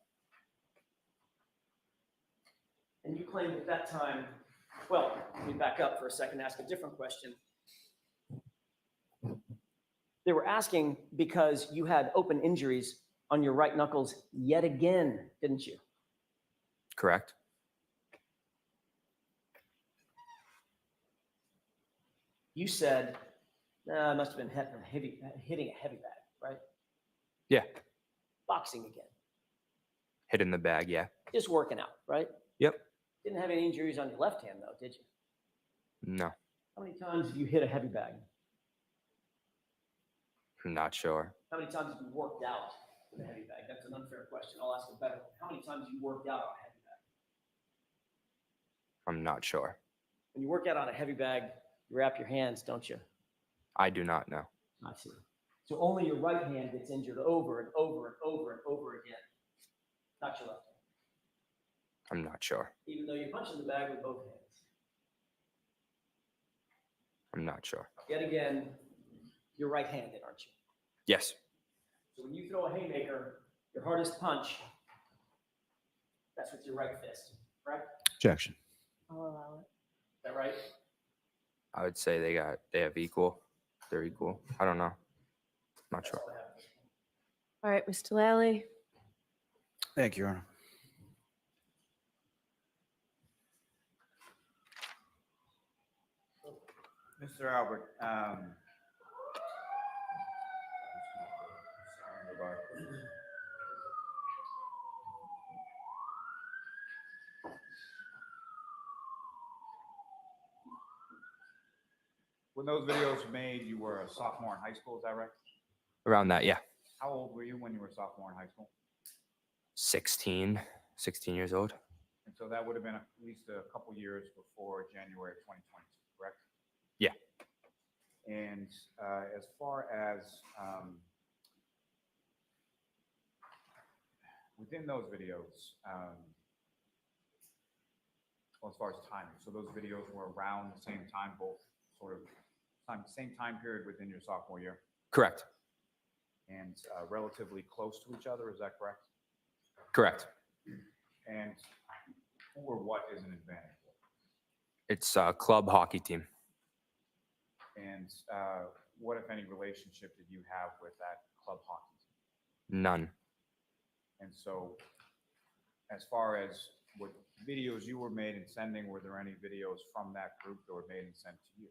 And you claimed at that time, well, let me back up for a second, ask a different question. They were asking because you had open injuries on your right knuckles yet again, didn't you? Correct. You said, I must have been hitting a heavy bag, right? Yeah. Boxing again. Hit in the bag. Yeah. Just working out, right? Yep. Didn't have any injuries on your left hand though, did you? No. How many times have you hit a heavy bag? I'm not sure. How many times have you worked out with a heavy bag? That's an unfair question. I'll ask a better one. How many times have you worked out on a heavy bag? I'm not sure. When you work out on a heavy bag, you wrap your hands, don't you? I do not know. I see. So only your right hand gets injured over and over and over and over again, not your left hand, I'm not sure. even though you punch in the bag with both hands. I'm not sure. Yet again, you're right-handed, aren't you? Yes. So when you throw a haymaker, your hardest punch, that's with your right fist, correct? Objection. I'll allow it. Is that right? I would say they have equal. They're equal. I don't know. Not sure. All right, Mr. Lally. Thank you, Your Honor. Mr. Albert, when those videos were made, you were a sophomore in high school, is that right? Around that, yeah. How old were you when you were a sophomore in high school? 16 years old. And so that would have been at least a couple years before January of 2022, correct? Yeah. And as far as within those videos, well, as far as timing, so those videos were around the same time, both sort of same time period within your sophomore year, Correct. and relatively close to each other, is that correct? Correct. And who or what is an advantage? It's a club hockey team. And what, if any, relationship did you have with that club hockey team? None. And so, as far as what videos you were made and sending, were there any videos from that group that were made and sent to you?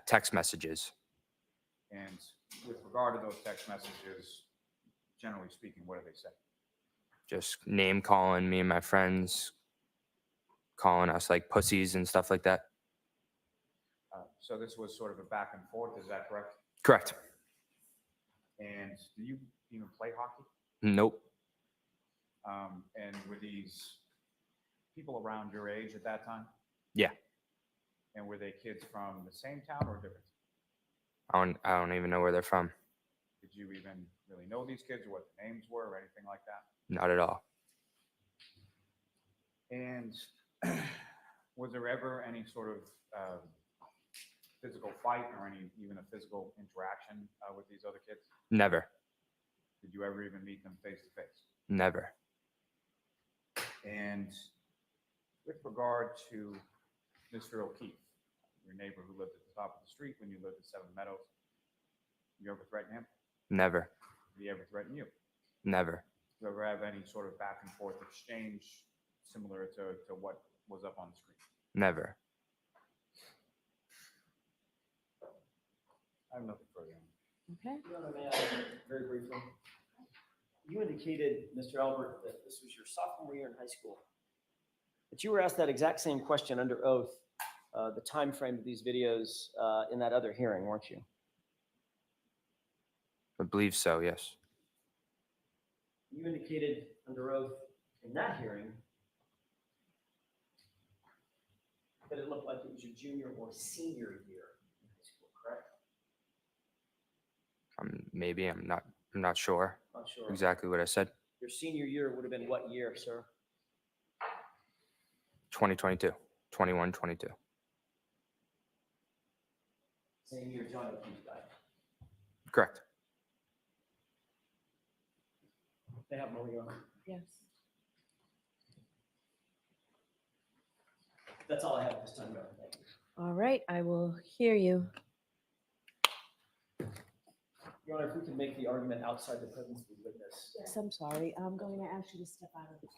Text messages. And with regard to those text messages, generally speaking, what do they say? Just name calling me and my friends, calling us like pussies and stuff like that. So this was sort of a back and forth, is that correct? Correct. And do you even play hockey? Nope. And were these people around your age at that time? Yeah. And were they kids from the same town or different? I don't even know where they're from. Did you even really know these kids or what their names were or anything like that? Not at all. And was there ever any sort of physical fight or even a physical interaction with these other kids? Never. Did you ever even meet them face to face? Never. And with regard to Mr. O'Keefe, your neighbor who lived at the top of the street when you lived at Seven Meadows, you ever threaten him? Never. Did he ever threaten you? Never. Did you ever have any sort of back and forth exchange similar to what was up on the screen? Never. I have nothing further. Okay. Your Honor, may I, very briefly? You indicated, Mr. Albert, that this was your sophomore year in high school. But you were asked that exact same question under oath the time frame of these videos in that other hearing, weren't you? I believe so, yes. You indicated under oath in that hearing that it looked like it was your junior or senior year in high school, correct? Maybe I'm not sure Not sure. exactly what I said. Your senior year would have been what year, sir? 2022, 21, 22. Same year John O'Keefe died. Correct. They have Maria on. Yes. That's all I have at this time, Your Honor. Thank you. All right, I will hear you. Your Honor, if we can make the argument outside the presence of the witness. Yes, I'm sorry. I'm going to ask you to step out of the.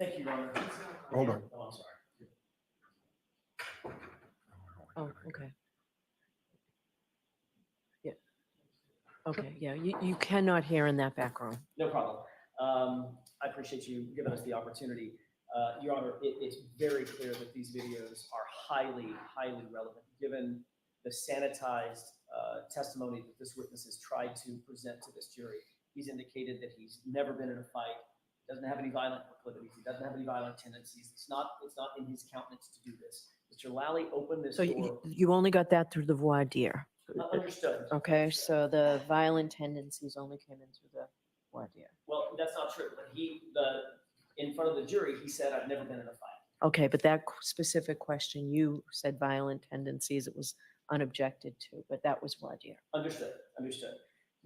Thank you, Your Honor. Hold on. Oh, I'm sorry. Oh, okay. Yeah. Okay, yeah, you cannot hear in that background. No problem. I appreciate you giving us the opportunity. Your Honor, it's very clear that these videos are highly, highly relevant, given the sanitized testimony that this witness has tried to present to this jury. He's indicated that he's never been in a fight, doesn't have any violent proclivities, he doesn't have any violent tendencies. It's not in his countenance to do this. Mr. Lally opened this So door. you only got that through the voir dire. Understood. Okay, so the violent tendencies only came in through the voir dire. Well, that's not true. But in front of the jury, he said, "I've never been in a fight." Okay, but that specific question, you said violent tendencies, it was unobjected to, but that was voir dire. Understood. Understood.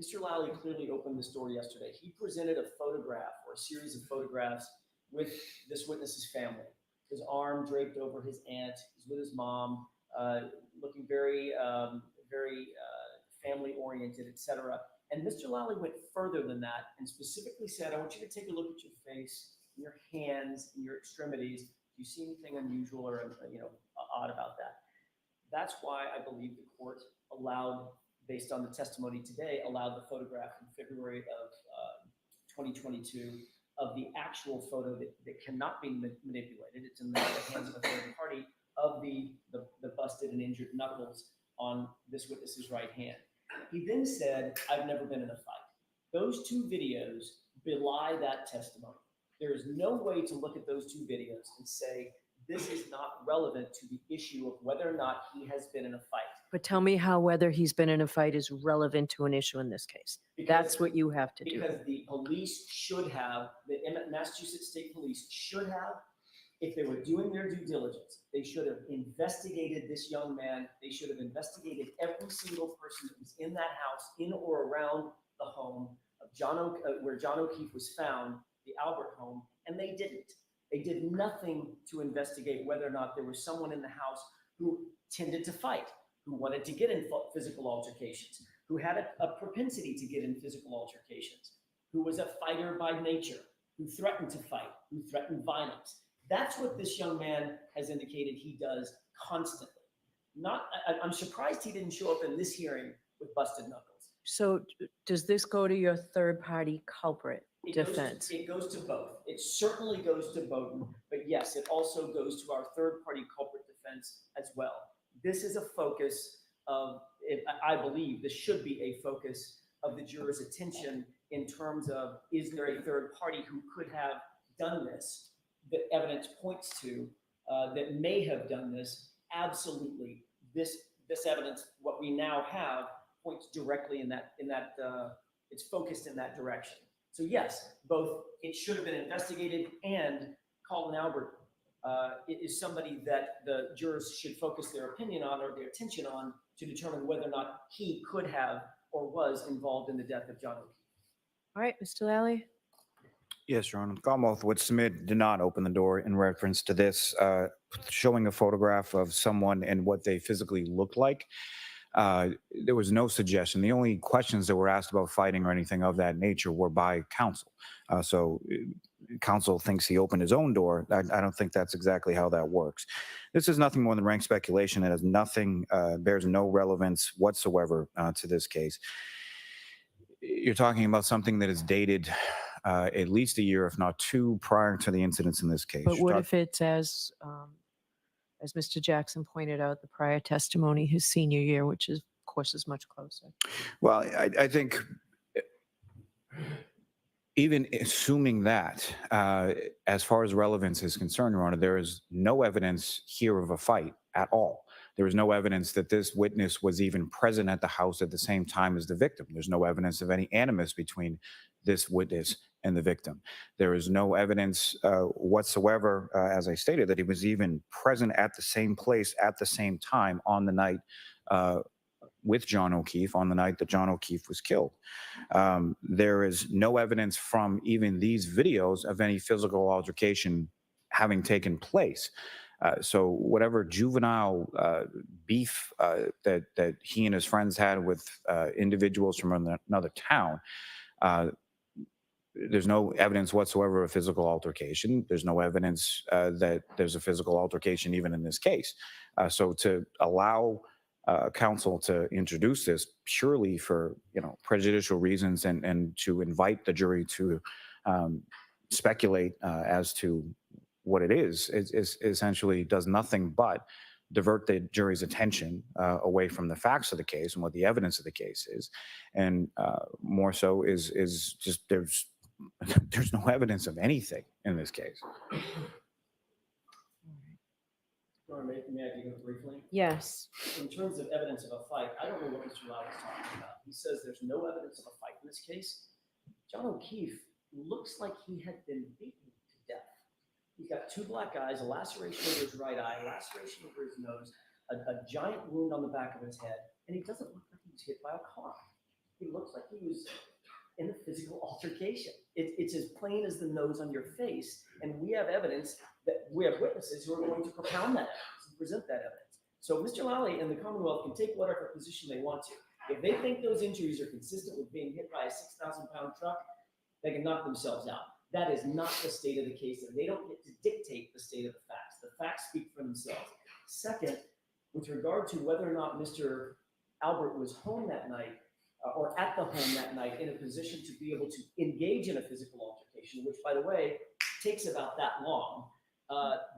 Mr. Lally clearly opened this door yesterday. He presented a photograph or a series of photographs with this witness's family. His arm draped over his aunt. He's with his mom, looking very, very family-oriented, etc. And Mr. Lally went further than that and specifically said, "I want you to take a look at your face, your hands, and your extremities. Do you see anything unusual or odd about that?" That's why I believe the court allowed, based on the testimony today, allowed the photograph in February of 2022 of the actual photo that cannot be manipulated. It's in the hands of a third party of the busted and injured knuckles on this witness's right hand. He then said, "I've never been in a fight." Those two videos belie that testimony. There is no way to look at those two videos and say, this is not relevant to the issue of whether or not he has been in a fight. But tell me how whether he's been in a fight is relevant to an issue in this case. That's what you have to do. Because the police should have, the Massachusetts State Police should have, if they were doing their due diligence, they should have investigated this young man. They should have investigated every single person that was in that house, in or around the home of where John O'Keefe was found, the Albert home, and they didn't. They did nothing to investigate whether or not there was someone in the house who tended to fight, who wanted to get in physical altercations, who had a propensity to get in physical altercations, who was a fighter by nature, who threatened to fight, who threatened violence. That's what this young man has indicated he does constantly. I'm surprised he didn't show up in this hearing with busted knuckles. So does this go to your third party culprit defense? It goes to both. It certainly goes to Bowden, but yes, it also goes to our third party culprit defense as well. This is a focus of, I believe this should be a focus of the jurors' attention in terms of, is there a third party who could have done this that evidence points to that may have done this? Absolutely. This evidence, what we now have, points directly in that it's focused in that direction. So yes, both it should have been investigated, and Colin Albert is somebody that the jurors should focus their opinion on or their attention on to determine whether or not he could have or was involved in the death of John O'Keefe. All right, Mr. Lally. Yes, Your Honor. Commonwealth would submit did not open the door in reference to this, showing a photograph of someone and what they physically looked like. There was no suggestion. The only questions that were asked about fighting or anything of that nature were by counsel. So counsel thinks he opened his own door. I don't think that's exactly how that works. This is nothing more than rank speculation. It has nothing, bears no relevance whatsoever to this case. You're talking about something that is dated at least a year, if not two, prior to the incidents in this case. But You're what talk- if it's as Mr. Jackson pointed out, the prior testimony, his senior year, which is, of course, is much closer. Well, I think even assuming that, as far as relevance is concerned, Your Honor, there is no evidence here of a fight at all. There is no evidence that this witness was even present at the house at the same time as the victim. There's no evidence of any animus between this witness and the victim. There is no evidence whatsoever, as I stated, that he was even present at the same place at the same time on the night with John O'Keefe, on the night that John O'Keefe was killed. There is no evidence from even these videos of any physical altercation having taken place. So whatever juvenile beef that he and his friends had with individuals from another town, there's no evidence whatsoever of physical altercation. There's no evidence that there's a physical altercation even in this case. So to allow counsel to introduce this purely for prejudicial reasons and to invite the jury to speculate as to what it is essentially does nothing but divert the jury's attention away from the facts of the case and what the evidence of the case is, and more so is just there's no evidence of anything in this case. May I begin briefly? Yes. In terms of evidence of a fight, I don't know what Mr. Lau is talking about. He says there's no evidence of a fight in this case. John O'Keefe looks like he had been beaten to death. He's got two black eyes, a laceration over his right eye, a laceration over his nose, a giant wound on the back of his head, and he doesn't look like he was hit by a car. He looks like he was in a physical altercation. It's as plain as the nose on your face, and we have evidence that we have witnesses who are going to propound that evidence and present that evidence. So Mr. Lally and the Commonwealth can take whatever position they want to. If they think those injuries are consistent with being hit by a 6,000-pound truck, they can knock themselves out. That is not the state of the case, and they don't get to dictate the state of the facts. The facts speak for themselves. Second, with regard to whether or not Mr. Albert was home that night, or at the home that night in a position to be able to engage in a physical altercation, which, by the way, takes about that long,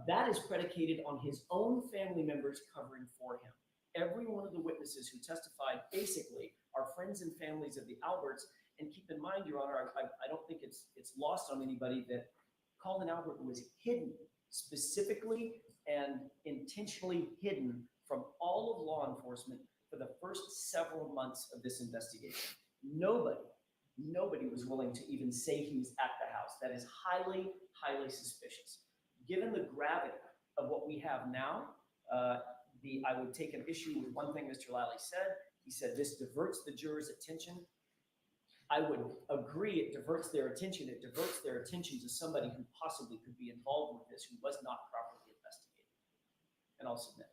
that is predicated on his own family members covering for him. Every one of the witnesses who testified basically are friends and families of the Alberts. And keep in mind, Your Honor, I don't think it's lost on anybody that Colin Albert was hidden, specifically and intentionally hidden from all of law enforcement for the first several months of this investigation. Nobody was willing to even say he was at the house. That is highly, highly suspicious. Given the gravity of what we have now, I would take an issue with one thing Mr. Lally said. He said this diverts the jurors' attention. I would agree it diverts their attention. It diverts their attention to somebody who possibly could be involved with this, who was not properly investigated. And I'll submit.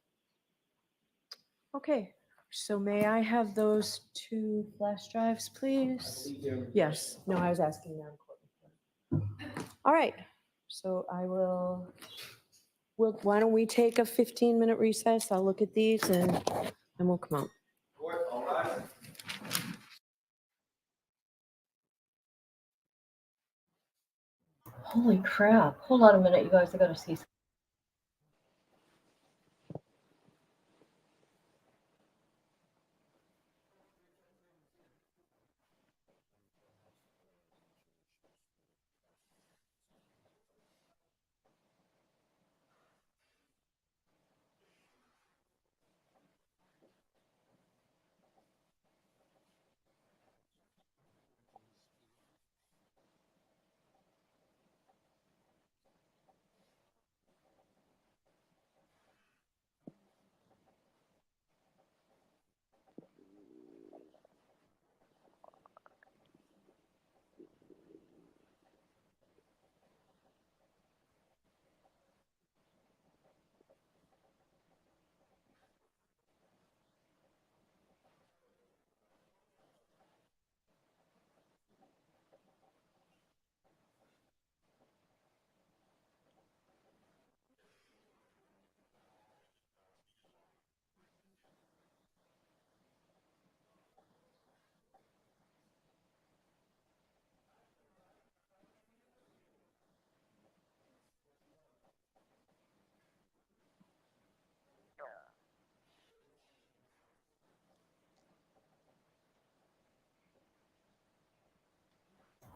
Okay. So may I have those 2 flash drives, please? Yes. No, I was asking Madam Courtney. All right. So I will. Why don't we take a 15-minute recess? I'll look at these and then we'll come out. All right. Holy crap. Hold on a minute, you guys. I gotta see.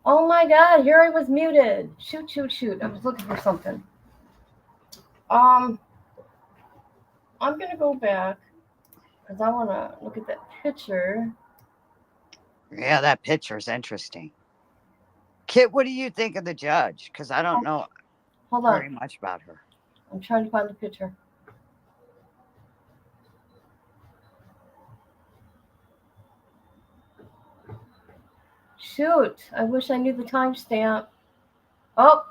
Oh my God, here I was muted. Shoot, shoot, shoot. I was looking for something. I'm gonna go back because I want to look at that picture. Yeah, that picture's interesting. Kit, what do you think of the judge? Because I don't know Hold very on. much about her. I'm trying to find the picture. Shoot, I wish I knew the timestamp. Oh,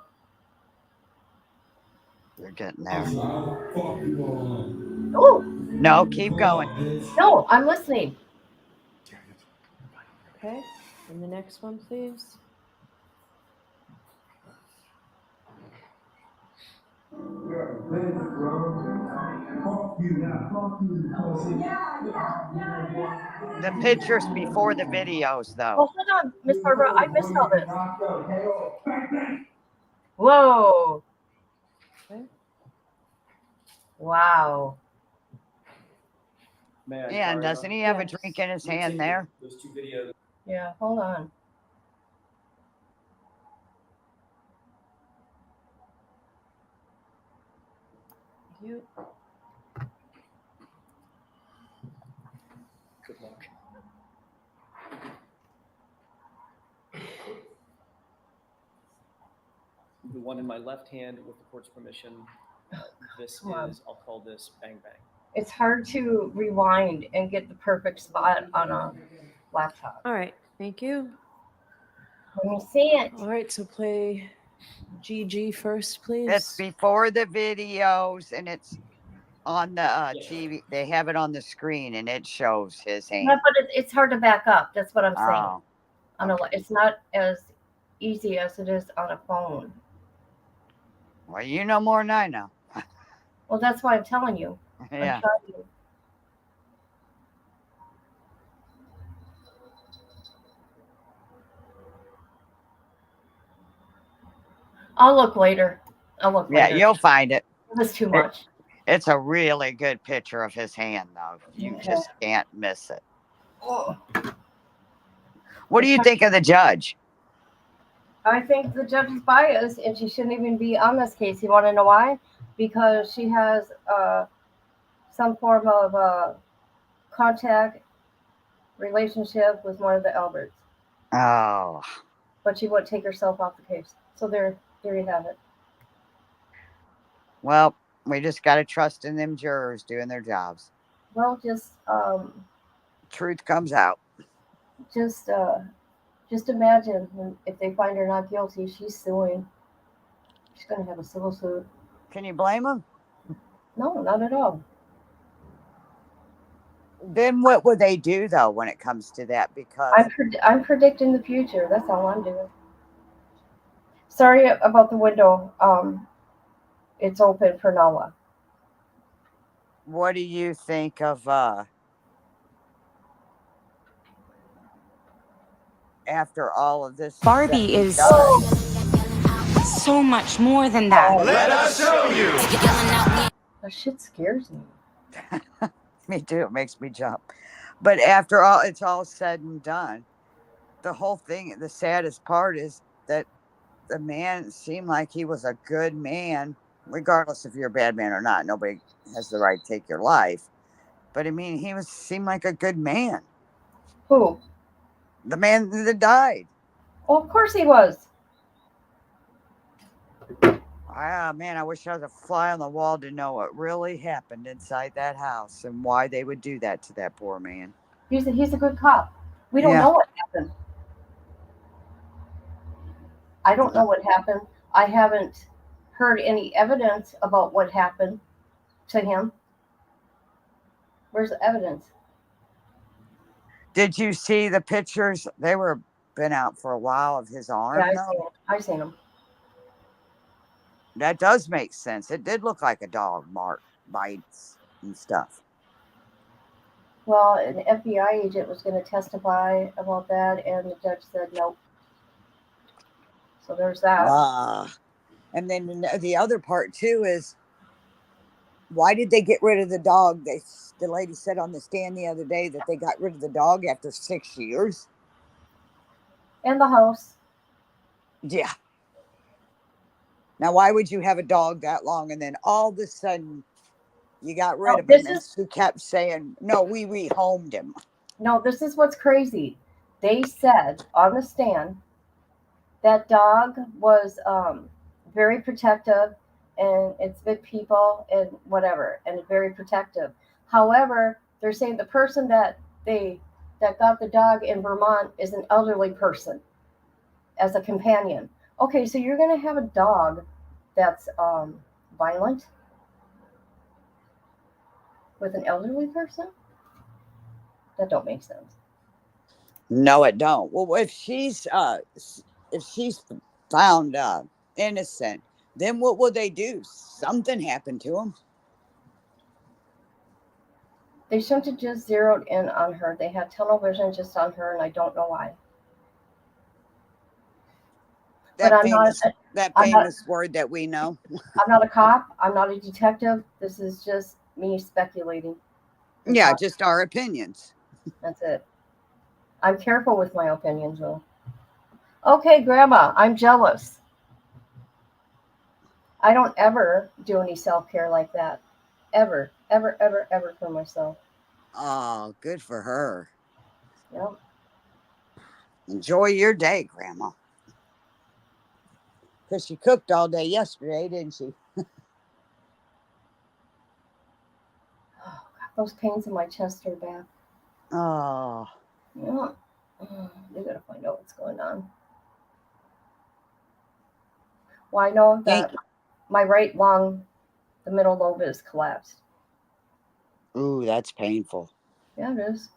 You're getting there. I'll fuck you all oh, No, keep going. no, I'm listening. Okay, and the next one, please. The pictures before the videos, Oh, though. hold on, Miss Barbara, I missed all this. Whoa. Okay. Wow. Yeah, and doesn't he have a drink in his hand there? Those 2 videos. Yeah, hold on. You. Good luck. The one in my left hand, with the court's permission, this come on. is, I'll call this Bang Bang. It's hard to rewind and get the perfect spot on a laptop. All right, thank you. Let me see it. All right, so play GG first, please. It's before the videos, and it's on the TV. They have it on the screen, and it shows his hand. Yeah, but it's hard to back up. That's what I'm saying. Oh, On a, it's not as easy as it is on a phone. well, you know more than I know. Well, that's why I'm telling you. Yeah. I'm telling you. I'll look later. I'll look Yeah, later. you'll find it. That's too much. It's a really good picture of his hand, though. You Okay. just can't miss it. Oh. What do you think of the judge? I think the judge is biased and she shouldn't even be on this case. You want to know why? Because she has some form of contact relationship with one of the Alberts, Oh, but she wouldn't take herself off the case. So there you have it. well, we just got to trust in them jurors doing their jobs. Well, Truth comes out. just imagine if they find her not guilty, she's suing. She's going to have a civil suit. Can you blame them? No, not at all. Then what would they do, though, when it comes to that? Because I'm predicting the future. That's all I'm doing. Sorry about the window. It's open for Noah. what do you think of after all of this? Barbie is so much more than that. Let us show you. That shit scares me. Me too. It makes me jump. But after all, it's all said and done. The whole thing, the saddest part is that the man seemed like he was a good man, regardless if you're a bad man or not. Nobody has the right to take your life. But I mean, seemed like a good man. Who? The man that died. Oh, of course he was. Ah, man, I wish I was a fly on the wall to know what really happened inside that house and why they would do that to that poor man. He's a good cop. We don't Yeah. know what happened. I don't know what happened. I haven't heard any evidence about what happened to him. Where's the evidence? Did you see the pictures? They were been out for a while of his arm. Yeah, though. I seen him. That does make sense. It did look like a dog mark bites and stuff. Well, an FBI agent was going to testify about that, and the judge said nope. So there's that. And then the other part too is, why did they get rid of the dog? The lady said on the stand the other day that they got rid of the dog after 6 years. And the house. Yeah. Now, why would you have a dog that long and then all of a sudden you got rid No, of him? this And is she kept saying, no, we rehomed him. no, this is what's crazy. They said on the stand that dog was very protective and it's with people and whatever and very protective. However, they're saying the person that got the dog in Vermont is an elderly person as a companion. Okay, so you're gonna have a dog that's violent with an elderly person? That don't make sense. No, it don't. Well, if she's found innocent, then what will they do? Something happened to him. They shouldn't have just zeroed in on her. They had tunnel vision just on her, and I don't know why. But That I'm not. famous word that we know. I'm not a cop. I'm not a detective. This is just me speculating. Yeah, just our opinions. That's it. I'm careful with my opinions, though. Okay, Grandma, I'm jealous. I don't ever do any self-care like that. Ever for myself. Oh, good for her. Yep. Enjoy your day, Grandma. Because she cooked all day yesterday, didn't she? Those pains in my chest are bad. Oh. Yeah. They gotta find out what's going on. Well, I know that my right lung, the middle lobe, is collapsed. Ooh, that's painful. Yeah, it is.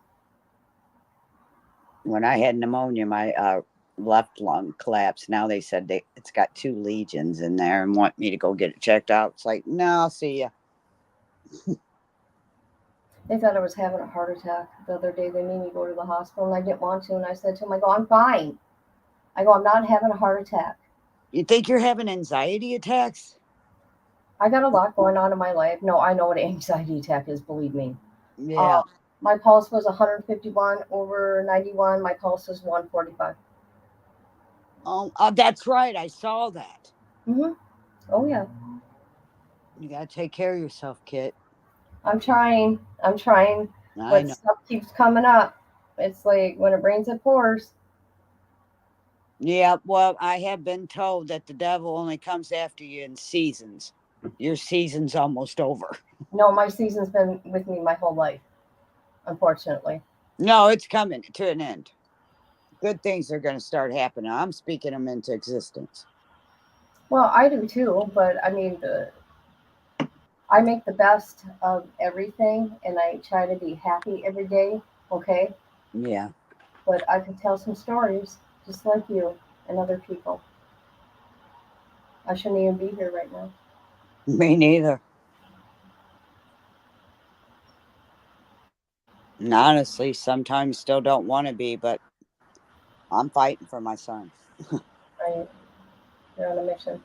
When I had pneumonia, my left lung collapsed. Now they said it's got 2 legions in there and want me to go get it checked out. It's like, no, I'll see ya. They thought I was having a heart attack the other day. They made me go to the hospital, and I didn't want to. And I said to them, I go, I'm fine. I go, I'm not having a heart attack. You think you're having anxiety attacks? I got a lot going on in my life. No, I know what an anxiety attack is, believe me. Yeah. My pulse was 151 over 91. My pulse was 145. Oh, that's right. I saw that. Mm-hmm. Oh, yeah. You got to take care of yourself, Kit. I'm trying. I But know. stuff keeps coming up. It's like when it rains, it pours. Yeah, well, I have been told that the devil only comes after you in seasons. Your season's almost over. No, my season's been with me my whole life, unfortunately. No, it's coming to an end. Good things are going to start happening. I'm speaking them into existence. Well, I do too, but I mean, I make the best of everything, and I try to be happy every day, okay? Yeah. But I could tell some stories, just like you and other people. I shouldn't even be here right now. Me neither. And honestly, sometimes still don't want to be, but I'm fighting for my son. Right? You're on a mission.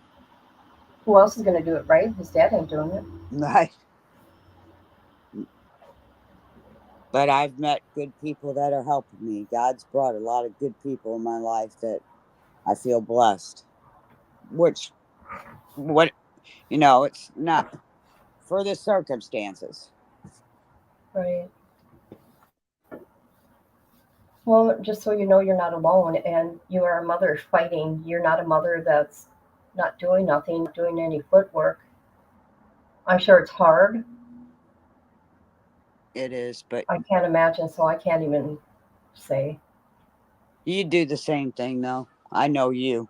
Who else is going to do it, right? His dad ain't doing it. Right. But I've met good people that are helping me. God's brought a lot of good people in my life that I feel blessed. It's not for the circumstances. Right. Well, just so you know, you're not alone, and you are a mother fighting. You're not a mother that's not doing nothing, doing any footwork. I'm sure it's hard. It is, but I can't imagine, so I can't even say. you do the same thing, though. I know you.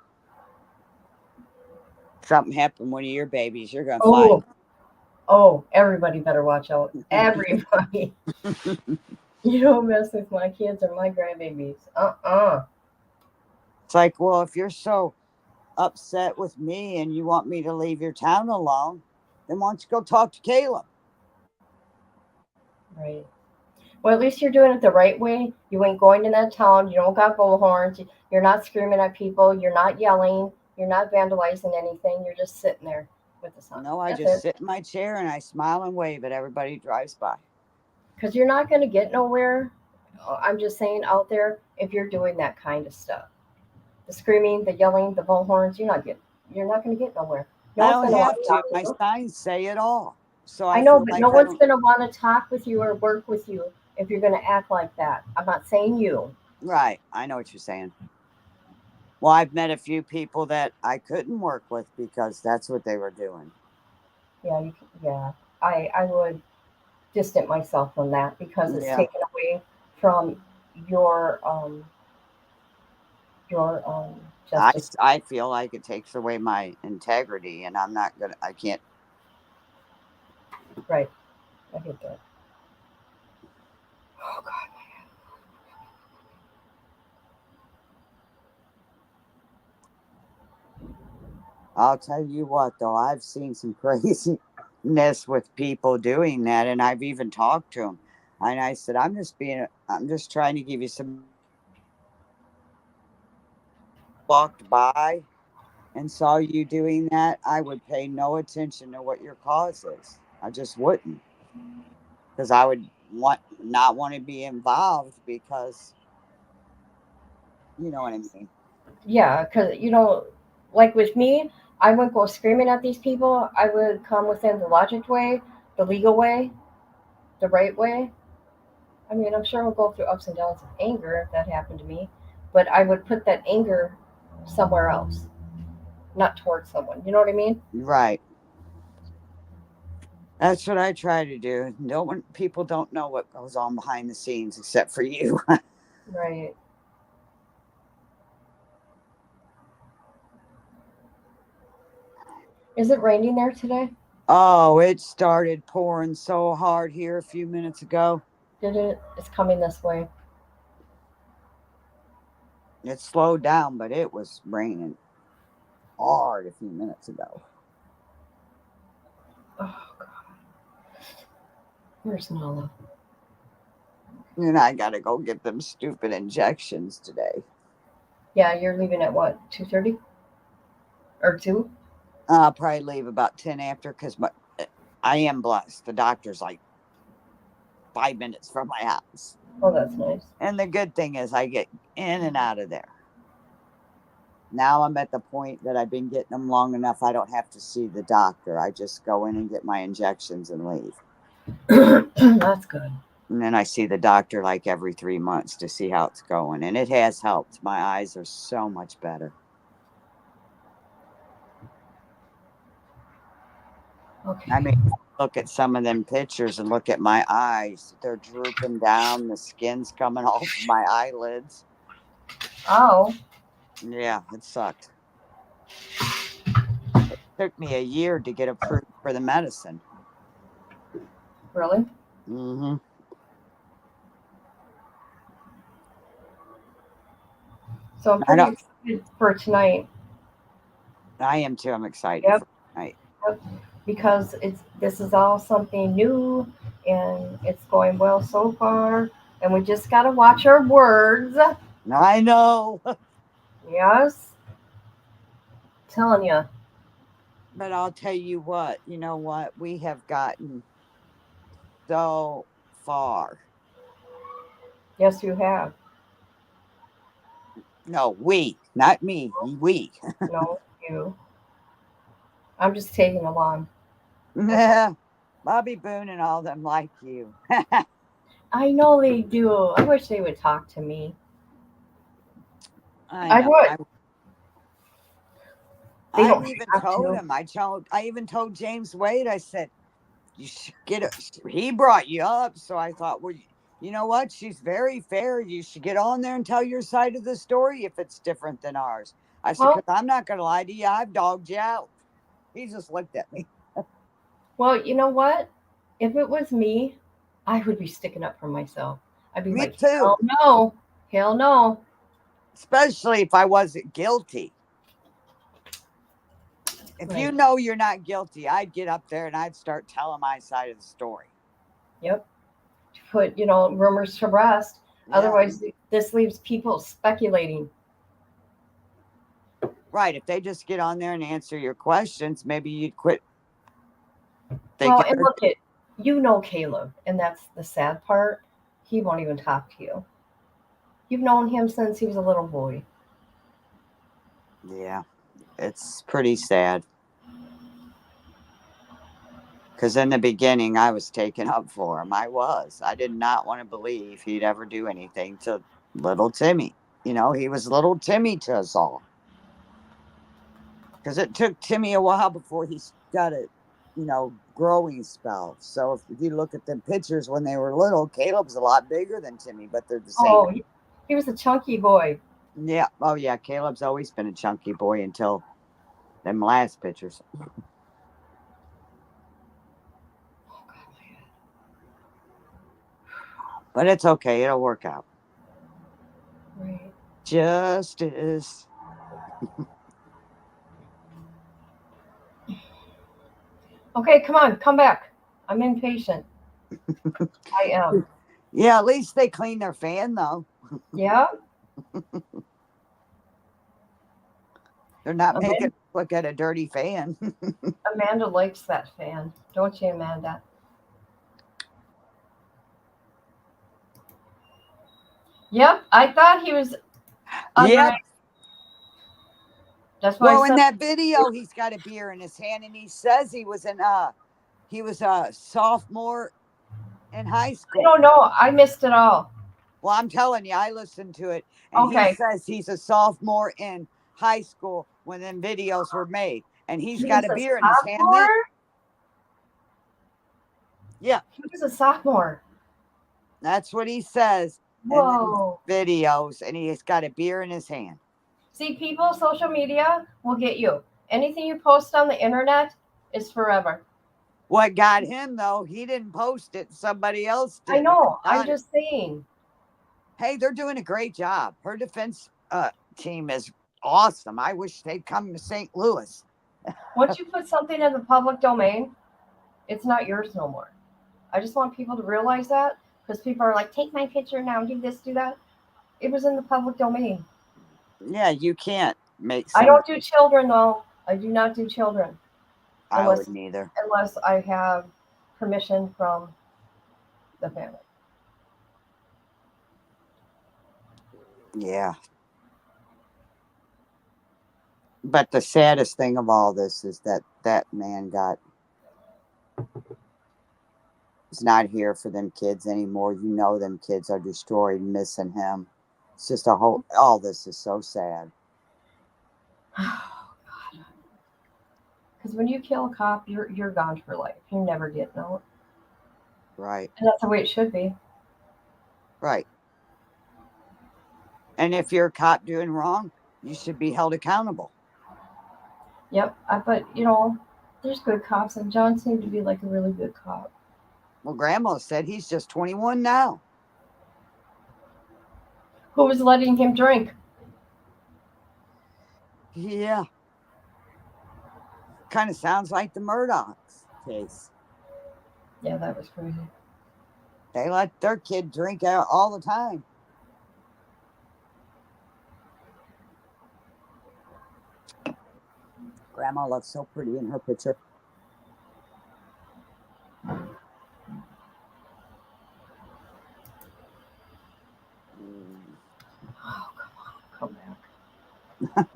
Something happened to one of your babies, you're going to fight. Oh, everybody better watch out. Everybody. You don't mess with my kids or my grandbabies. It's like, well, if you're so upset with me and you want me to leave your town alone, then why don't you go talk to Caleb? Right. Well, at least you're doing it the right way. You ain't going to that town. You don't got bullhorns. You're not screaming at people. You're not yelling. You're not vandalizing anything. You're just sitting there with the sun. No, I That's just it. sit in my chair and I smile and wave at everybody who drives by. Because you're not going to get nowhere. I'm just saying out there if you're doing that kind of stuff. the screaming, the yelling, the bullhorns, you're not going to get nowhere. No I one's don't going to want have to to. talk to My you. signs say it all. So I I know, feel but like no I one's don't. going to want to talk with you or work with you if you're going to act like that. I'm not saying you. Right. I know what you're saying. Well, I've met a few people that I couldn't work with because that's what they were doing. Yeah, yeah. I would distance myself from that because it's Yeah. taken away from your justice. I feel like it takes away my integrity, and I can't. Right. I get that. Oh God. I'll tell you what, though, I've seen some craziness with people doing that, and I've even talked to them. And I said, I'm just trying to give you some. Walked by and saw you doing that, I would pay no attention to what your cause is. I just wouldn't, because I would not want to be involved because you know what I mean. Yeah, because like with me, I wouldn't go screaming at these people. I would come within the logic way, the legal way, the right way. I mean, I'm sure I'll go through ups and downs of anger if that happened to me, but I would put that anger somewhere else, not towards someone. You know what I mean? Right. That's what I try to do. No one, people don't know what goes on behind the scenes except for you. Right. Is it raining there today? Oh, it started pouring so hard here a few minutes ago. Did it? It's coming this way. It slowed down, but it was raining hard a few minutes ago. Oh God. Where's Nala? And I gotta go get them stupid injections today. Yeah, you're leaving at what? 2:30 or 2? I'll probably leave about 10 after because I am blessed. The doctor's like 5 minutes from my house. Oh, that's nice. And the good thing is I get in and out of there. Now I'm at the point that I've been getting them long enough. I don't have to see the doctor. I just go in and get my injections and leave. That's good. And then I see the doctor like every 3 months to see how it's going. And it has helped. My eyes are so much better. Okay. I mean, look at some of them pictures and look at my eyes. They're drooping down. The skin's coming off my eyelids. Oh. Yeah, it sucked. It took me a year to get approved for the medicine. Really? Mm-hmm. So I'm pretty excited for tonight. I am too. I'm excited Yep. for tonight. Yep. Because this is all something new and it's going well so far. And we just gotta watch our words. I know. Yes. Telling you. But I'll tell you what, you know what? We have gotten so far. Yes, you have. No, we, not me. We. No, you. I'm just taking along. Yeah. Bobby Boone and all them like you. I know they do. I wish they would talk to me. I know. would. They I don't even have told to. him. I even told James Wade. I said, "You should get it." He brought you up, so I thought, well, you know what? She's very fair. You should get on there and tell your side of the story if it's different than ours. I said, Well- because I'm not going to lie to you. I've dogged you out. He just looked at me. Well, you know what? If it was me, I would be sticking up for myself. I'd be Me like, too. hell no. Hell no. Especially if I wasn't guilty. If you Right. know you're not guilty, I'd get up there and I'd start telling my side of the story. Yep. Put, rumors to rest. Yeah. Otherwise, this leaves people speculating. Right. If they just get on there and answer your questions, maybe you'd quit. Well, and look at, Caleb, and that's the sad part. He won't even talk to you. You've known him since he was a little boy. Yeah, it's pretty sad. Because in the beginning, I was taken up for him. I was. I did not want to believe he'd ever do anything to little Timmy. You know, he was little Timmy to us all. Because it took Timmy a while before he got a, growing spell. So if you look at the pictures when they were little, Caleb's a lot bigger than Timmy, but they're the same. Oh, he was a chunky boy. Yeah. Oh, yeah. Caleb's always been a chunky boy until them last pictures. But it's okay. It'll work out. Right. Justice. Okay, come on, come back. I'm impatient. I am. Yeah, at least they clean their fan, though. Yeah. They're not Amanda- making it look at a dirty fan. Amanda likes that fan. Don't you, Amanda? Yep, I thought he was. Yep. That's why. Well, I in said, that video, he's got a beer in his hand, and he says he was a sophomore in high I school. don't know. I missed it all. Well, I'm telling you, I listened to it, and Okay. he says he's a sophomore in high school when them videos were made, and he's He got was a beer in his hand. Then. sophomore? Yeah, He was a sophomore. that's what he says Whoa. in the videos, and he's got a beer in his hand. See, people, social media will get you. Anything you post on the internet is forever. What got him though? He didn't post it; somebody else did. I know. I'm Got it. just saying. Hey, they're doing a great job. Her defense team is awesome. I wish they'd come to St. Louis. Once you put something in the public domain, it's not yours no more. I just want people to realize that, because people are like, take my picture now, do this, do that. It was in the public domain. Yeah, you can't make. I don't do children though. I do not do children I wouldn't either. unless I have permission from the family. Yeah. But the saddest thing of all this is that man is not here for them kids anymore. You know, them kids are destroyed, missing him. It's just all this is so sad. Oh God. Because when you kill a cop, you're gone for life. You never get out. Right. And that's the way it should be. Right. And if you're a cop doing wrong, you should be held accountable. Yep. But there's good cops, and John seemed to be like a really good cop. Well, Grandma said he's just 21 now. Who was letting him drink? Yeah. Kind of sounds like the Murdochs case. Yeah, that was crazy. They let their kid drink out all the time. Grandma looks so pretty in her picture. Oh, come back.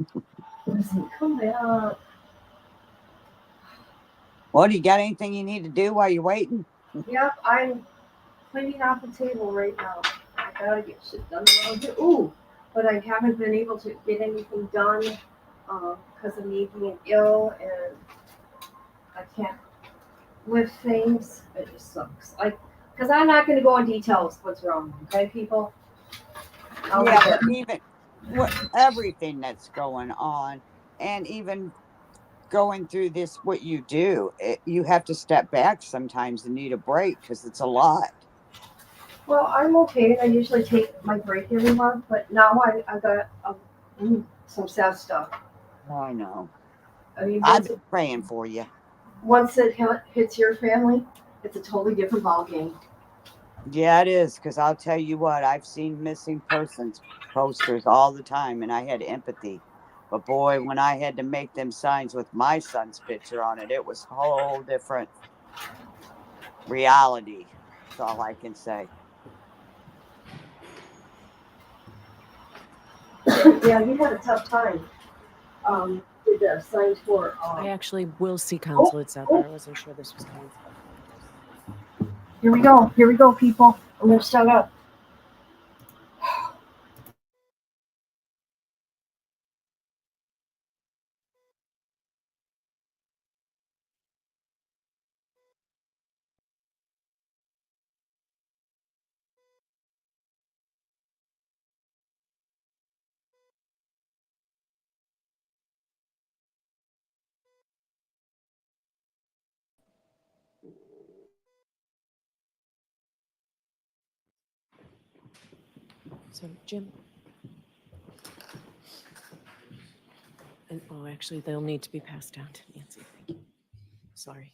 Listen, come back. Well, do you got anything you need to do while you're waiting? Yep, I'm cleaning off the table right now. I gotta get shit done around here. Ooh, but I haven't been able to get anything done because of me being ill, and I can't lift things. It just sucks. Because I'm not going to go in details what's wrong, okay, people? Yeah, but even everything that's going on, and even going through this, what you do, you have to step back sometimes and need a break because it's a lot. Well, I'm okay. I usually take my break every month, but now I got some sad stuff. I know. I mean, I've been praying for you. once it hits your family, it's a totally different ballgame. Yeah, it is, because I'll tell you what, I've seen missing persons posters all the time, and I had empathy. But boy, when I had to make them signs with my son's picture on it, it was a whole different reality. That's all I can say. Yeah, he had a tough time. did the signs for, I actually will see counsel. It's out there. I wasn't sure this was coming through. Here we go, people. I'm gonna start up. So, Jim. And, oh, actually, they'll need to be passed down to Nancy. Thank you. Sorry.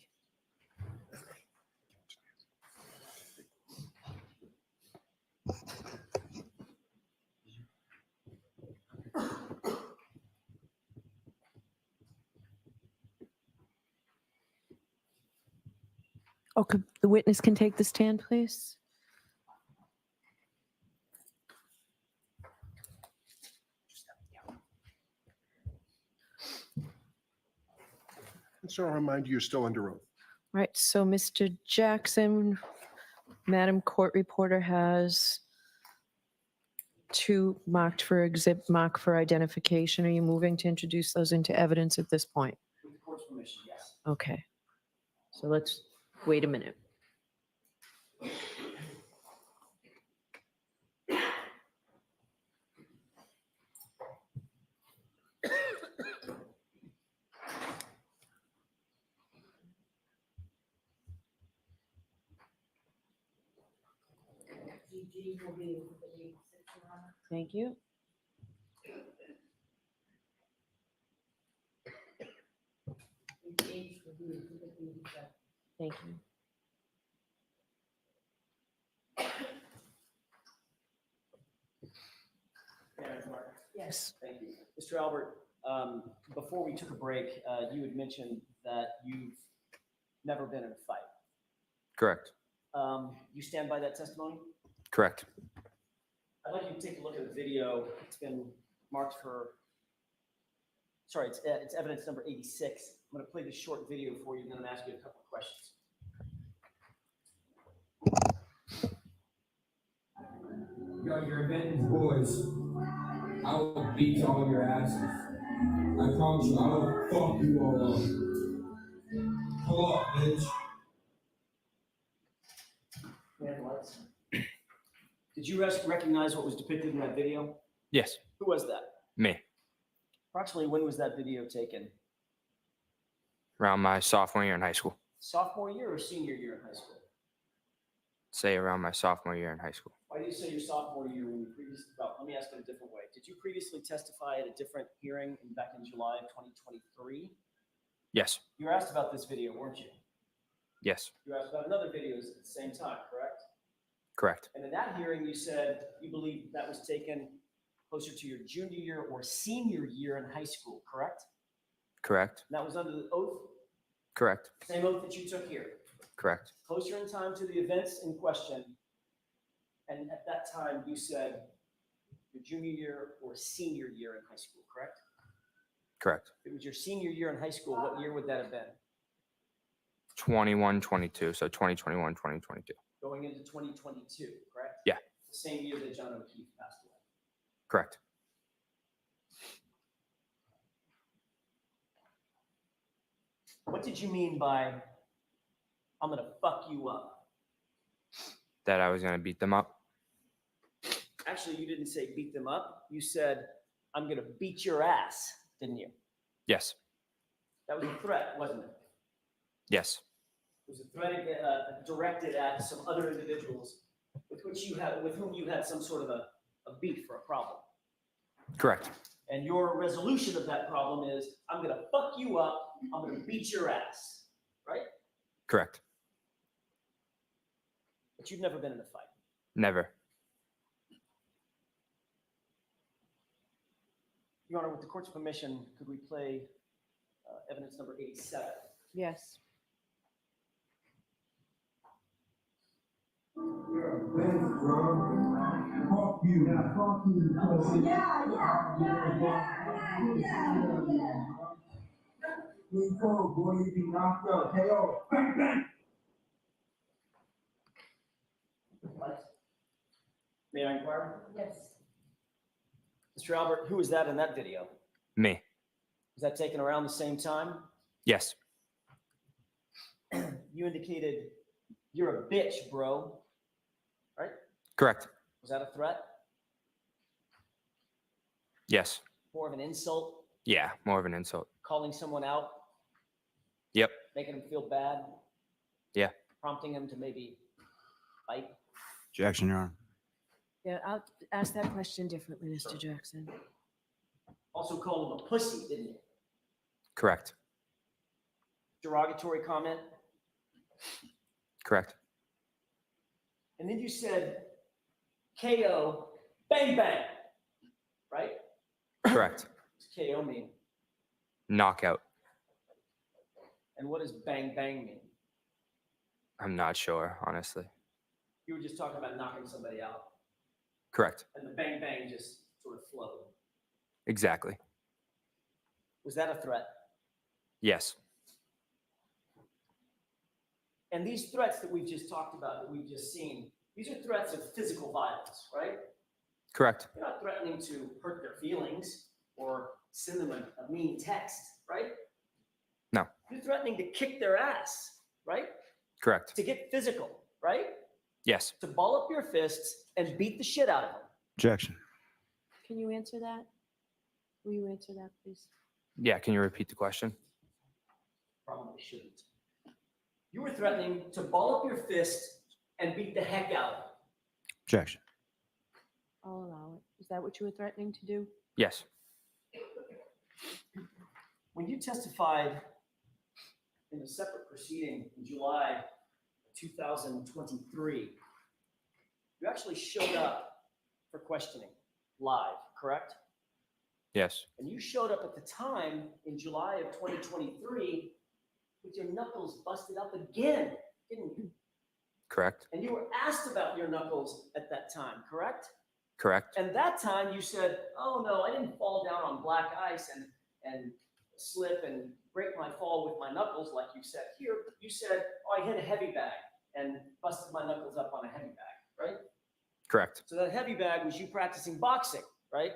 Okay, the witness can take the stand, please. And sir, I'll remind you, you're still under oath. Right, so Mr. Jackson, Madam Court Reporter has two marked for identification. Are you moving to introduce those into evidence at this point? With the court's permission, yes. Okay, so let's wait a minute. Thank you. Thank you. Yes. Thank you. Mr. Albert, before we took a break, you had mentioned that you've never been in a fight. Correct. You stand by that testimony? Correct. I'd like you to take a look at the video. It's been marked for, sorry, it's evidence number 86. I'm going to play this short video for you, and then I'm going to ask you a couple of questions. Yo, your Benton's boys. I will beat all your asses. I promise you, I will fuck you all up. Pull up, bitch. Did you recognize what was depicted in that video? Yes. Who was that? Me. Approximately when was that video taken? Around my sophomore year in high school. Sophomore year or senior year in high school? Say around my sophomore year in high school. Why do you say your sophomore year when you previously, well, let me ask it a different way. Did you previously testify at a different hearing back in July of 2023? Yes. You were asked about this video, weren't you? Yes. You were asked about another video at the same time, correct? Correct. And in that hearing, you said you believe that was taken closer to your junior year or senior year in high school, correct? Correct. And that was under the oath? Correct. Same oath that you took here? Correct. Closer in time to the events in question. And at that time, you said your junior year or senior year in high school, correct? Correct. If it was your senior year in high school, what year would that have been? 21, 22. So 2021, 2022. Going into 2022, correct? Yeah. The same year that John O'Keefe passed away. Correct. What did you mean by, I'm going to fuck you up? That I was going to beat them up. Actually, you didn't say beat them up. You said, I'm going to beat your ass, didn't you? Yes. That was a threat, wasn't it? Yes. It was a threat directed at some other individuals with whom you had some sort of a beef or a problem. Correct. And your resolution of that problem is, I'm going to fuck you up, I'm going to beat your ass, right? Correct. But you've never been in a fight. Never. Your Honor, with the court's permission, could we play evidence number 87? Yes. Thanks, bro. Fuck you. Yeah, fuck you. May I inquire? Yes. Mr. Albert, who was that in that video? Me. Was that taken around the same time? Yes. You indicated you're a bitch, bro. Right? Correct. Was that a threat? Yes. More of an insult? Yeah. More of an insult. Calling someone out? Yep. Making them feel bad? Yeah. Prompting them to maybe fight? Objection, Your Honor. Yeah, I'll ask that question differently, Mr. Jackson. Also called him a pussy, didn't you? Correct. Derogatory comment? Correct. And then you said KO, bang, bang. Right? Correct. What's KO mean? Knockout. And what does bang, bang mean? I'm not sure, honestly. You were just talking about knocking somebody out. Correct. And the bang, bang just sort of flowed. Exactly. Was that a threat? Yes. And these threats that we've just talked about, that we've just seen, these are threats of physical violence, right? Correct. You're not threatening to hurt their feelings or send them a mean text, right? No. You're threatening to kick their ass, right? Correct. To get physical, right? Yes. To ball up your fists and beat the shit out of them. Objection. Can you answer that? Will you answer that, please? Yeah. Can you repeat the question? Probably shouldn't. You were threatening to ball up your fist and beat the heck out of them. Objection. I'll allow it. Is that what you were threatening to do? Yes. When you testified in a separate proceeding in July 2023, you actually showed up for questioning live, correct? Yes. And you showed up at the time in July of 2023 with your knuckles busted up again, didn't you? Correct. And you were asked about your knuckles at that time, correct? Correct. And that time you said, oh no, I didn't fall down on black ice and slip and break my fall with my knuckles like you said here. You said, oh, I hit a heavy bag and busted my knuckles up on a heavy bag, right? Correct. So that heavy bag was you practicing boxing, right?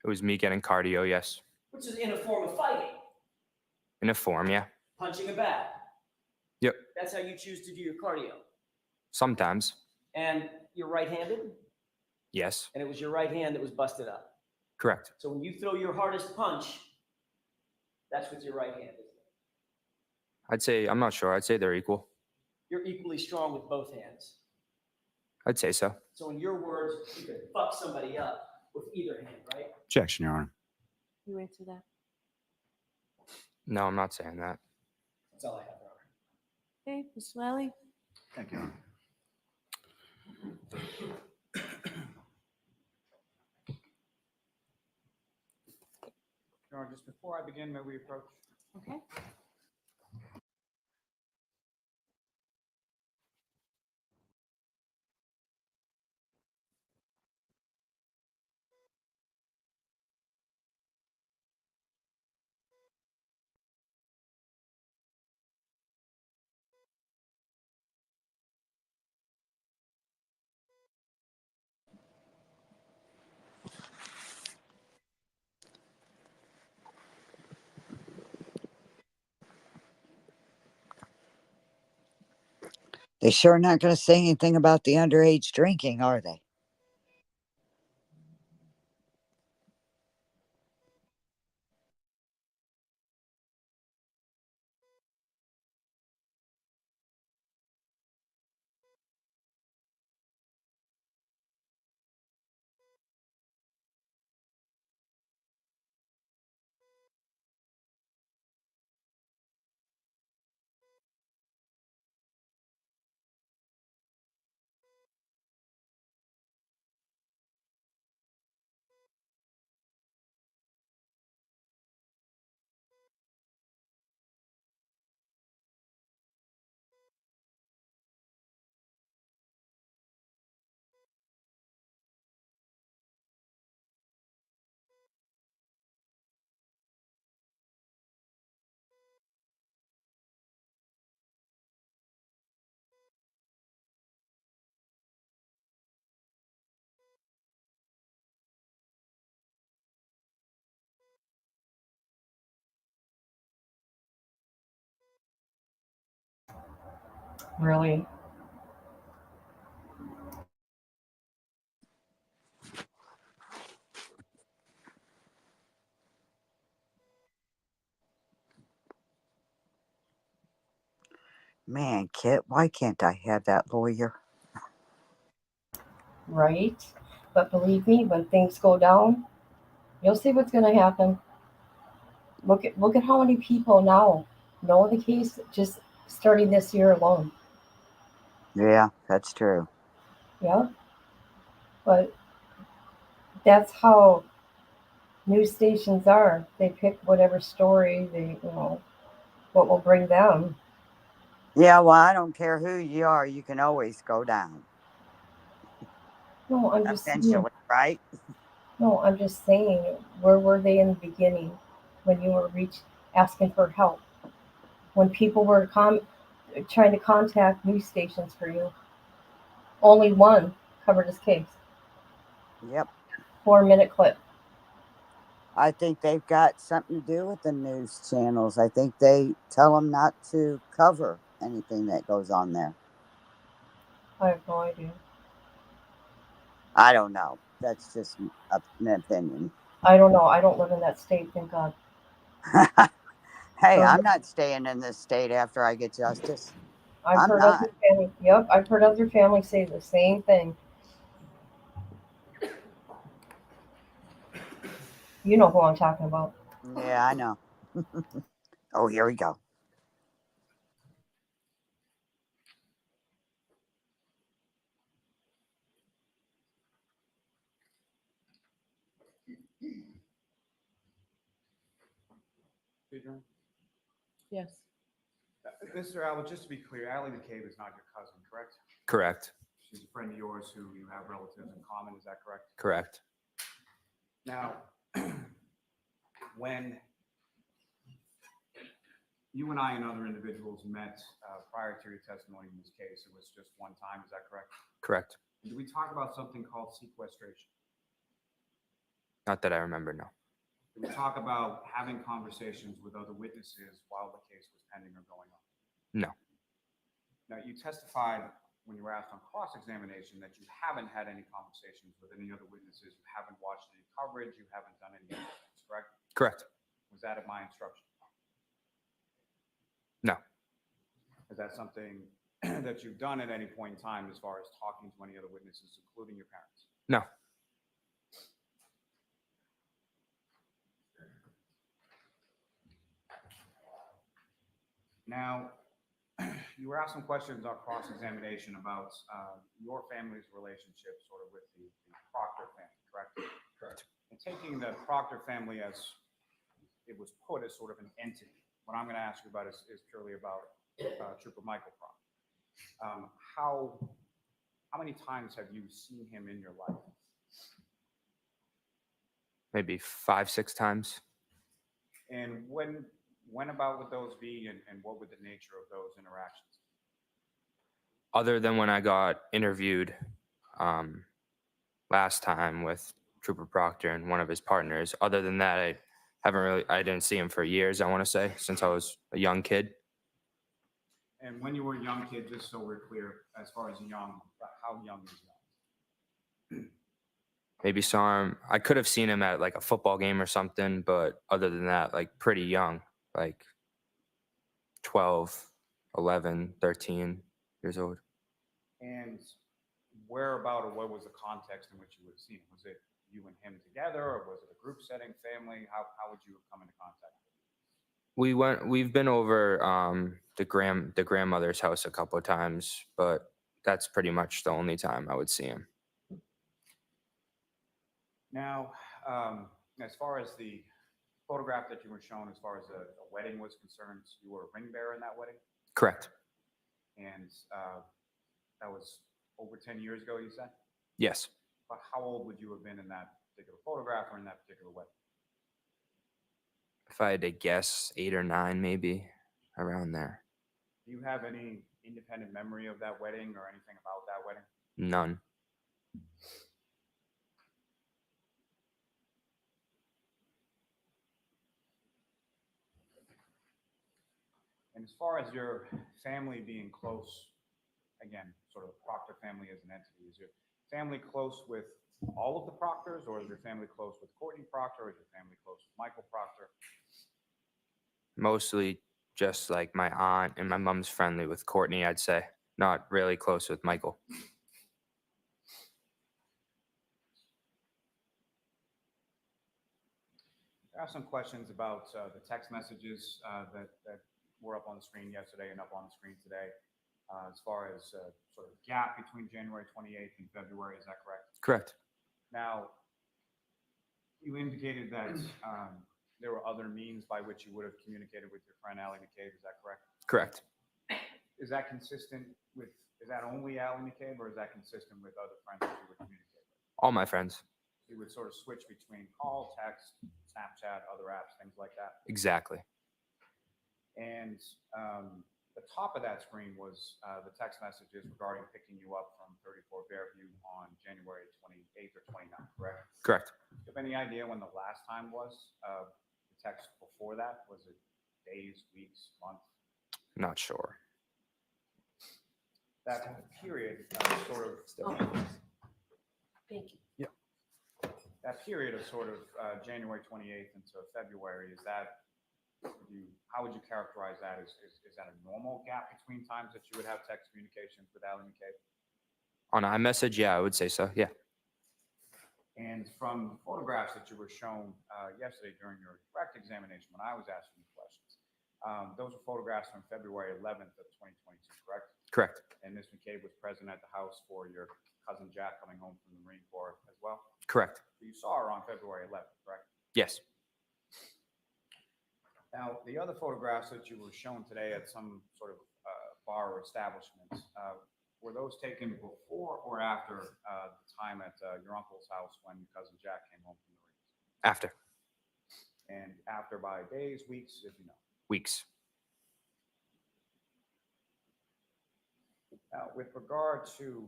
It was me getting cardio. Yes. Which is in a form of fighting, In a form. Yeah. punching a bag. Yep. That's how you choose to do your cardio. Sometimes. And you're right-handed, Yes. and it was your right hand that was busted up. Correct. So when you throw your hardest punch, that's with your right hand, isn't it? I'd say, I'm not sure. I'd say they're equal. You're equally strong with both hands. I'd say so. So in your words, you could fuck somebody up with either hand, right? Objection, Your Honor. You answer that. No, I'm not saying that. That's all I have, Your Honor. Okay, Mr. Lally? Thank you, Your Honor. Your Honor, just before I begin, may we approach? Okay. They sure not going to say anything about the underage drinking, are they? Really? Man, Kit, why can't I have that lawyer? Right? But believe me, when things go down, you'll see what's going to happen. Look at how many people now know the case just starting this year alone. Yeah, that's true. Yeah. But that's how news stations are. They pick whatever story what will bring them. Yeah, well, I don't care who you are, you can always go down No, I'm just saying. eventually, right? No, I'm just saying. Where were they in the beginning when you were asking for help? When people were trying to contact news stations for you, only one covered his case. Yep. 4-minute clip. I think they've got something to do with the news channels. I think they tell them not to cover anything that goes on there. I have no idea. I don't know. That's just an opinion. I don't know. I don't live in that state, thank God. Hey, So, I'm not staying in this state after I get justice. I've I'm heard not. other family. Yep, I've heard other families say the same thing. You know who I'm talking about. Yeah, I know. Oh, here we go. Yes. Mr. Allen, just to be clear, Allie McCabe is not your cousin, correct? Correct. She's a friend of yours who you have relatives in common, is that correct? Correct. Now, when you and I and other individuals met prior to your testimony in this case, it was just one time, is that correct? Correct. Did we talk about something called sequestration? Not that I remember, no. Did we talk about having conversations with other witnesses while the case was pending or going on? No. Now, you testified when you were asked on cross-examination that you haven't had any conversations with any other witnesses, you haven't watched any coverage, you haven't done any of those things, correct? Correct. Was that at my instruction? No. Is that something that you've done at any point in time as far as talking to any other witnesses, including your parents? No. Now, you were asked some questions on cross-examination about your family's relationship sort of with the Proctor family, correct? Correct. And taking the Proctor family as it was put as sort of an entity, what I'm going to ask you about is purely about Trooper Michael Proctor. How many times have you seen him in your life? Maybe 5, 6 times. And when about would those be, and what would the nature of those interactions? Other than when I got interviewed last time with Trooper Proctor and one of his partners. Other than that, I didn't see him for years, I want to say, since I was a young kid. And when you were a young kid, just so we're clear, as far as young, how young is young? Maybe saw him. I could have seen him at like a football game or something, but other than that, like pretty young, like 12, 11, 13 years old. And where about, or what was the context in which you would have seen him? Was it you and him together, or was it a group setting, family? How would you have come into contact? We've been over the grandmother's house a couple of times, but that's pretty much the only time I would see him. Now, as far as the photograph that you were shown, as far as a wedding was concerned, you were a ring bearer in that wedding? Correct. And that was over 10 years ago, you said? Yes. But how old would you have been in that particular photograph or in that particular wedding? If I had to guess, 8 or 9, maybe around there. Do you have any independent memory of that wedding or anything about that wedding? None. And as far as your family being close again, sort of Proctor family as an entity? Is your family close with all of the Proctors, or is your family close with Courtney Proctor, or is your family close with Michael Proctor? Mostly just like my aunt and my mom's friendly with Courtney, I'd say. Not really close with Michael. There are some questions about the text messages that were up on the screen yesterday and up on the screen today. As far as sort of gap between January 28th and February, is that correct? Correct. Now, you indicated that there were other means by which you would have communicated with your friend Allie McCabe, is that correct? Correct. Is that consistent with, is that only Allie McCabe, or is that consistent with other friends that you would communicate with? All my friends. You would sort of switch between call, text, Snapchat, other apps, things like that. Exactly. And the top of that screen was the text messages regarding picking you up from 34 Fairview on January 28th or 29th, correct? Correct. Do you have any idea when the last time was? The text before that, was it days, weeks, months? Not sure. That period sort of, Thank you. that period of sort of January 28th into February, is that, how would you characterize that? Is that a normal gap between times that you would have text communications with Allie McCabe? On iMessage, yeah, I would say so. Yeah. And from photographs that you were shown yesterday during your direct examination, when I was asking you questions, those were photographs from February 11th of 2022, correct? Correct. And Ms. McCabe was present at the house for your cousin Jack coming home from the Marine Corps as well? Correct. You saw her on February 11th, correct? Yes. Now, the other photographs that you were shown today at some sort of bar or establishment, were those taken before or after the time at your uncle's house when your cousin Jack came home from the Marines? After. And after by days, weeks, if you know? Weeks. Now, with regard to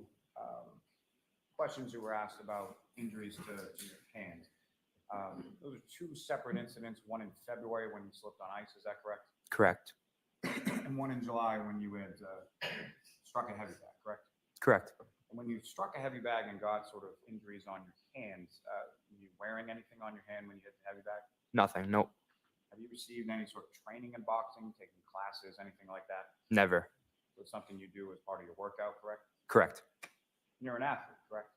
questions you were asked about injuries to your hand, those are two separate incidents, one in February when you slipped on ice, is that correct? Correct. And one in July when you had struck a heavy bag, correct? Correct. And when you struck a heavy bag and got sort of injuries on your hands, were you wearing anything on your hand when you hit the heavy bag? Nothing. Nope. Have you received any sort of training in boxing, taking classes, anything like that? Never. So it's something you do as part of your workout, correct? Correct. And you're an athlete, correct?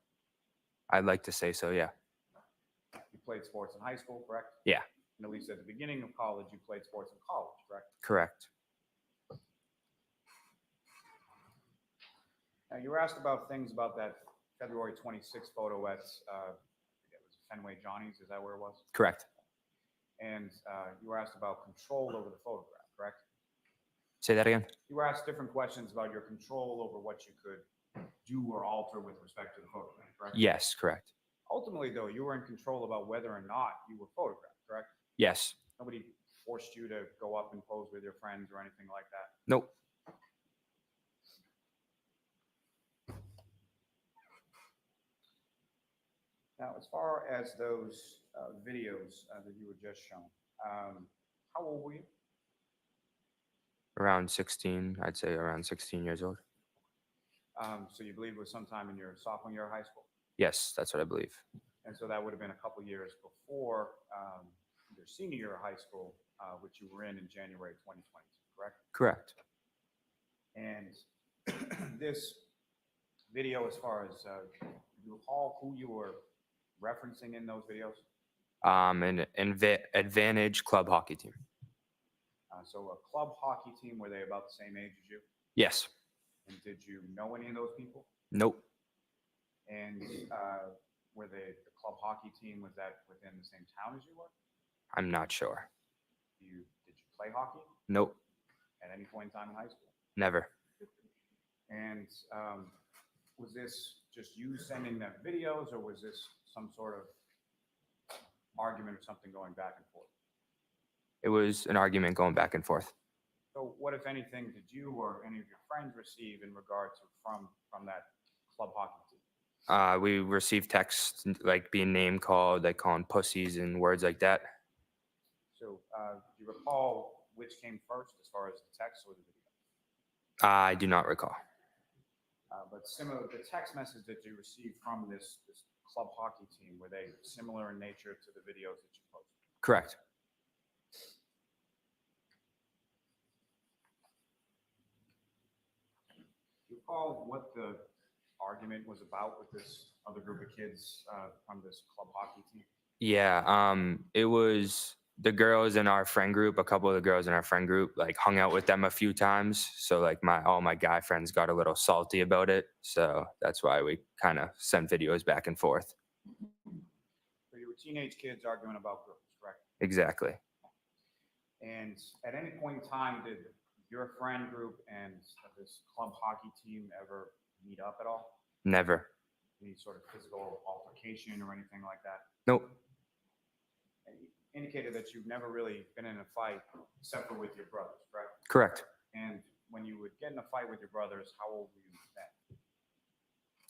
I'd like to say so. Yeah. You played sports in high school, correct? Yeah. And at least at the beginning of college, you played sports in college, correct? Correct. Now, you were asked about things about that February 26th photo at, I forget, was it Fenway Johnny's? Is that where it was? Correct. And you were asked about control over the photograph, correct? Say that again. You were asked different questions about your control over what you could do or alter with respect to the photograph, correct? Yes. Correct. Ultimately, though, you were in control about whether or not you were photographed, correct? Yes. Nobody forced you to go up and pose with your friends or anything like that. Nope. Now, as far as those videos that you were just shown, how old were you? Around 16. I'd say around 16 years old. So you believe it was sometime in your sophomore year of high school? Yes, that's what I believe. And so that would have been a couple years before your senior year of high school, which you were in January 2022, correct? Correct. And this video, as far as you recall who you were referencing in those videos? An Advantage club hockey team. So a club hockey team, were they about the same age as you? Yes. And did you know any of those people? Nope. And were they the club hockey team, was that within the same town as you were? I'm not sure. Did you play hockey Nope. at any point in time in high school? Never. And was this just you sending them videos, or was this some sort of argument or something going back and forth? It was an argument going back and forth. So what, if anything, did you or any of your friends receive in regard to from that club hockey team? We received texts like being name called, like calling pussies and words like that. So do you recall which came first as far as the text or the video? I do not recall. But similar, the text message that you received from this club hockey team, were they similar in nature to the videos that you posted? Correct. Do you recall what the argument was about with this other group of kids from this club hockey team? Yeah, it was the girls in our friend group. A couple of the girls in our friend group like hung out with them a few times. So like all my guy friends got a little salty about it. So that's why we kind of sent videos back and forth. So you were teenage kids arguing about girls, correct? Exactly. And at any point in time, did your friend group and this club hockey team ever meet up at all? Never. Any sort of physical altercation or anything like that? Nope. And you indicated that you've never really been in a fight except for with your brothers, correct? Correct. And when you would get in a fight with your brothers, how old were you then?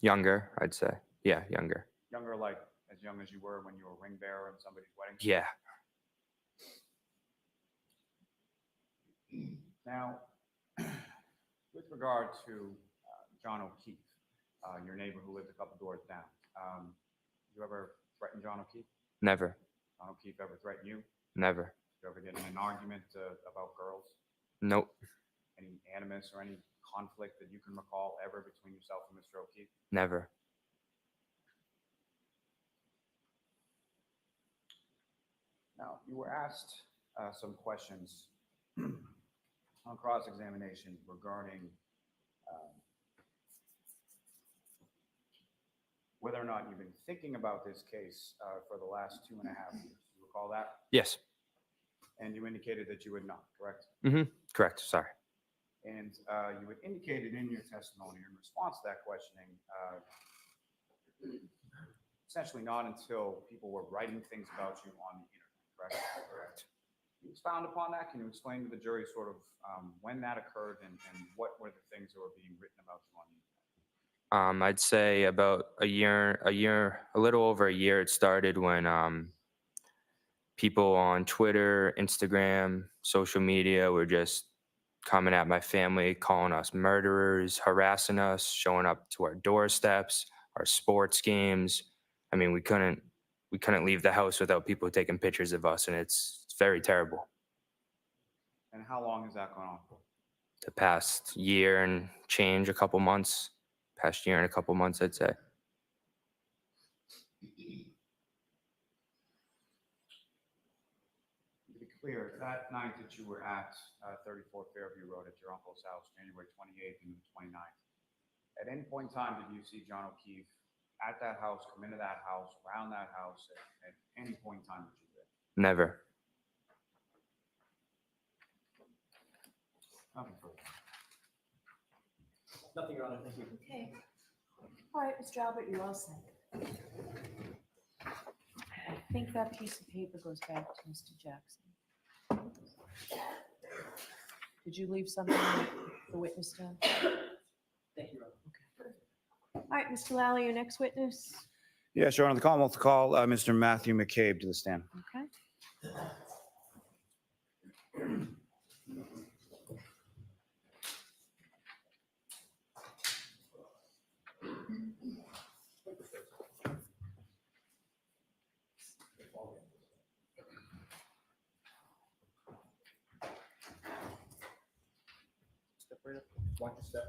Younger, I'd say. Yeah, younger. Younger, like as young as you were when you were a ring bearer in somebody's wedding? Yeah. Now, with regard to John O'Keefe, your neighbor who lived a couple doors down, you ever threaten John O'Keefe? Never. John O'Keefe ever threaten you? Never. You ever get in an argument about girls? Nope. Any animus or any conflict that you can recall ever between yourself and Mr. O'Keefe? Never. Now, you were asked some questions on cross-examination regarding whether or not you've been thinking about this case for the last 2.5 years. You recall that? Yes. And you indicated that you had not, correct? Mm-hmm. Correct. Sorry. And you had indicated in your testimony in response to that questioning, essentially not until people were writing things about you on the internet, correct? Correct. You expound upon that. Can you explain to the jury sort of when that occurred and what were the things that were being written about you on the internet? I'd say about a little over a year. It started when people on Twitter, Instagram, social media were just coming at my family, calling us murderers, harassing us, showing up to our doorsteps, our sports games. I mean, we couldn't leave the house without people taking pictures of us, and it's very terrible. And how long has that gone on for? The past year and change, a couple months. Past year and a couple months, I'd say. To be clear, that night that you were at 34 Fairview Road at your uncle's house, January 28th and 29th, at any point in time did you see John O'Keefe at that house, come into that house, around that house, at any point in time that you did? Never. Nothing further. Nothing, Your Honor, thank you. Okay. All right, Mr. Albert, you're all set. I think that piece of paper goes back to Mr. Jackson. Did you leave something with the witness stand? Thank you, Your Honor. All right, Mr. Lally, your next witness. Yeah, sure. On the Commonwealth call, Mr. Matthew McCabe to the stand. Okay. Step right up. Watch your step.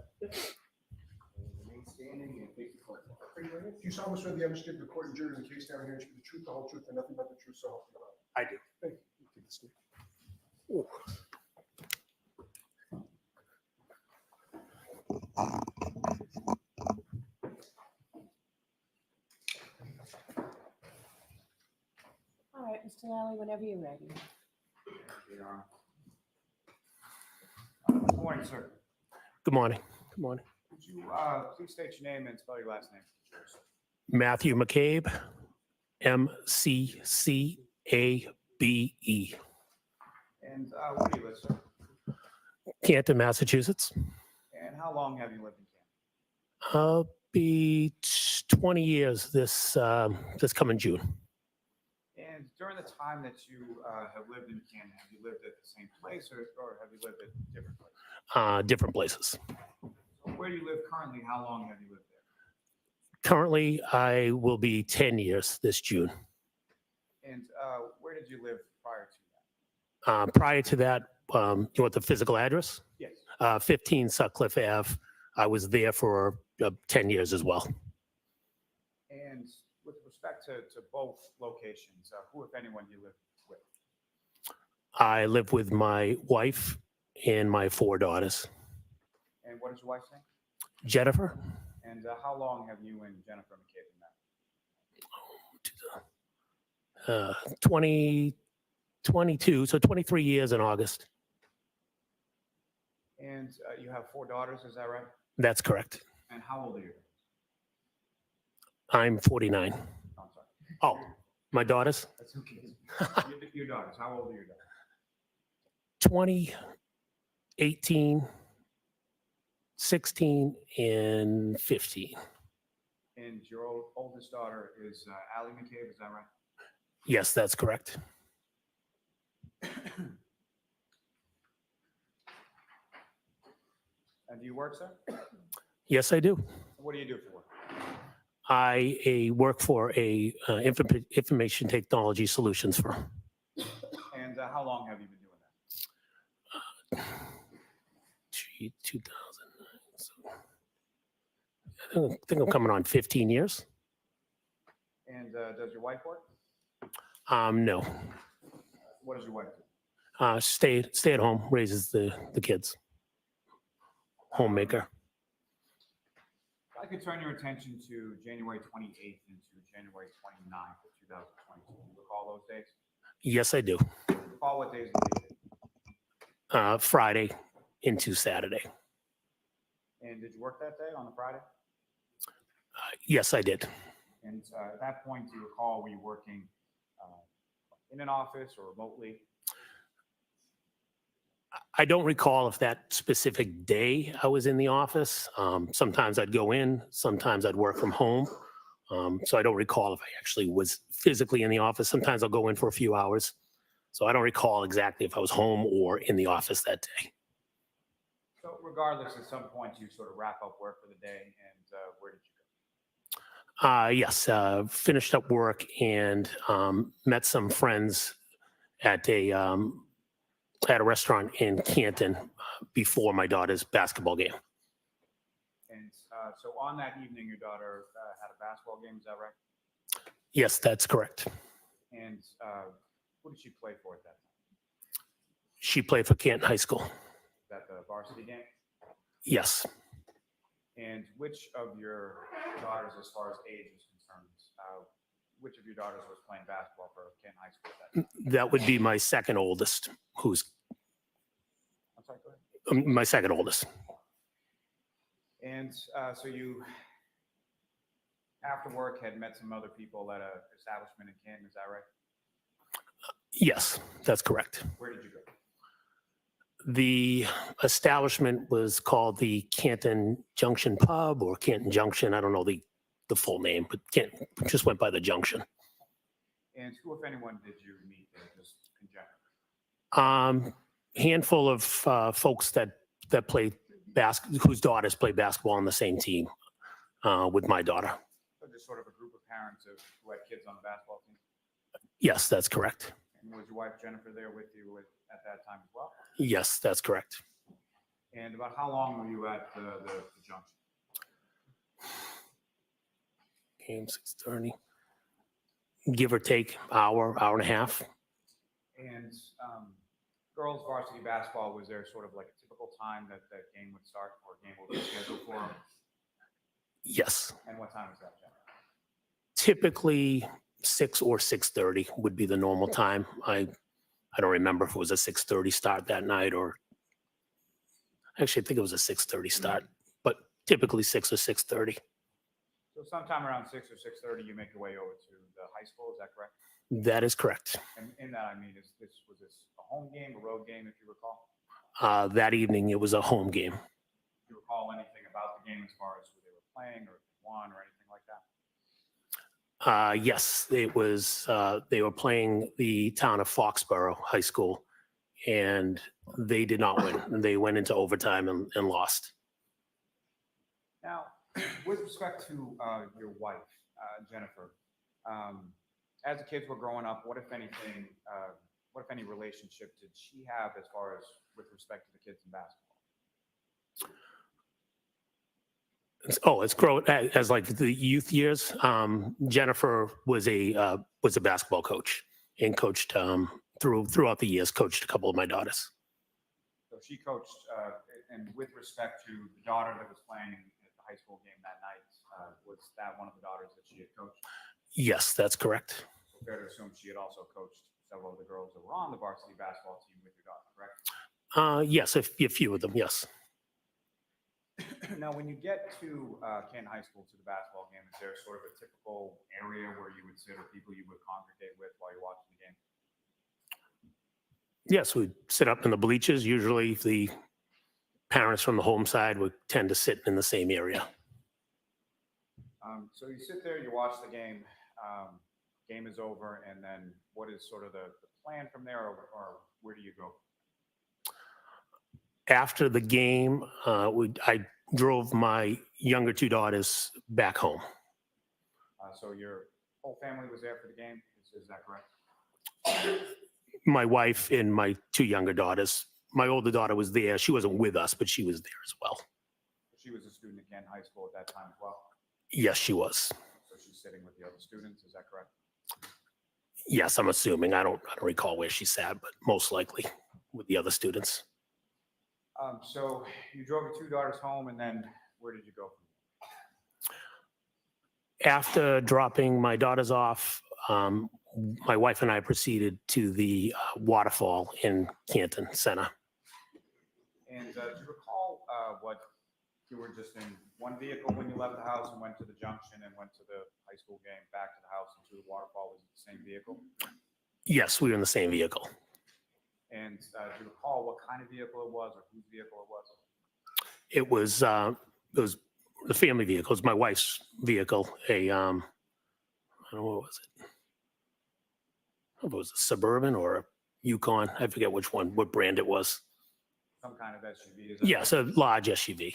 Remain standing and face the court. Do you solemnly swear the evidence given to the court and jury in the case down here to be the truth, the whole truth, and nothing but the truth, so help you God? I do. Thank you. You take the stand. Ooh. All right, Mr. Lally, whenever you're ready. Your Honor. Good morning, sir. Good morning. Good morning. Would you please state your name and spell your last name? Matthew McCabe, McCabe. And where do you live, sir? Canton, Massachusetts. And how long have you lived in Canton? I'll be 20 years this coming June. And during the time that you have lived in Canton, have you lived at the same place or have you lived at different places? Different places. So where do you live currently? currently, how long have you lived there? Currently, I will be 10 years this June. And where did you live prior to that? Prior to that, you want the physical address? Yes. 15 Sutcliffe Ave. I was there for 10 years as well. And with respect to both locations, who, if anyone, you live with? I live with my wife and my 4 daughters. And what is your wife's name? Jennifer, And how long have you and Jennifer McCabe been married? 22, so 23 years in August. And you have 4 daughters, is that right? That's correct. And how old are you? I'm 49. I'm sorry. Oh, my daughters? That's okay. Your daughters, how old are your daughters? 20, 18, 16, and 15. And your oldest daughter is Allie McCabe, is that right? Yes, that's correct. And do you work, sir? Yes, I do. What do you do for work? I work for a information technology solutions firm. And how long have you been doing that? 2009. So I think I'm coming on 15 years. And does your wife work? No. What does your wife do? Stay at home, raises the kids. Homemaker. If I could turn your attention to January 28th into January 29th of 2022. Do you recall those days? Yes, I do. Recall what days of the week? Friday into Saturday. And did you work that day on the Friday? Yes, I did. And at that point, do you recall, were you working in an office or remotely? I don't recall if that specific day I was in the office. Sometimes I'd go in, sometimes I'd work from home. So I don't recall if I actually was physically in the office. Sometimes I'll go in for a few hours. So I don't recall exactly if I was home or in the office that day. So regardless, at some point, you sort of wrap up work for the day, and where did you go? Yes, finished up work and met some friends at a restaurant in Canton before my daughter's basketball game. And so on that evening, your daughter had a basketball game, is that right? Yes, that's correct. And who did she play for at that time? She played for Canton High School. Is that the varsity game? Yes. And which of your daughters, as far as age is concerned, which of your daughters was playing basketball for Canton High School at that time? That would be my second oldest, who's I'm sorry, go ahead. my second oldest. And so you, after work, had met some other people at an establishment in Canton, is that right? Yes, that's correct. Where did you go? The establishment was called the Canton Junction Pub or Canton Junction. I don't know the full name, but just went by the Junction. And who, if anyone, did you meet there, just in general? Handful of folks that play whose daughters play basketball on the same team with my daughter. So just sort of a group of parents who had kids on the basketball team? Yes, that's correct. And was your wife Jennifer there with you at that time as well? Yes, that's correct. And about how long were you at the Junction? Game 6:30. Give or take hour and a half. And girls varsity basketball, was there sort of like a typical time that that game would start or game would be scheduled for them? Yes. And what time is that, Jen? Typically 6 or 6:30 would be the normal time. I don't remember if it was a 6:30 start that night or actually I think it was a 6:30 start, but typically 6 or 6:30. So sometime around 6 or 6:30, you make your way over to the high school, is that correct? That is correct. And in that, I mean, was this a home game, a road game, if you recall? That evening it was a home game. Do you recall anything about the game as far as who they were playing or if they won or anything like that? Yes, it was. They were playing the town of Foxborough High School, and they did not win. They went into overtime and lost. Now, with respect to your wife, Jennifer, as the kids were growing up, what if anything, what if any relationship did she have as far as with respect to the kids in basketball? It's grown as like the youth years. Jennifer was a basketball coach and coached throughout the years. Coached a couple of my daughters. So she coached, and with respect to the daughter that was playing at the high school game that night, was that one of the daughters that she had coached? Yes, that's correct. So fair to assume she had also coached several of the girls that were on the varsity basketball team with your daughter, correct? Yes, a few of them. Yes. Now, when you get to Canton High School to the basketball game, is there sort of a typical area where you would sit or people you would congregate with while you're watching the game? Yes, we'd sit up in the bleachers. Usually the parents from the home side would tend to sit in the same area. So you sit there, you watch the game, game is over, and then what is sort of the plan from there, or where do you go? After the game, I drove my younger two daughters back home. So your whole family was there for the game, is that correct? My wife and my two younger daughters. My older daughter was there. She wasn't with us, but she was there as well. She was a student at Canton High School at that time as well? Yes, she was. So she's sitting with the other students, is that correct? Yes, I'm assuming. I don't recall where she sat, but most likely with the other students. So you drove your two daughters home, and then where did you go? After dropping my daughters off, my wife and I proceeded to the waterfall in Canton Center. And do you recall what you were just in one vehicle when you left the house and went to the junction and went to the high school game, back to the house and to the waterfall? Was it the same vehicle? Yes, we were in the same vehicle. And do you recall what kind of vehicle it was or whose vehicle it was? It was the family vehicle. It was my wife's vehicle. I don't know, what was it? I don't know if it was a Suburban or a Yukon. I forget which one, what brand it was. Some kind of SUV? Is that Yes, a large SUV.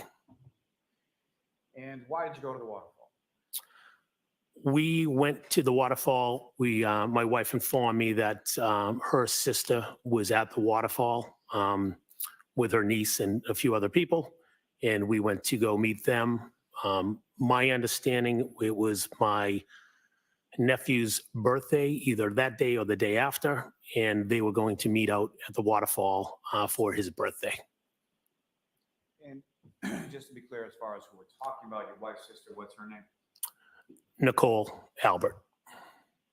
And why did you go to the waterfall? We went to the waterfall. My wife informed me that her sister was at the waterfall with her niece and a few other people, and we went to go meet them. My understanding, it was my nephew's birthday, either that day or the day after, and they were going to meet out at the waterfall for his birthday. And just to be clear, as far as who we're talking about, your wife's sister, what's her name? Nicole Albert.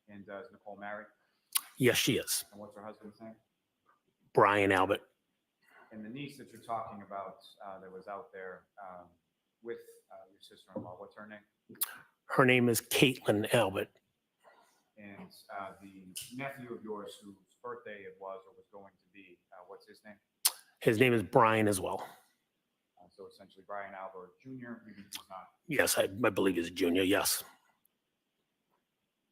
And is Nicole married? Yes, she is. And what's her husband's name? Brian Albert. And the niece that you're talking about that was out there with your sister-in-law, what's her name? Her name is Caitlin Albert. And the nephew of yours whose birthday it was or was going to be, what's his name? His name is Brian as well. So essentially Brian Albert Jr., even if he's not. Yes, I believe he's a junior, yes.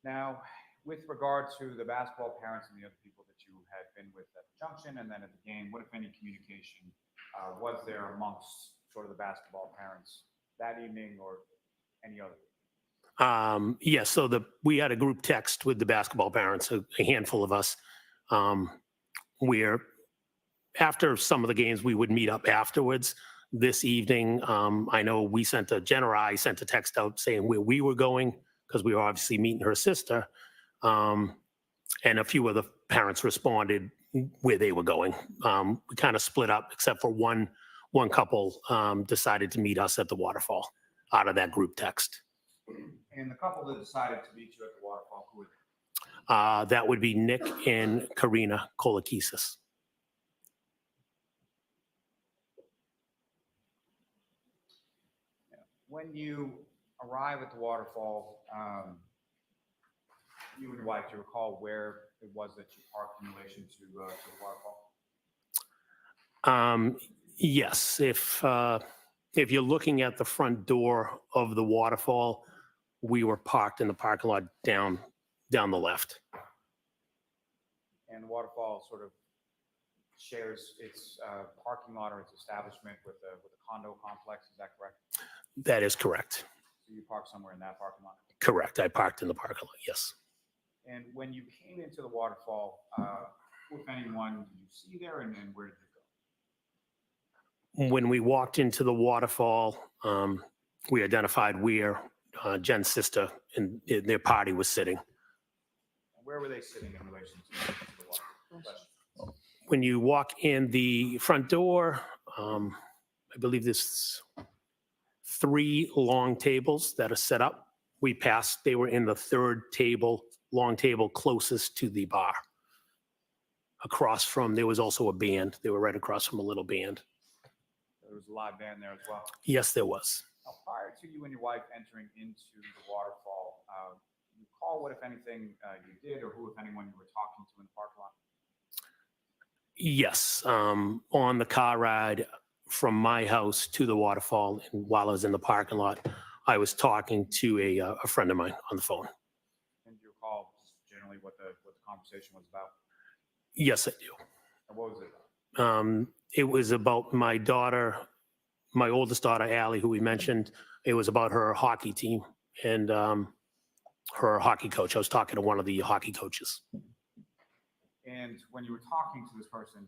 Now, with regard to the basketball parents and the other people that you had been with at the junction and then at the game, what if any communication was there amongst sort of the basketball parents that evening or any other? Yes, so we had a group text with the basketball parents, a handful of us, where after some of the games, we would meet up afterwards. This evening, I know Jenna or I sent a text out saying where we were going, because we were obviously meeting her sister. And a few of the parents responded where they were going. We kind of split up, except for one couple decided to meet us at the waterfall out of that group text. And the couple that decided to meet you at the waterfall, who were they? That would be Nick and Karina Kolakisis. When you arrive at the waterfall, you and your wife, do you recall where it was that you parked in relation to the waterfall? Yes, if you're looking at the front door of the waterfall, we were parked in the parking lot down the left. And the waterfall sort of shares its parking lot or its establishment with a condo complex, is that correct? That is correct. So you park somewhere in that parking lot? Correct. I parked in the parking lot, yes. And when you came into the waterfall, who, if anyone, did you see there, and then where did you go? When we walked into the waterfall, we identified where Jen's sister and their party was sitting. Where were they sitting in relation to the waterfall? When you walk in the front door, I believe there's 3 long tables that are set up. We passed, they were in the 3rd table, long table closest to the bar. Across from, there was also a band. They were right across from a little band. There was a live band there as well. Yes, there was. Now, prior to you and your wife entering into the waterfall, do you recall what, if anything, you did, or who, if anyone, you were talking to in the parking lot? Yes, on the car ride from my house to the waterfall, and while I was in the parking lot, I was talking to a friend of mine on the phone. And do you recall just generally what the conversation was about? Yes, I do. And what was it about? It was about my daughter, my oldest daughter, Allie, who we mentioned. It was about her hockey team and her hockey coach. I was talking to one of the hockey coaches. And when you were talking to this person,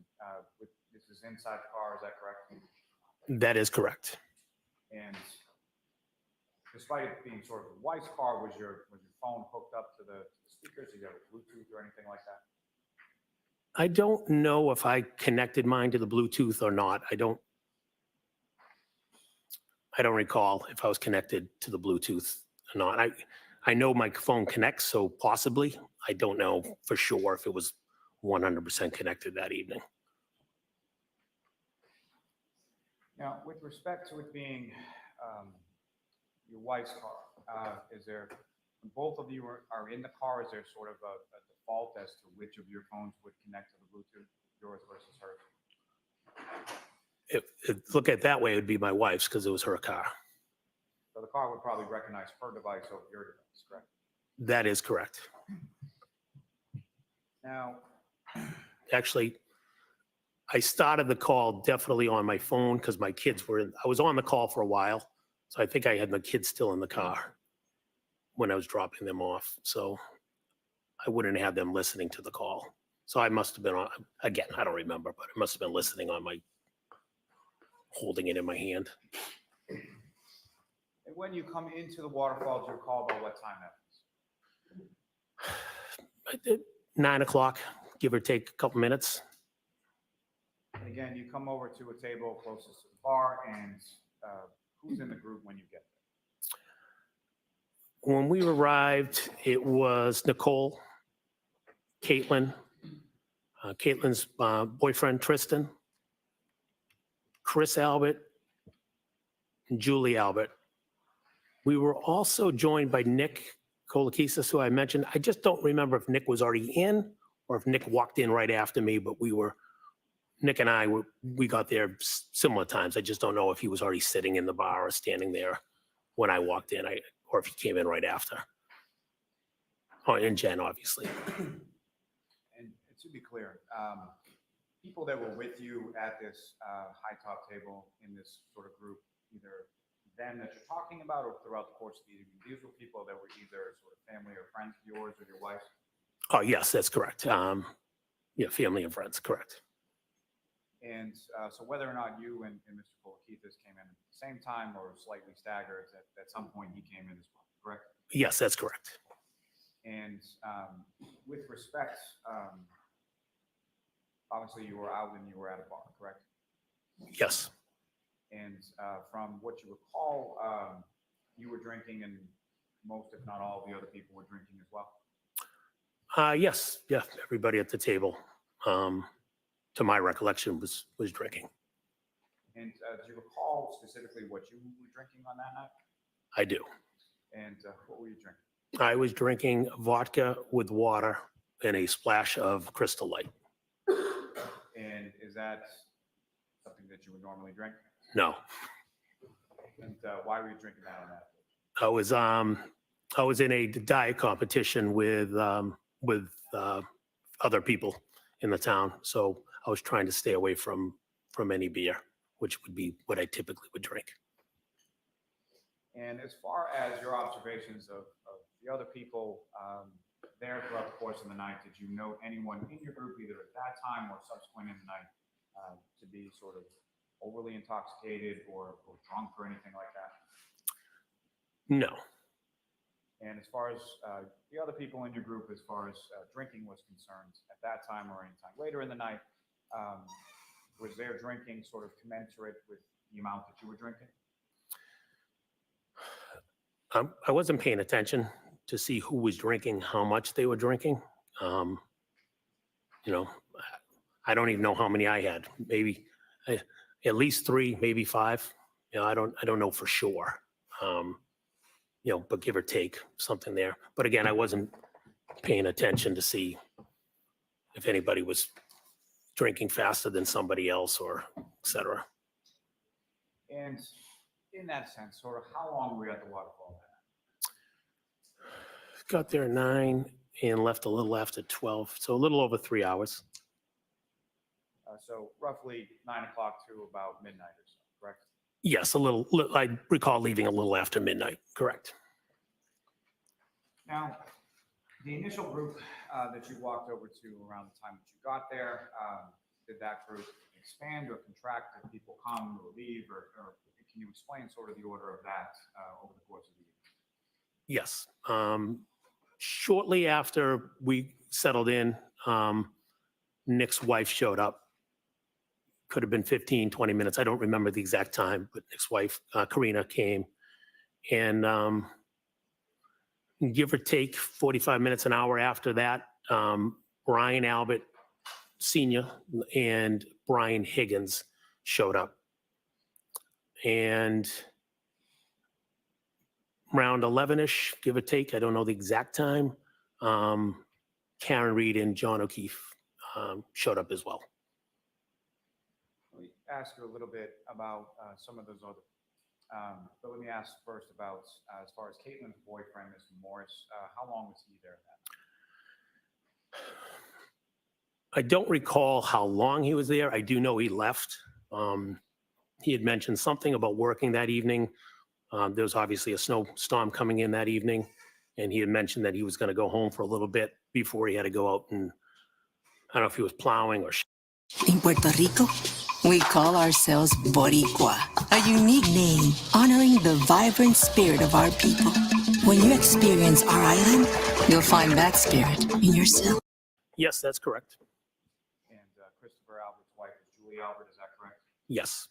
this is inside the car, is that correct? That is correct. And despite it being sort of a wife's car, was your phone hooked up to the speakers? Did you have a Bluetooth or anything like that? I don't know if I connected mine to the Bluetooth or not. I don't recall if I was connected to the Bluetooth or not. I know my phone connects, so possibly. I don't know for sure if it was 100% connected that evening. Now, with respect to it being your wife's car, is there, when both of you are in the car, is there sort of a default as to which of your phones would connect to the Bluetooth, yours versus hers? If look at it that way, it would be my wife's because it was her car. So the car would probably recognize her device over your device, correct? That is correct. Now, Actually, I started the call definitely on my phone because my kids were in, I was on the call for a while. So I think I had my kids still in the car when I was dropping them off. So I wouldn't have them listening to the call. So I must have been on, again, I don't remember, but I must have been listening on my, holding it in my hand. and when you come into the waterfall, do you recall about what time that was? 9 o'clock, give or take a couple minutes. And again, you come over to a table closest to the bar, and who's in the group when you get there? When we arrived, it was Nicole, Caitlin, Caitlin's boyfriend, Tristan, Chris Albert, and Julie Albert. We were also joined by Nick Kolakisas, who I mentioned. I just don't remember if Nick was already in or if Nick walked in right after me, but Nick and I, we got there similar times. I just don't know if he was already sitting in the bar or standing there when I walked in, or if he came in right after. Oh, and Jen, obviously. And to be clear, people that were with you at this high top table in this sort of group, either them that you're talking about or throughout the course of the evening, these were people that were either sort of family or friends of yours or your wife's? Oh, yes, that's correct. Yeah, family and friends, correct. And so whether or not you and Mr. Kolakisas came in at the same time or slightly staggered, at some point he came in as well, correct? Yes, that's correct. And with respect, obviously you were out and you were at a bar, correct? Yes. And from what you recall, you were drinking and most, if not all, the other people were drinking as well? Yes, yeah, everybody at the table, to my recollection, was drinking. And do you recall specifically what you were drinking on that night? I do. And what were you drinking? I was drinking vodka with water and a splash of Crystal Light. And is that something that you would normally drink? No, And why were you drinking that on that? I was in a diet competition with other people in the town, so I was trying to stay away from any beer, which would be what I typically would drink. And as far as your observations of the other people there throughout the course of the night, did you note anyone in your group, either at that time or subsequent in the night, to be sort of overly intoxicated or drunk or anything like that? No. And as far as the other people in your group, as far as drinking was concerned, at that time or any time later in the night, was their drinking sort of commensurate with the amount that you were drinking? I wasn't paying attention to see who was drinking, how much they were drinking. You know, I don't even know how many I had. Maybe at least 3, maybe 5. You know, I don't know for sure. You know, but give or take something there. But again, I wasn't paying attention to see if anybody was drinking faster than somebody else or et cetera. And in that sense, sort of how long were you at the waterfall? Got there at 9 and left a little after 12, so a little over 3 hours. So roughly 9 o'clock to about midnight or so, correct? Yes, a little. I recall leaving a little after midnight. Correct. Now, the initial group that you walked over to around the time that you got there, did that group expand or contract? Did people come or leave, or can you explain sort of the order of that over the course of the evening? Yes. Shortly after we settled in, Nick's wife showed up. Could have been 15, 20 minutes. I don't remember the exact time, but Nick's wife, Karina, came. And give or take 45 minutes, an hour after that, Brian Albert Sr. and Brian Higgins showed up. And around 11-ish, give or take, I don't know the exact time, Karen Reed and John O'Keefe showed up as well. Let me ask you a little bit about some of those other, but let me ask first about, as far as Caitlin's boyfriend, Mr. Morris, how long was he there that night? I don't recall how long he was there. I do know he left. He had mentioned something about working that evening. There was obviously a snowstorm coming in that evening, and he had mentioned that he was going to go home for a little bit before he had to go out and, I don't know if he was plowing or. In Puerto Rico, we call ourselves Boricua, a unique name honoring the vibrant spirit of our people. When you experience our island, you'll find that spirit in yourself. Yes, that's correct. And Christopher Albert's wife is Julie Albert, is that correct? Yes.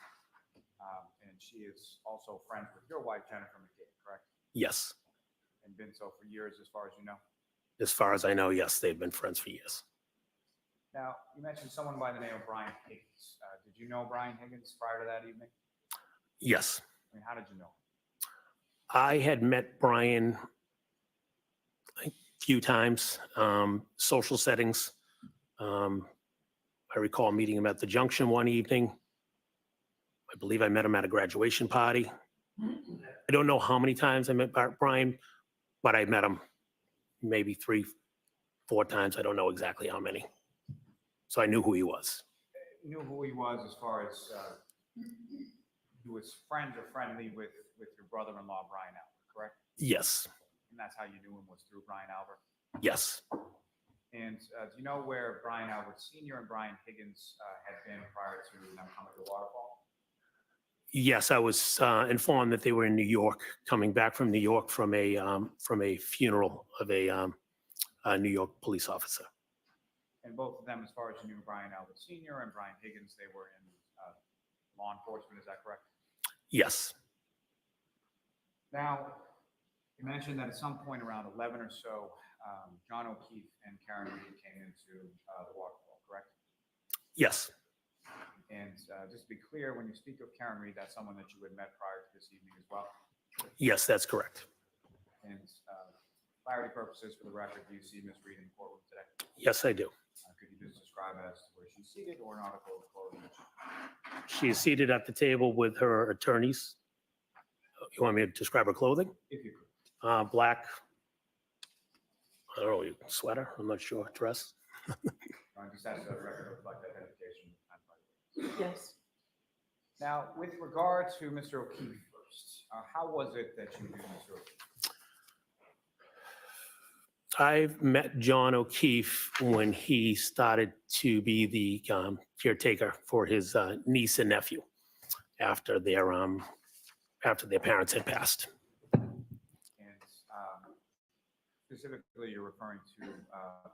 And she is also friends with your wife, Jennifer McCabe, correct? Yes. And been so for years, as far as you know? As far as I know, yes, they've been friends for years. Now, you mentioned someone by the name of Brian Higgins. Did you know Brian Higgins prior to that evening? Yes. I mean, how did you know? I had met Brian a few times, social settings. I recall meeting him at the Junction one evening. I believe I met him at a graduation party. I don't know how many times I met Brian, but I met him maybe 3, 4 times. I don't know exactly how many. So I knew who he was. You knew who he was as far as he was friends or friendly with your brother-in-law, Brian Albert, correct? Yes. And that's how you knew him, was through Brian Albert? Yes. And do you know where Brian Albert Sr. and Brian Higgins had been prior to them coming to the waterfall? Yes, I was informed that they were in New York, coming back from New York from a funeral of a New York police officer. And both of them, as far as you knew, Brian Albert Sr. and Brian Higgins, they were in law enforcement, is that correct? Yes. Now, you mentioned that at some point around 11 or so, John O'Keefe and Karen Reed came into the waterfall, correct? Yes. And just to be clear, when you speak of Karen Reed, that's someone that you had met prior to this evening as well? Yes, that's correct. And clarity purposes, for the record, do you see Ms. Reed in the courtroom today? Yes, I do. Could you just describe as to where she's seated or an article of clothing? She is seated at the table with her attorneys. You want me to describe her clothing? If you could. Black, I don't know, sweater, I'm not sure, dress. Just as a record reflect that identification. Yes. Now, with regard to Mr. O'Keefe first, how was it that you knew Mr. O'Keefe? I've met John O'Keefe when he started to be the caretaker for his niece and nephew after their parents had passed. And specifically, you're referring to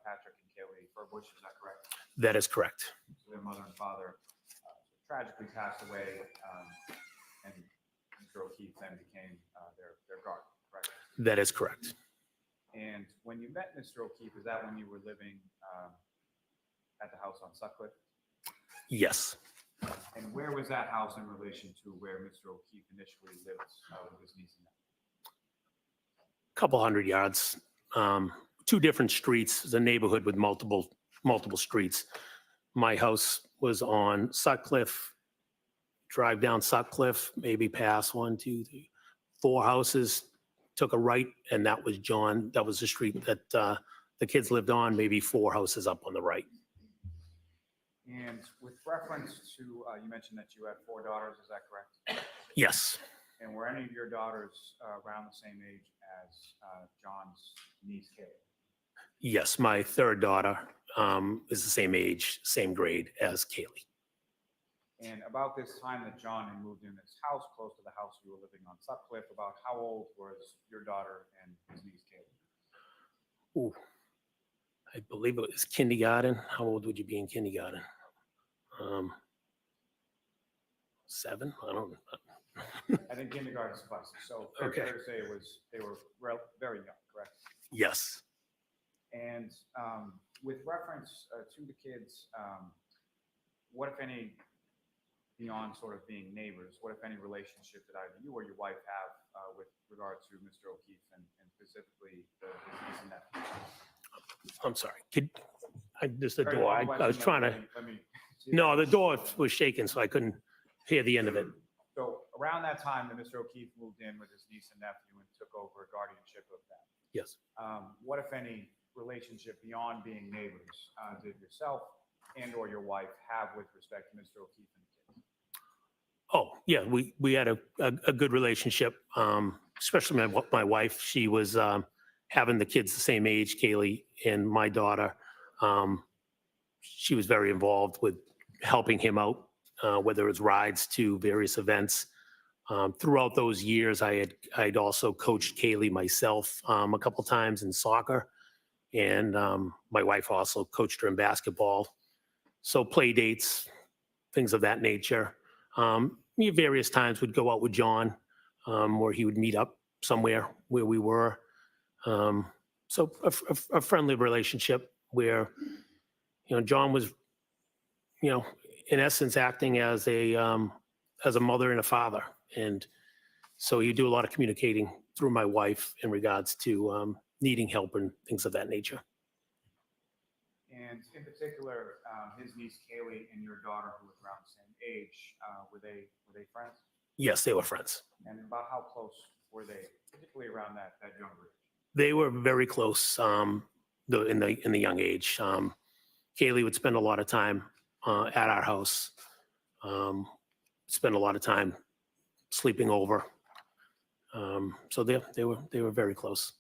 Patrick and Kaylee Furbush, is that correct? That is correct. So their mother and father tragically passed away, and Mr. O'Keefe then became their guardian, correct? That is correct. And when you met Mr. O'Keefe, is that when you were living at the house on Sutcliffe? Yes. And where was that house in relation to where Mr. O'Keefe initially lived with his niece and nephew? Couple hundred yards, 2 different streets. It's a neighborhood with multiple streets. My house was on Sutcliffe. Drive down Sutcliffe, maybe pass 1, 2, 3, 4 houses. Took a right, and that was John. That was the street that the kids lived on. Maybe 4 houses up on the right. And with reference to, you mentioned that you had 4 daughters, is that correct? Yes. And were any of your daughters around the same age as John's niece, Kaylee? Yes, my 3rd daughter is the same age, same grade as Kaylee. And about this time that John had moved in this house, close to the house you were living on Sutcliffe, about how old was your daughter and his niece, Kaylee? Ooh, I believe it was kindergarten. How old would you be in kindergarten? 7? I don't know. I think kindergarten suffices. So fair Okay. to say they were very young, correct? Yes. And with reference to the kids, what, if any, beyond sort of being neighbors, what, if any, relationship did either you or your wife have with regard to Mr. O'Keefe and specifically his niece and nephew? I'm sorry. Just the Very door. long I was question, trying but to. let me see. No, the door was shaking, so I couldn't hear the end of it. So around that time that Mr. O'Keefe moved in with his niece and nephew and took over guardianship of them, Yes. what, if any, relationship beyond being neighbors did yourself and or your wife have with respect to Mr. O'Keefe and the kids? Oh, yeah, we had a good relationship, especially my wife. She was having the kids the same age, Kaylee and my daughter. She was very involved with helping him out, whether it's rides to various events. Throughout those years, I'd also coached Kaylee myself a couple times in soccer, and my wife also coached her in basketball. So play dates, things of that nature. Various times would go out with John, or he would meet up somewhere where we were. So a friendly relationship where, John was, in essence, acting as a mother and a father. And so you do a lot of communicating through my wife in regards to needing help and things of that nature. And in particular, his niece Kaylee and your daughter, who was around the same age, were they friends? Yes, they were friends. And about how close were they, particularly around that younger age? They were very close in the young age. Kaylee would spend a lot of time at our house, spend a lot of time sleeping over. So they were very close.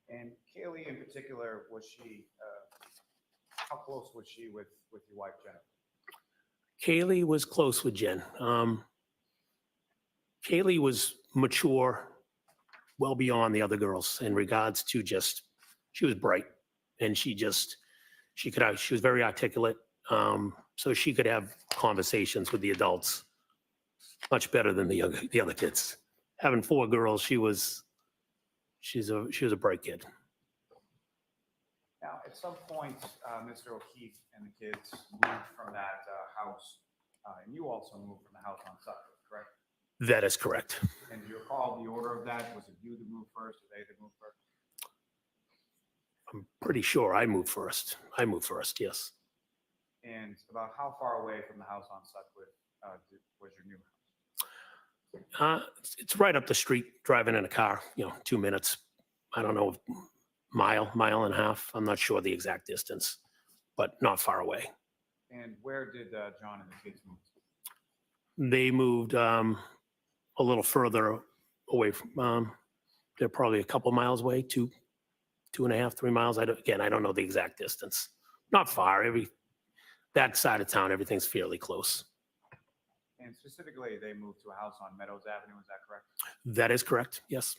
And Kaylee in particular, was she, how close was she with your wife, Jennifer? Kaylee was close with Jen. Kaylee was mature, well beyond the other girls in regards to she was bright, and she was very articulate. So she could have conversations with the adults much better than the other kids. Having 4 girls, she was a bright kid. Now, at some point, Mr. O'Keefe and the kids moved from that house, and you also moved from the house on Sutcliffe, correct? That is correct. And do you recall the order of that? Was it you that moved first, or they that moved first? I'm pretty sure I moved first. Yes. And about how far away from the house on Sutcliffe was your new house? It's right up the street, driving in a car, 2 minutes. I don't know, mile and a half. I'm not sure the exact distance, but not far away. And where did John and the kids move? They moved a little further away from, they're probably a couple miles away, 2.5, 3 miles. I don't know the exact distance. Not far. That side of town, everything's fairly close. And specifically, they moved to a house on Meadows Avenue, is that correct? That is correct, yes.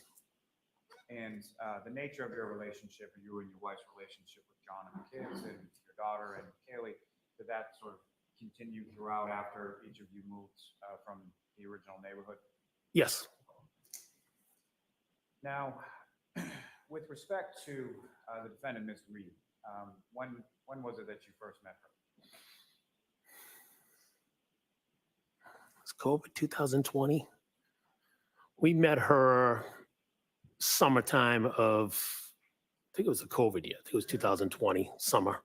And the nature of your relationship, you and your wife's relationship with John and the kids and your daughter and Kaylee, did that sort of continue throughout after each of you moved from the original neighborhood? Yes. Now, with respect to the defendant, Ms. Reed, when was it that you first met her? It's COVID 2020. We met her summertime of, I think it was the COVID year. I think it was 2020 summer.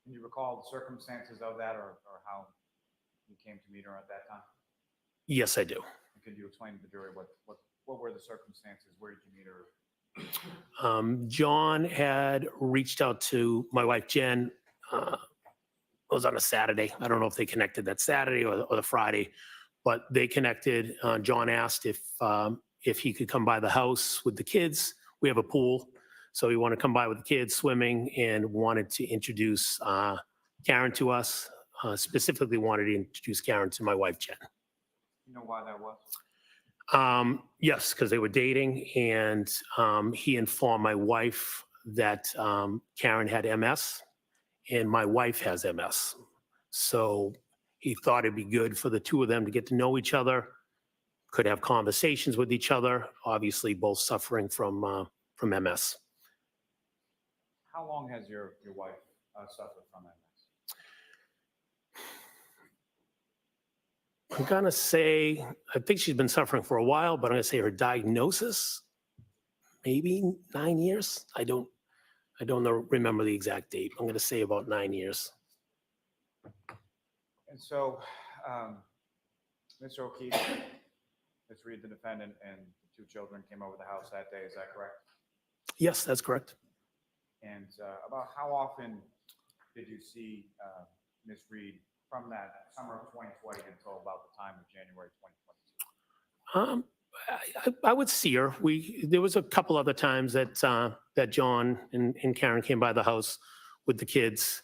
Can you recall the circumstances of that or how you came to meet her at that time? Yes, I do. And could you explain to the jury what were the circumstances? Where did you meet her? John had reached out to my wife, Jen. It was on a Saturday. I don't know if they connected that Saturday or the Friday, but they connected. John asked if he could come by the house with the kids. We have a pool, so he wanted to come by with the kids swimming and wanted to introduce Karen to us. Specifically wanted to introduce Karen to my wife, Jen. You know why that was? Yes, because they were dating, and he informed my wife that Karen had MS, and my wife has MS. So he thought it'd be good for the two of them to get to know each other, could have conversations with each other, obviously both suffering from MS. How long has your wife suffered from MS? I'm gonna say, I think she's been suffering for a while, but I'm gonna say her diagnosis, maybe 9 years. I don't remember the exact date. I'm gonna say about 9 years. And so, Mr. O'Keefe, Ms. Reed, the defendant, and the 2 children came over the house that day, is that correct? Yes, that's correct. And about how often did you see Ms. Reed from that summer of 2020 until about the time of January 2022? I would see her. There was a couple other times that John and Karen came by the house with the kids,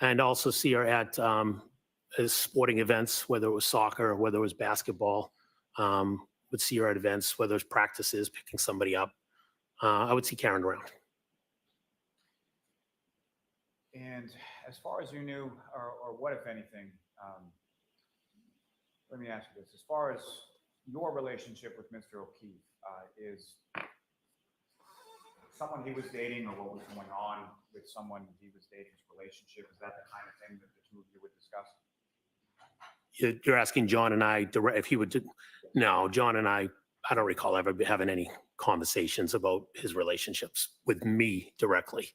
and also see her at sporting events, whether it was soccer or whether it was basketball. Would see her at events, whether it's practices, picking somebody up. I would see Karen around. And as far as you knew, or what, if anything, let me ask you this. As far as your relationship with Mr. O'Keefe, is someone he was dating or what was going on with someone he was dating's relationship, is that the kind of thing that the two of you would discuss? You're asking John and I if he would. No, John and I don't recall ever having any conversations about his relationships with me directly.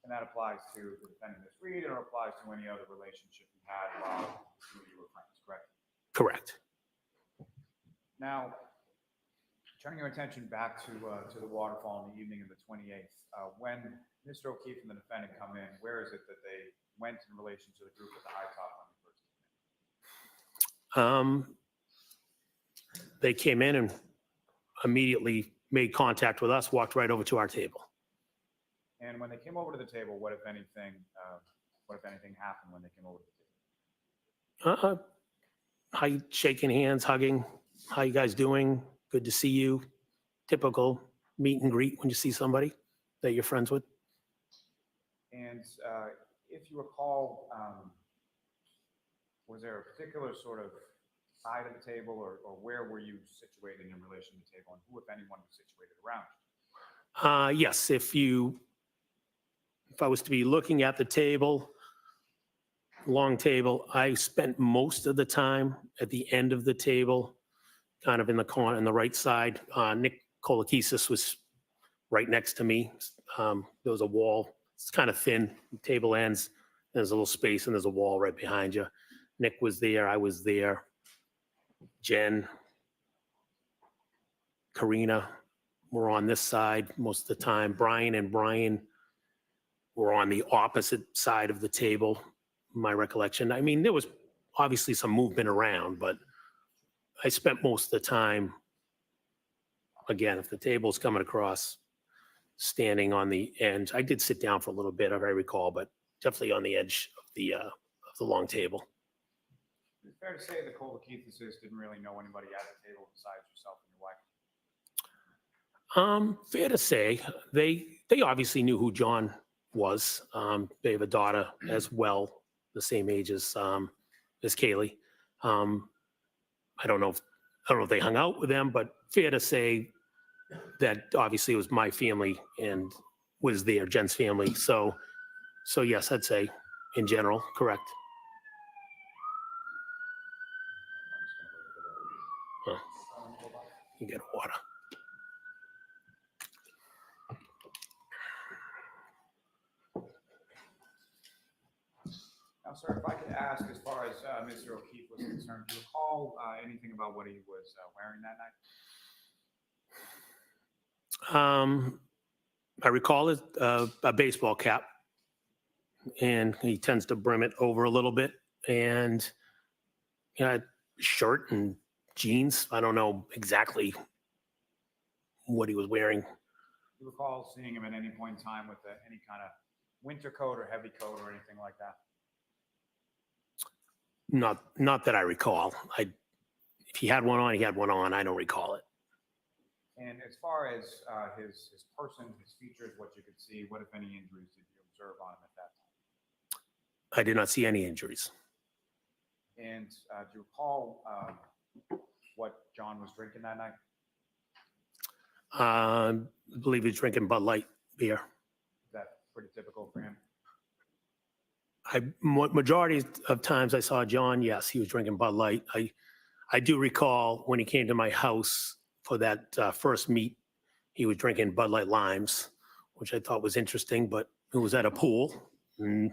And that applies to the defendant, Ms. Reed, or applies to any other relationship you had while you were friends, correct? Correct. Now, turning your attention back to the waterfall on the evening of the 28th, when Mr. O'Keefe and the defendant come in, where is it that they went in relation to the group at the high top when they first came in? They came in and immediately made contact with us, walked right over to our table. And when they came over to the table, what if anything happened when they came over to the table? Shaking hands, hugging. How you guys doing? Good to see you. Typical meet and greet when you see somebody that you're friends with. And if you recall, was there a particular sort of side of the table or where were you situated in relation to the table, and who, if anyone, was situated around you? Yes, if I was to be looking at the table, long table, I spent most of the time at the end of the table, kind of in the corner, on the right side. Nick Kolakisis was right next to me. There was a wall. It's kind of thin. Table ends. There's a little space, and there's a wall right behind you. Nick was there. I was there. Jen, Karina were on this side most of the time. Brian and Brian were on the opposite side of the table my recollection. I mean, there was obviously some movement around, but I spent most of the time, again, if the table's coming across, standing on the end. I did sit down for a little bit, if I recall, but definitely on the edge of the long table. Is it fair to say the Colakeithuses didn't really know anybody at the table besides yourself and your wife? Fair to say, they obviously knew who John was. They have a daughter as well, the same age as Kaylee. I don't know if they hung out with them, but fair to say that obviously it was my family and was there, Jen's family. So yes, I'd say in general, correct. Huh. You get water. Now, sir, if I could ask, as far as Mr. O'Keefe was concerned, do you recall anything about what he was wearing that night? I recall a baseball cap, and he tends to brim it over a little bit, and shirt and jeans. I don't know exactly what he was wearing. Do you recall seeing him at any point in time with any kind of winter coat or heavy coat or anything like that? Not that I recall. If he had one on, he had one on. I don't recall it. And as far as his person, his features, what you could see, what, if any, injuries did you observe on him at that time? I did not see any injuries. And do you recall what John was drinking that night? I believe he was drinking Bud Light beer. Is that pretty typical for him? Majority of times I saw John, yes, he was drinking Bud Light. I do recall when he came to my house for that first meet, he was drinking Bud Light Limes, which I thought was interesting, but it was at a pool. And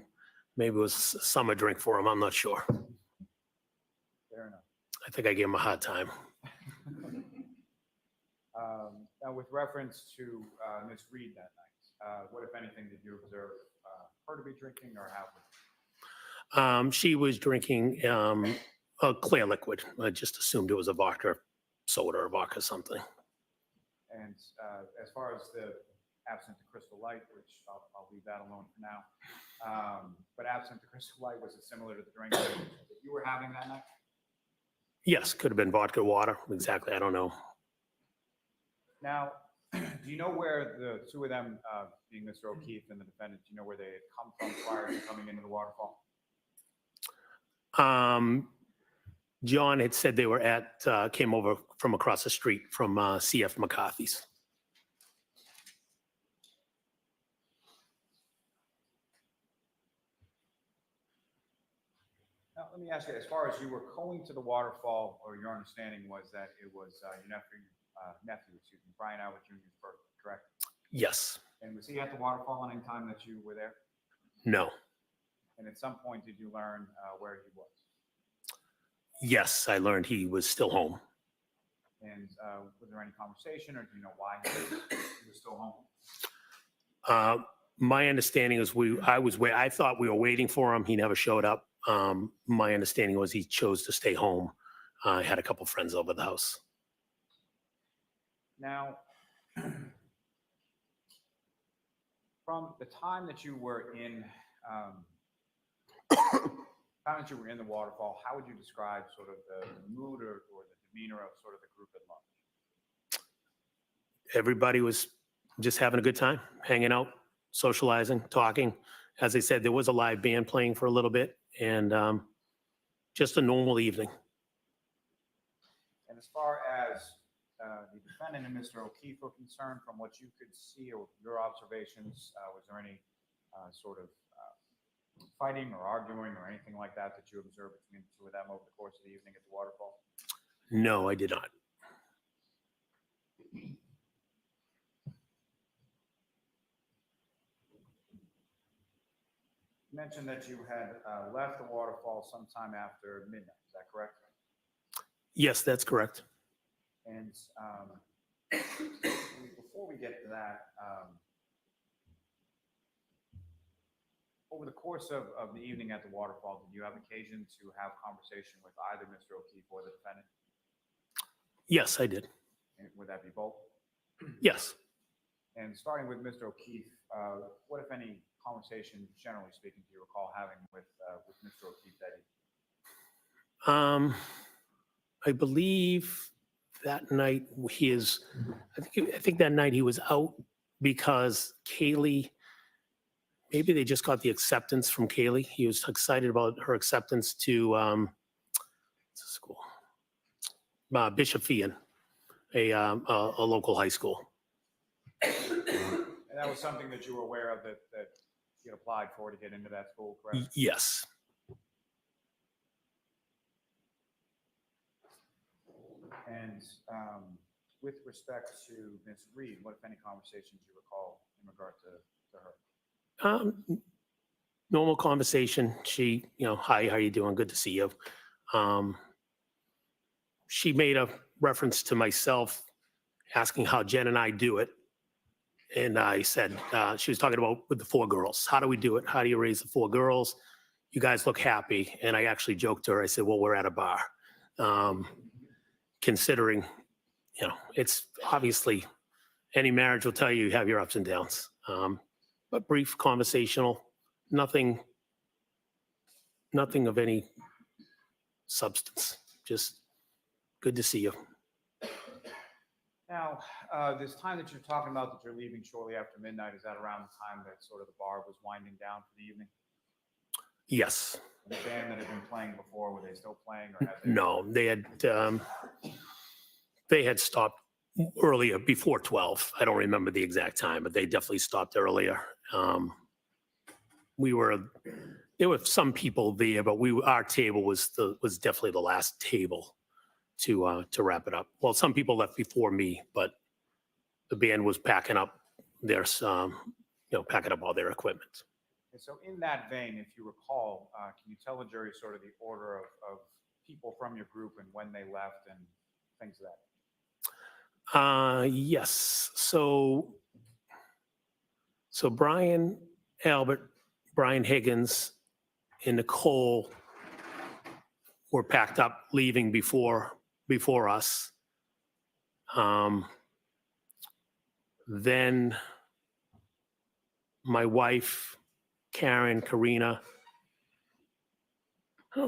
maybe it was a summer drink for him. I'm not sure. Fair enough. I think I gave him a hard time. Now, with reference to Miss Reed that night, what, if anything, did you observe her to be drinking or have? She was drinking a clear liquid. I just assumed it was a vodka soda or vodka something. And as far as the absent the Crystal Light, which I'll leave that alone for now, but absent the Crystal Light, was it similar to the drink that you were having that night? Yes, could have been vodka water. Exactly. I don't know. Now, do you know where the two of them, being Mr. O'Keefe and the defendant, do you know where they had come from prior to coming into the waterfall? John had said they were came over from across the street from CF McCarthy's. Now, let me ask you, as far as you were going to the waterfall, or your understanding was that it was your nephew, Brian Albert Jr.'s birthday, correct? Yes. And was he at the waterfall on any time that you were there? No. And at some point, did you learn where he was? Yes, I learned he was still home. And was there any conversation, or do you know why he was still home? My understanding is I thought we were waiting for him. He never showed up. My understanding was he chose to stay home. I had a couple friends over the house. Now, from the time that you were in, the waterfall, how would you describe sort of the mood or the demeanor of sort of the group at large? Everybody was just having a good time, hanging out, socializing, talking. As I said, there was a live band playing for a little bit, and just a normal evening. And as far as the defendant and Mr. O'Keefe were concerned, from what you could see or your observations, was there any sort of fighting or arguing or anything like that that you observed between the two of them over the course of the evening at the waterfall? No, I did not. You mentioned that you had left the waterfall sometime after midnight. Is that correct? Yes, that's correct. And before we get to that, Over the course of the evening at the waterfall, did you have occasion to have conversation with either Mr. O'Keefe or the defendant? Yes, I did. And would that be both? Yes. And starting with Mr. O'Keefe, what, if any, conversation, generally speaking, do you recall having with Mr. O'Keefe that evening? I believe that night I think that night he was out because Kaylee, maybe they just got the acceptance from Kaylee. He was excited about her acceptance to what's the school? Bishop Fee, a local high school. And that was something that you were aware of that you had applied for to get into that school, correct? Yes. And with respect to Ms. Reed, what, if any, conversations you recall in regard to her? Normal conversation. She, hi, how you doing? Good to see you. She made a reference to myself asking how Jen and I do it. And I said, she was talking about with the 4 girls. How do we do it? How do you raise the 4 girls? You guys look happy. And I actually joked to her. I said, well, we're at a bar. Considering, it's obviously any marriage will tell you have your ups and downs. But brief, conversational, nothing of any substance. Just good to see you. Now, this time that you're talking about that you're leaving shortly after midnight, is that around the time that sort of the bar was winding down for the evening? Yes. And the band that had been playing before, were they still playing or had they? No, they had stopped earlier, before 12. I don't remember the exact time, but they definitely stopped earlier. There were some people there, but our table was definitely the last table to wrap it up. Well, some people left before me, but the band was packing up packing up all their equipment. And so in that vein, if you recall, can you tell the jury sort of the order of people from your group and when they left and things of that? Yes. So Brian Albert, Brian Higgins, and Nicole were packed up, leaving before us. Then my wife, Karen, Karina,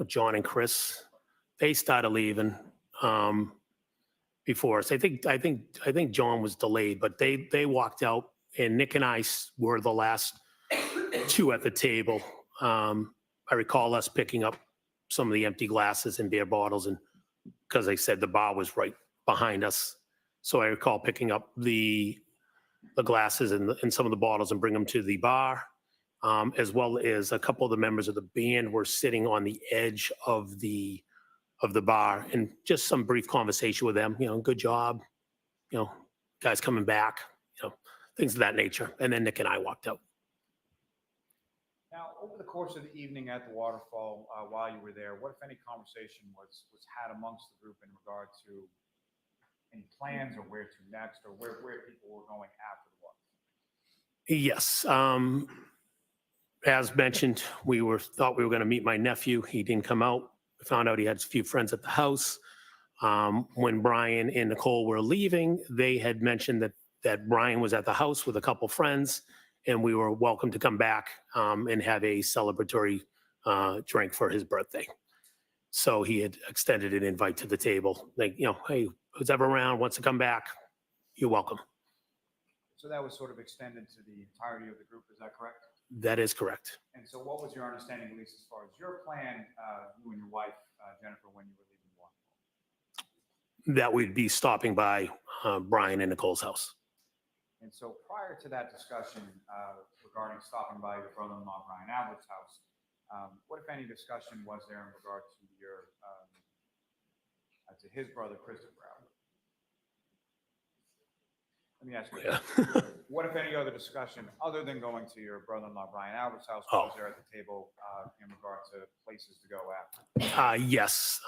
John and Chris, they started leaving before us. I think John was delayed, but they walked out, and Nick and I were the last 2 at the table. I recall us picking up some of the empty glasses and beer bottles, and because I said the bar was right behind us, so I recall picking up the glasses and some of the bottles and bring them to the bar, as well as a couple of the members of the band were sitting on the edge of the bar, and just some brief conversation with them. Good job, guys coming back, things of that nature. And then Nick and I walked out. Now, over the course of the evening at the waterfall, while you were there, what, if any, conversation was had amongst the group in regard to any plans or where to next, or where people were going after the waterfall? Yes. As mentioned, thought we were going to meet my nephew. He didn't come out. We found out he had a few friends at the house. When Brian and Nicole were leaving, they had mentioned that Brian was at the house with a couple friends, and we were welcome to come back and have a celebratory drink for his birthday. So he had extended an invite to the table. Like, hey, who's ever around wants to come back, you're welcome. So that was sort of extended to the entirety of the group, is that correct? That is correct. And so what was your understanding, at least as far as your plan, you and your wife, Jennifer, when you were leaving the waterfall? That we'd be stopping by Brian and Nicole's house. And so prior to that discussion regarding stopping by your brother-in-law, Brian Albert's house, what, if any, discussion was there in regard to to his brother, Christopher Albert? Let me ask you, what, if any, other discussion other than going to your brother-in-law, Brian Albert's house, was there at the table in regard to places to go after? Yes.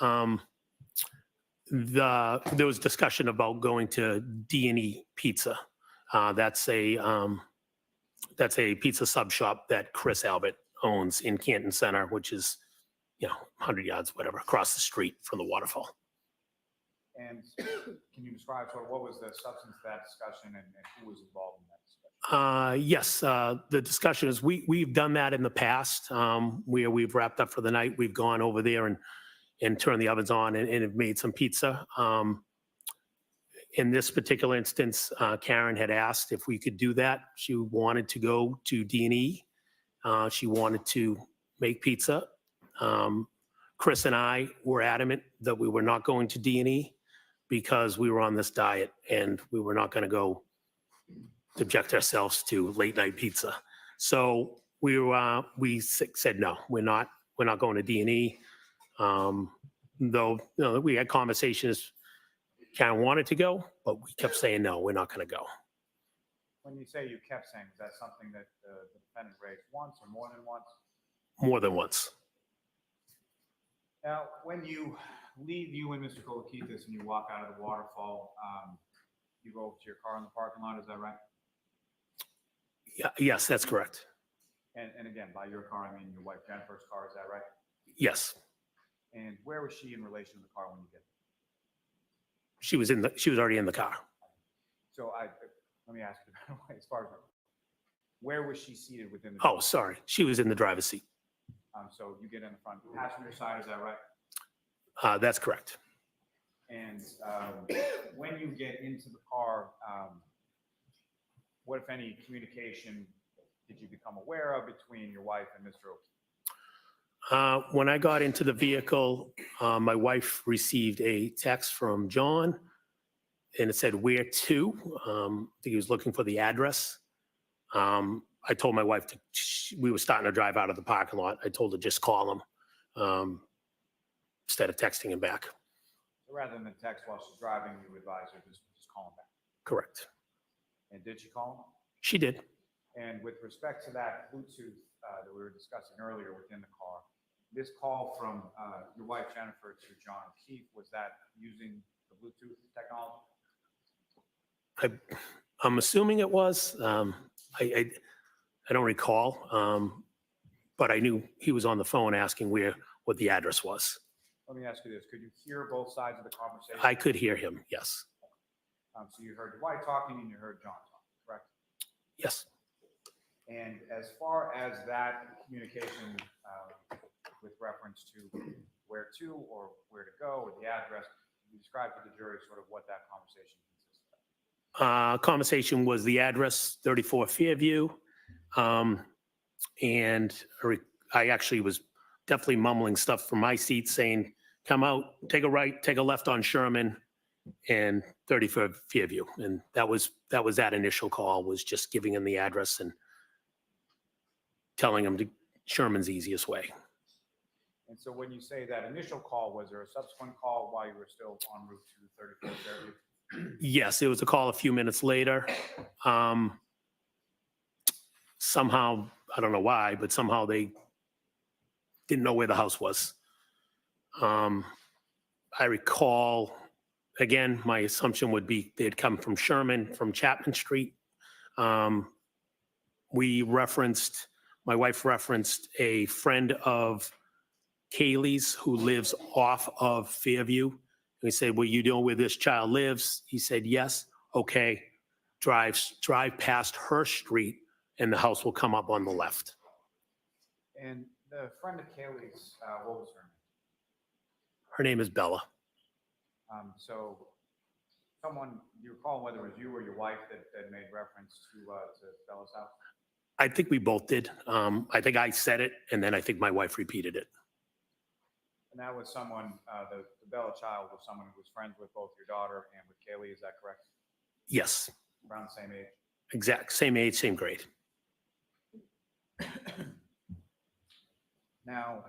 There was discussion about going to D&E Pizza. That's a pizza sub shop that Chris Albert owns in Canton Center, which is, 100 yards, whatever, across the street from the waterfall. And can you describe sort of what was the substance of that discussion and who was involved in that discussion? Yes, the discussion is we've done that in the past where we've wrapped up for the night. We've gone over there and turned the ovens on and have made some pizza. In this particular instance, Karen had asked if we could do that. She wanted to go to D&E. She wanted to make pizza. Chris and I were adamant that we were not going to D&E because we were on this diet and we were not going to go subject ourselves to late night pizza. So we said no, we're not going to D&E. Though we had conversations. Karen wanted to go, but we kept saying no, we're not going to go. When you say you kept saying, is that something that the defendant raised once or more than once? More than once. Now, when you leave you and Mr. Kolokitis and you walk out of the waterfall, you go over to your car in the parking lot, is that right? Yeah, yes, that's correct. And again, by your car, I mean your wife Jennifer's car, is that right? Yes. And where was she in relation to the car when you get there? She was already in the car. So let me ask you, as far as where was she seated within the? Oh, sorry. She was in the driver's seat. So you get in the front passenger side, is that right? That's correct. And when you get into the car, what, if any, communication did you become aware of between your wife and Mr. O'Keefe? When I got into the vehicle, my wife received a text from John and it said, "Where to?" I think he was looking for the address. I told my wife we were starting to drive out of the parking lot. I told her just call him instead of texting him back. So rather than text while she's driving, you advise her just call him back. Correct. And did she call him? She did. And with respect to that Bluetooth that we were discussing earlier within the car, this call from your wife Jennifer to John O'Keefe, was that using the Bluetooth technology? I'm assuming it was. I don't recall, but I knew he was on the phone asking what the address was. Let me ask you this: could you hear both sides of the conversation? I could hear him. Yes. So you heard your wife talking and you heard John talking, correct? Yes. And as far as that communication with reference to where to or where to go or the address, you described to the jury sort of what that conversation consisted of. Conversation was the address, 34 Fairview. And I actually was definitely mumbling stuff from my seat saying, "Come out, take a right, take a left on Sherman and 34 Fairview." And that was that initial call, was just giving him the address and telling him to Sherman's easiest way. And so when you say that initial call, was there a subsequent call while you were still en route to 34 Fairview? Yes, it was a call a few minutes later. Somehow, I don't know why, but somehow they didn't know where the house was. I recall, again, my assumption would be they'd come from Sherman, from Chapman Street. My wife referenced a friend of Kaylee's who lives off of Fairview. And we said, "Well, you know where this child lives?" He said, "Yes." "Okay, drive past her street and the house will come up on the left." And the friend of Kaylee's, what was her name? Her name is Bella. So someone, do you recall whether it was you or your wife that made reference to Bella's house? I think we both did. I think I said it, and then I think my wife repeated it. And that was someone, the Bella child was someone who was friends with both your daughter and with Kaylee, is that correct? Yes. Around the same age? Exact. Same age, same grade. Now,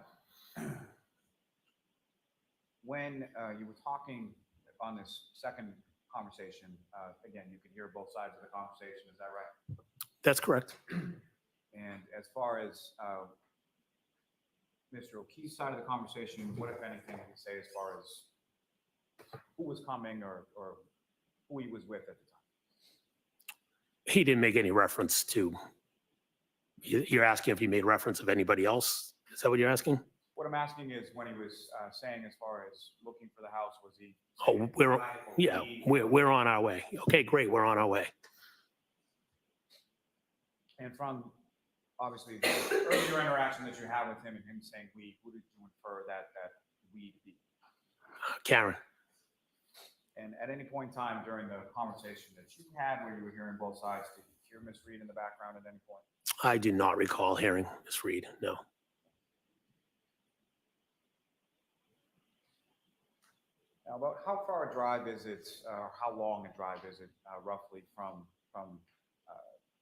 when you were talking on this second conversation, again, you could hear both sides of the conversation, is that right? That's correct. And as far as Mr. O'Keefe's side of the conversation, what, if anything, did he say as far as who was coming or who he was with at the time? He didn't make any reference to You're asking if he made reference of anybody else? Is that what you're asking? What I'm asking is when he was saying as far as looking for the house, was he? Oh, saying we're, radical yeah, lead? we're on our way. Okay, great, we're on our way. And from, obviously, the earlier interaction that you had with him and him saying weed, who did you infer that weed be? Karen, And at any point in time during the conversation that you had where you were hearing both sides, did you hear Miss Reed in the background at any point? I do not recall hearing Ms. Reed, no. Now, about how far a drive is it, or how long a drive is it roughly from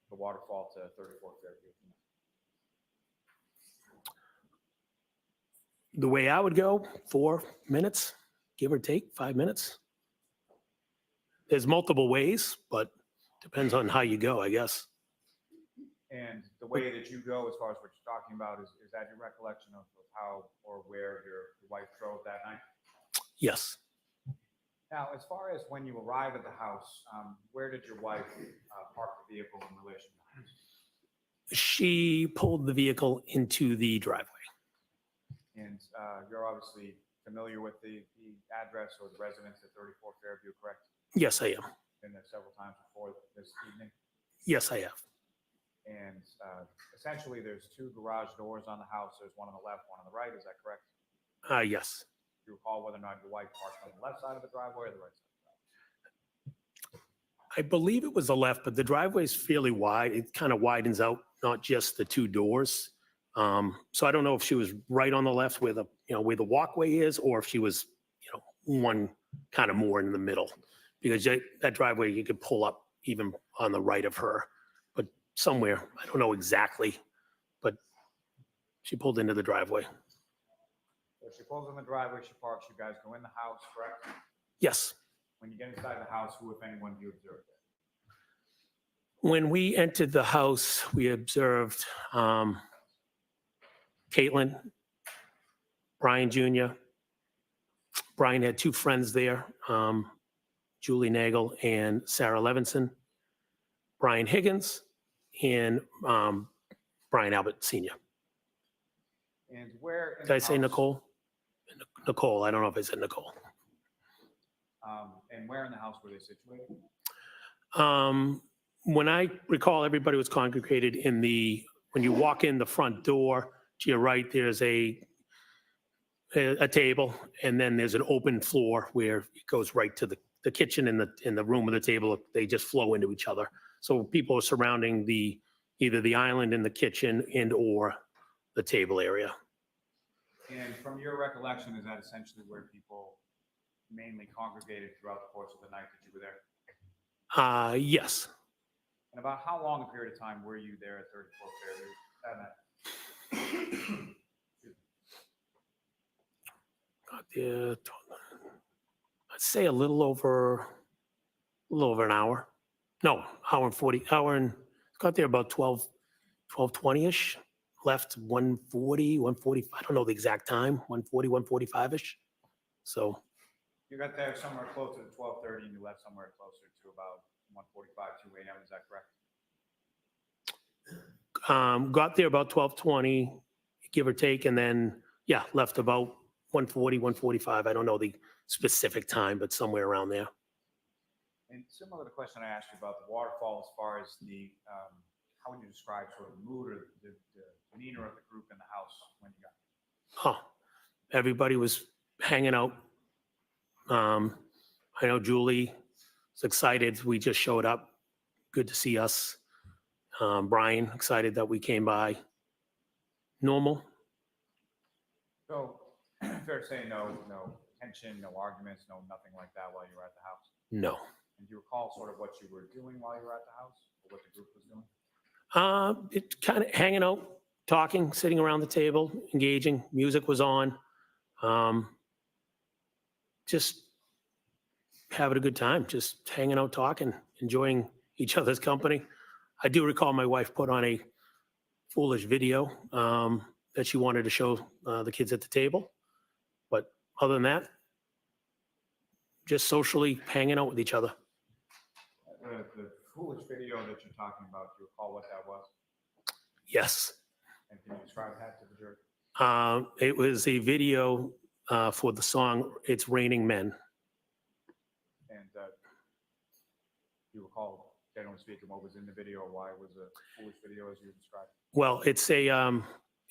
the waterfall to 34 Fairview? The way I would go, 4 minutes, give or take, 5 minutes. There's multiple ways, but depends on how you go, I guess. And the way that you go, as far as what you're talking about, is that your recollection of how or where your wife drove that night? Yes. Now, as far as when you arrive at the house, where did your wife park the vehicle in relation to the house? She pulled the vehicle into the driveway. And you're obviously familiar with the address or the residence at 34 Fairview, correct? Yes, I am. Been there several times before this evening. Yes, I have. And essentially, there's 2 garage doors on the house. There's one on the left, one on the right. Is that correct? Yes. Do you recall whether or not your wife parked on the left side of the driveway or the right side? I believe it was the left, but the driveway is fairly wide. It kind of widens out, not just the 2 doors. So I don't know if she was right on the left where where the walkway is, or if she was, one kind of more in the middle, because that driveway you could pull up even on the right of her, but somewhere, I don't know exactly, but she pulled into the driveway. So she pulls in the driveway, she parks, you guys go in the house, correct? Yes. When you get inside the house, who, if anyone, do you observe there? When we entered the house, we observed Caitlin, Brian Jr. Brian had 2 friends there, Julie Nagel and Sarah Levinson, Brian Higgins, and Brian Albert Sr. And where? in Did I the say house- Nicole? Nicole, I don't know if I said Nicole. And where in the house were they situated? When I recall, everybody was congregated when you walk in the front door, to your right, there's a table, and then there's an open floor where it goes right to the kitchen and the room with the table. They just flow into each other. So people are surrounding either the island in the kitchen and or the table area. And from your recollection, is that essentially where people mainly congregated throughout the course of the night that you were there? Yes. And about how long a period of time were you there at 34 Fairview that night? Got there, I'd say a little over an hour. No, got there about 12:20-ish. Left 1:40, 1:40. I don't know the exact time, 1:40, 1:45-ish. So You got there somewhere closer to 12:30 and you left somewhere closer to about 1:45, 2 a.m. Is that correct? got there about 12:20, give or take, and then, left about 1:40, 1:45. I don't know the specific time, but somewhere around there. And similar to the question I asked you about the waterfall, as far as how would you describe sort of the mood or the demeanor of the group in the house when you got there? Everybody was hanging out. I know Julie was excited. We just showed up. Good to see us. Brian, excited that we came by. Normal. So, fair to say, no tension, no arguments, nothing like that while you were at the house? No. And do you recall sort of what you were doing while you were at the house, or what the group was doing? It kind of hanging out, talking, sitting around the table, engaging. Music was on. Just having a good time, just hanging out, talking, enjoying each other's company. I do recall my wife put on a foolish video that she wanted to show the kids at the table. But other than that, just socially hanging out with each other. The foolish video that you're talking about, do you recall what that was? Yes. And can you describe that to the jury? It was a video for the song "It's Raining Men." And you recall, generally speaking, what was in the video, or why it was a foolish video as you described? Well, it's a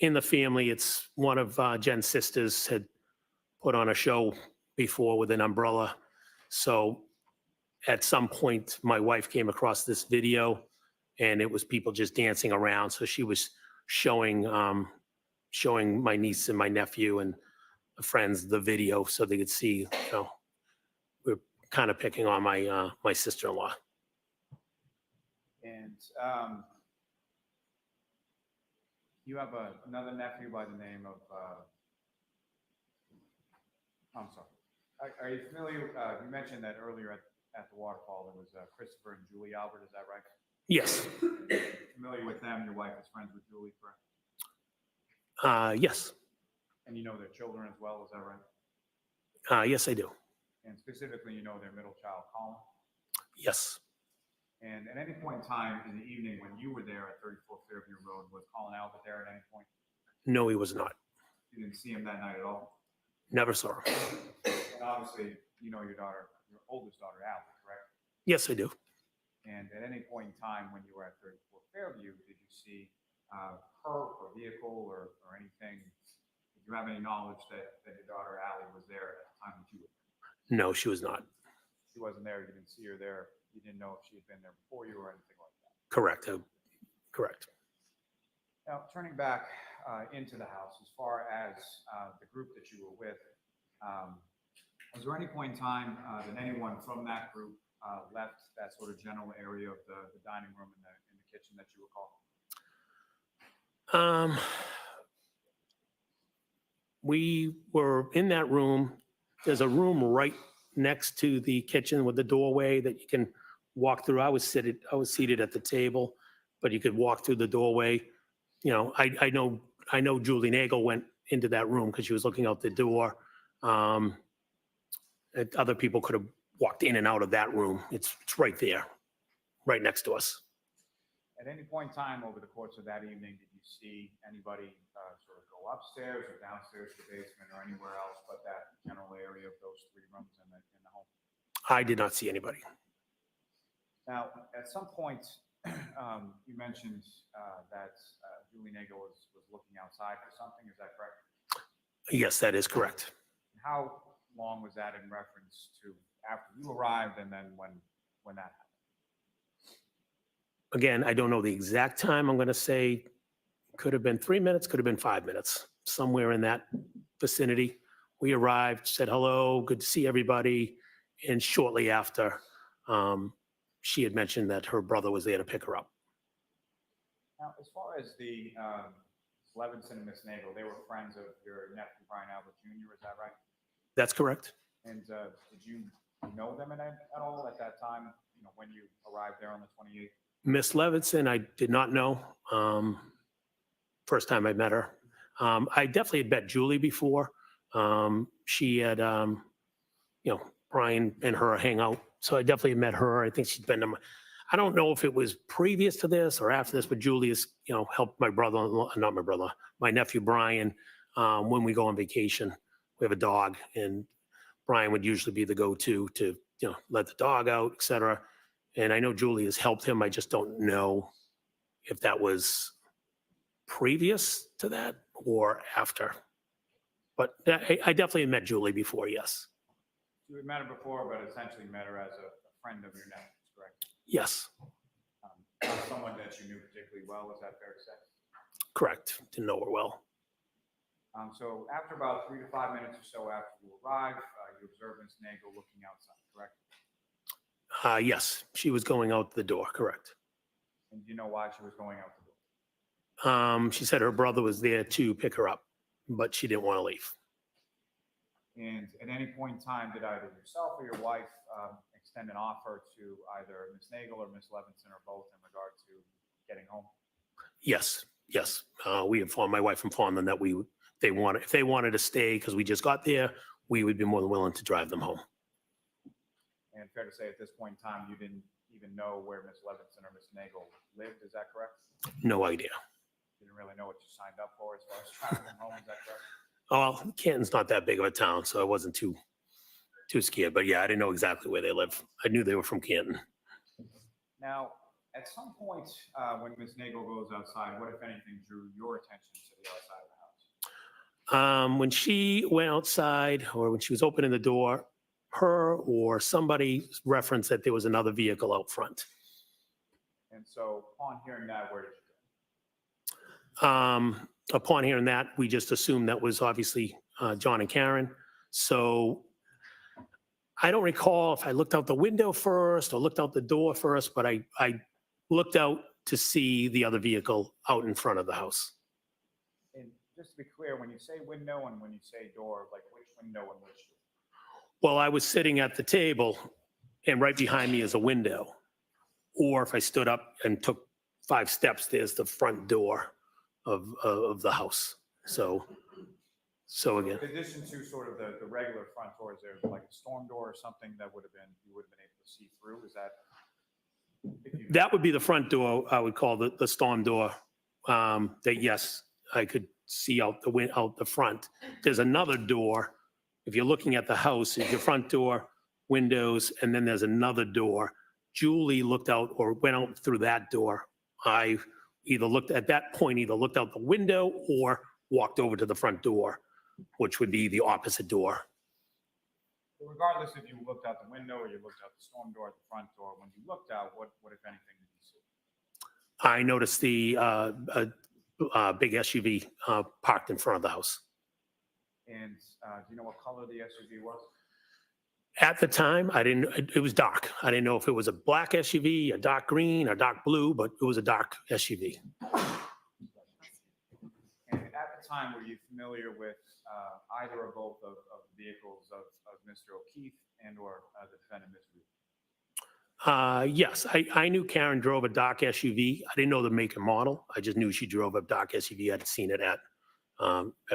in the family. It's one of Jen's sisters had put on a show before with an umbrella. So at some point, my wife came across this video, and it was people just dancing around. So she was showing showing my niece and my nephew and friends the video so they could see. We're kind of picking on my my sister-in-law. And you have another nephew by the name of, I'm sorry. Are you familiar, you mentioned that earlier at the waterfall, there was Christopher and Julie Albert, is that right? Yes. Familiar with them, your wife is friends with Julie, correct? Yes. And you know their children as well, is that right? Yes, I do. And specifically, you know their middle child, Colin? Yes. And at any point in time in the evening when you were there at 34 Fairview Road, was Colin Albert there at any point? No, he was not. You didn't see him that night at all? Never saw him. And obviously, you know your daughter, your oldest daughter, Albert, correct? Yes, I do. And at any point in time when you were at 34 Fairview, did you see her or vehicle or anything? Did you have any knowledge that your daughter, Allie, was there at the time that you were there? No, she was not. She wasn't there, you didn't see her there, you didn't know if she had been there before you or anything like that? Correct. Correct. Now, turning back into the house, as far as the group that you were with, was there any point in time that anyone from that group left that sort of general area of the dining room and in the kitchen that you recall? We were in that room. There's a room right next to the kitchen with the doorway that you can walk through. I was seated at the table, but you could walk through the doorway. You know, I know Julie Nagel went into that room because she was looking out the door. Other people could have walked in and out of that room. It's right there, right next to us. At any point in time over the course of that evening, did you see anybody sort of go upstairs or downstairs to the basement or anywhere else but that general area of those three rooms in the home? I did not see anybody. Now, at some point, you mentioned that Julie Nagel was looking outside for something. Is that correct? Yes, that is correct. How long was that in reference to after you arrived and then when that happened? Again, I don't know the exact time. I'm going to say could have been 3 minutes, could have been 5 minutes, somewhere in that vicinity. We arrived, said hello, good to see everybody. And shortly after, she had mentioned that her brother was there to pick her up. Now, as far as the Levinson and Miss Nagel, they were friends of your nephew, Brian Albert Jr., is that right? That's correct. And did you know them at all at that time, you know, when you arrived there on the 28th? Miss Levinson, I did not know. First time I met her. I definitely had met Julie before. She had, Brian and her hang out. So I definitely met her. I think she's been to I don't know if it was previous to this or after this, but Julie has, helped my my nephew Brian, when we go on vacation. We have a dog, and Brian would usually be the go-to to, let the dog out, et cetera. And I know Julie has helped him. I just don't know if that was previous to that or after. But I definitely met Julie before, yes. You had met her before, but essentially met her as a friend of your nephew's, correct? Yes, Not someone that you knew particularly well, is that fair to say? correct. Didn't know her well. So after about 3 to 5 minutes or so after you arrived, you observed Ms. Nagel looking outside, correct? Yes, she was going out the door, correct. And do you know why she was going out the door? She said her brother was there to pick her up, but she didn't want to leave. And at any point in time, did either yourself or your wife extend an offer to either Ms. Nagel or Ms. Levinson or both in regard to getting home? Yes. We informed, my wife informed them that if they wanted to stay because we just got there, we would be more than willing to drive them home. And fair to say at this point in time, you didn't even know where Ms. Levinson or Ms. Nagel lived, is that correct? No idea. didn't really know what you signed up for as far as traveling home, is that correct? Oh, well, Canton's not that big of a town, so I wasn't too scared. But yeah, I didn't know exactly where they live. I knew they were from Canton. Now, at some point, when Ms. Nagel goes outside, what, if anything, drew your attention to the outside of the house? When she went outside, or when she was opening the door, her or somebody referenced that there was another vehicle out front. And so upon hearing that, where did you go? Upon hearing that, we just assumed that was obviously John and Karen. So I don't recall if I looked out the window first or looked out the door first, but I looked out to see the other vehicle out in front of the house. And just to be clear, when you say window and when you say door, like which window and which door? Well, I was sitting at the table and right behind me is a window. Or if I stood up and took 5 steps, there's the front door of the house. So again, In addition to sort of the regular front door, is there like a storm door or something that you would have been able to see through? Is that? that would be the front door, I would call the storm door. That yes, I could see out the front. There's another door. If you're looking at the house, is your front door, windows, and then there's another door. Julie looked out or went out through that door. I either looked out the window or walked over to the front door, which would be the opposite door. Regardless if you looked out the window or you looked out the storm door at the front door, when you looked out, what if anything did you see? I noticed the big SUV parked in front of the house. And do you know what color the SUV was? At the time, it was dark. I didn't know if it was a black SUV, a dark green, a dark blue, but it was a dark SUV. And at the time, were you familiar with either or both of the vehicles of Mr. O'Keefe and or the defendant, Ms. Reed? Yes, I knew Karen drove a dark SUV. I didn't know the make and model. I just knew she drove a dark SUV. I'd seen it at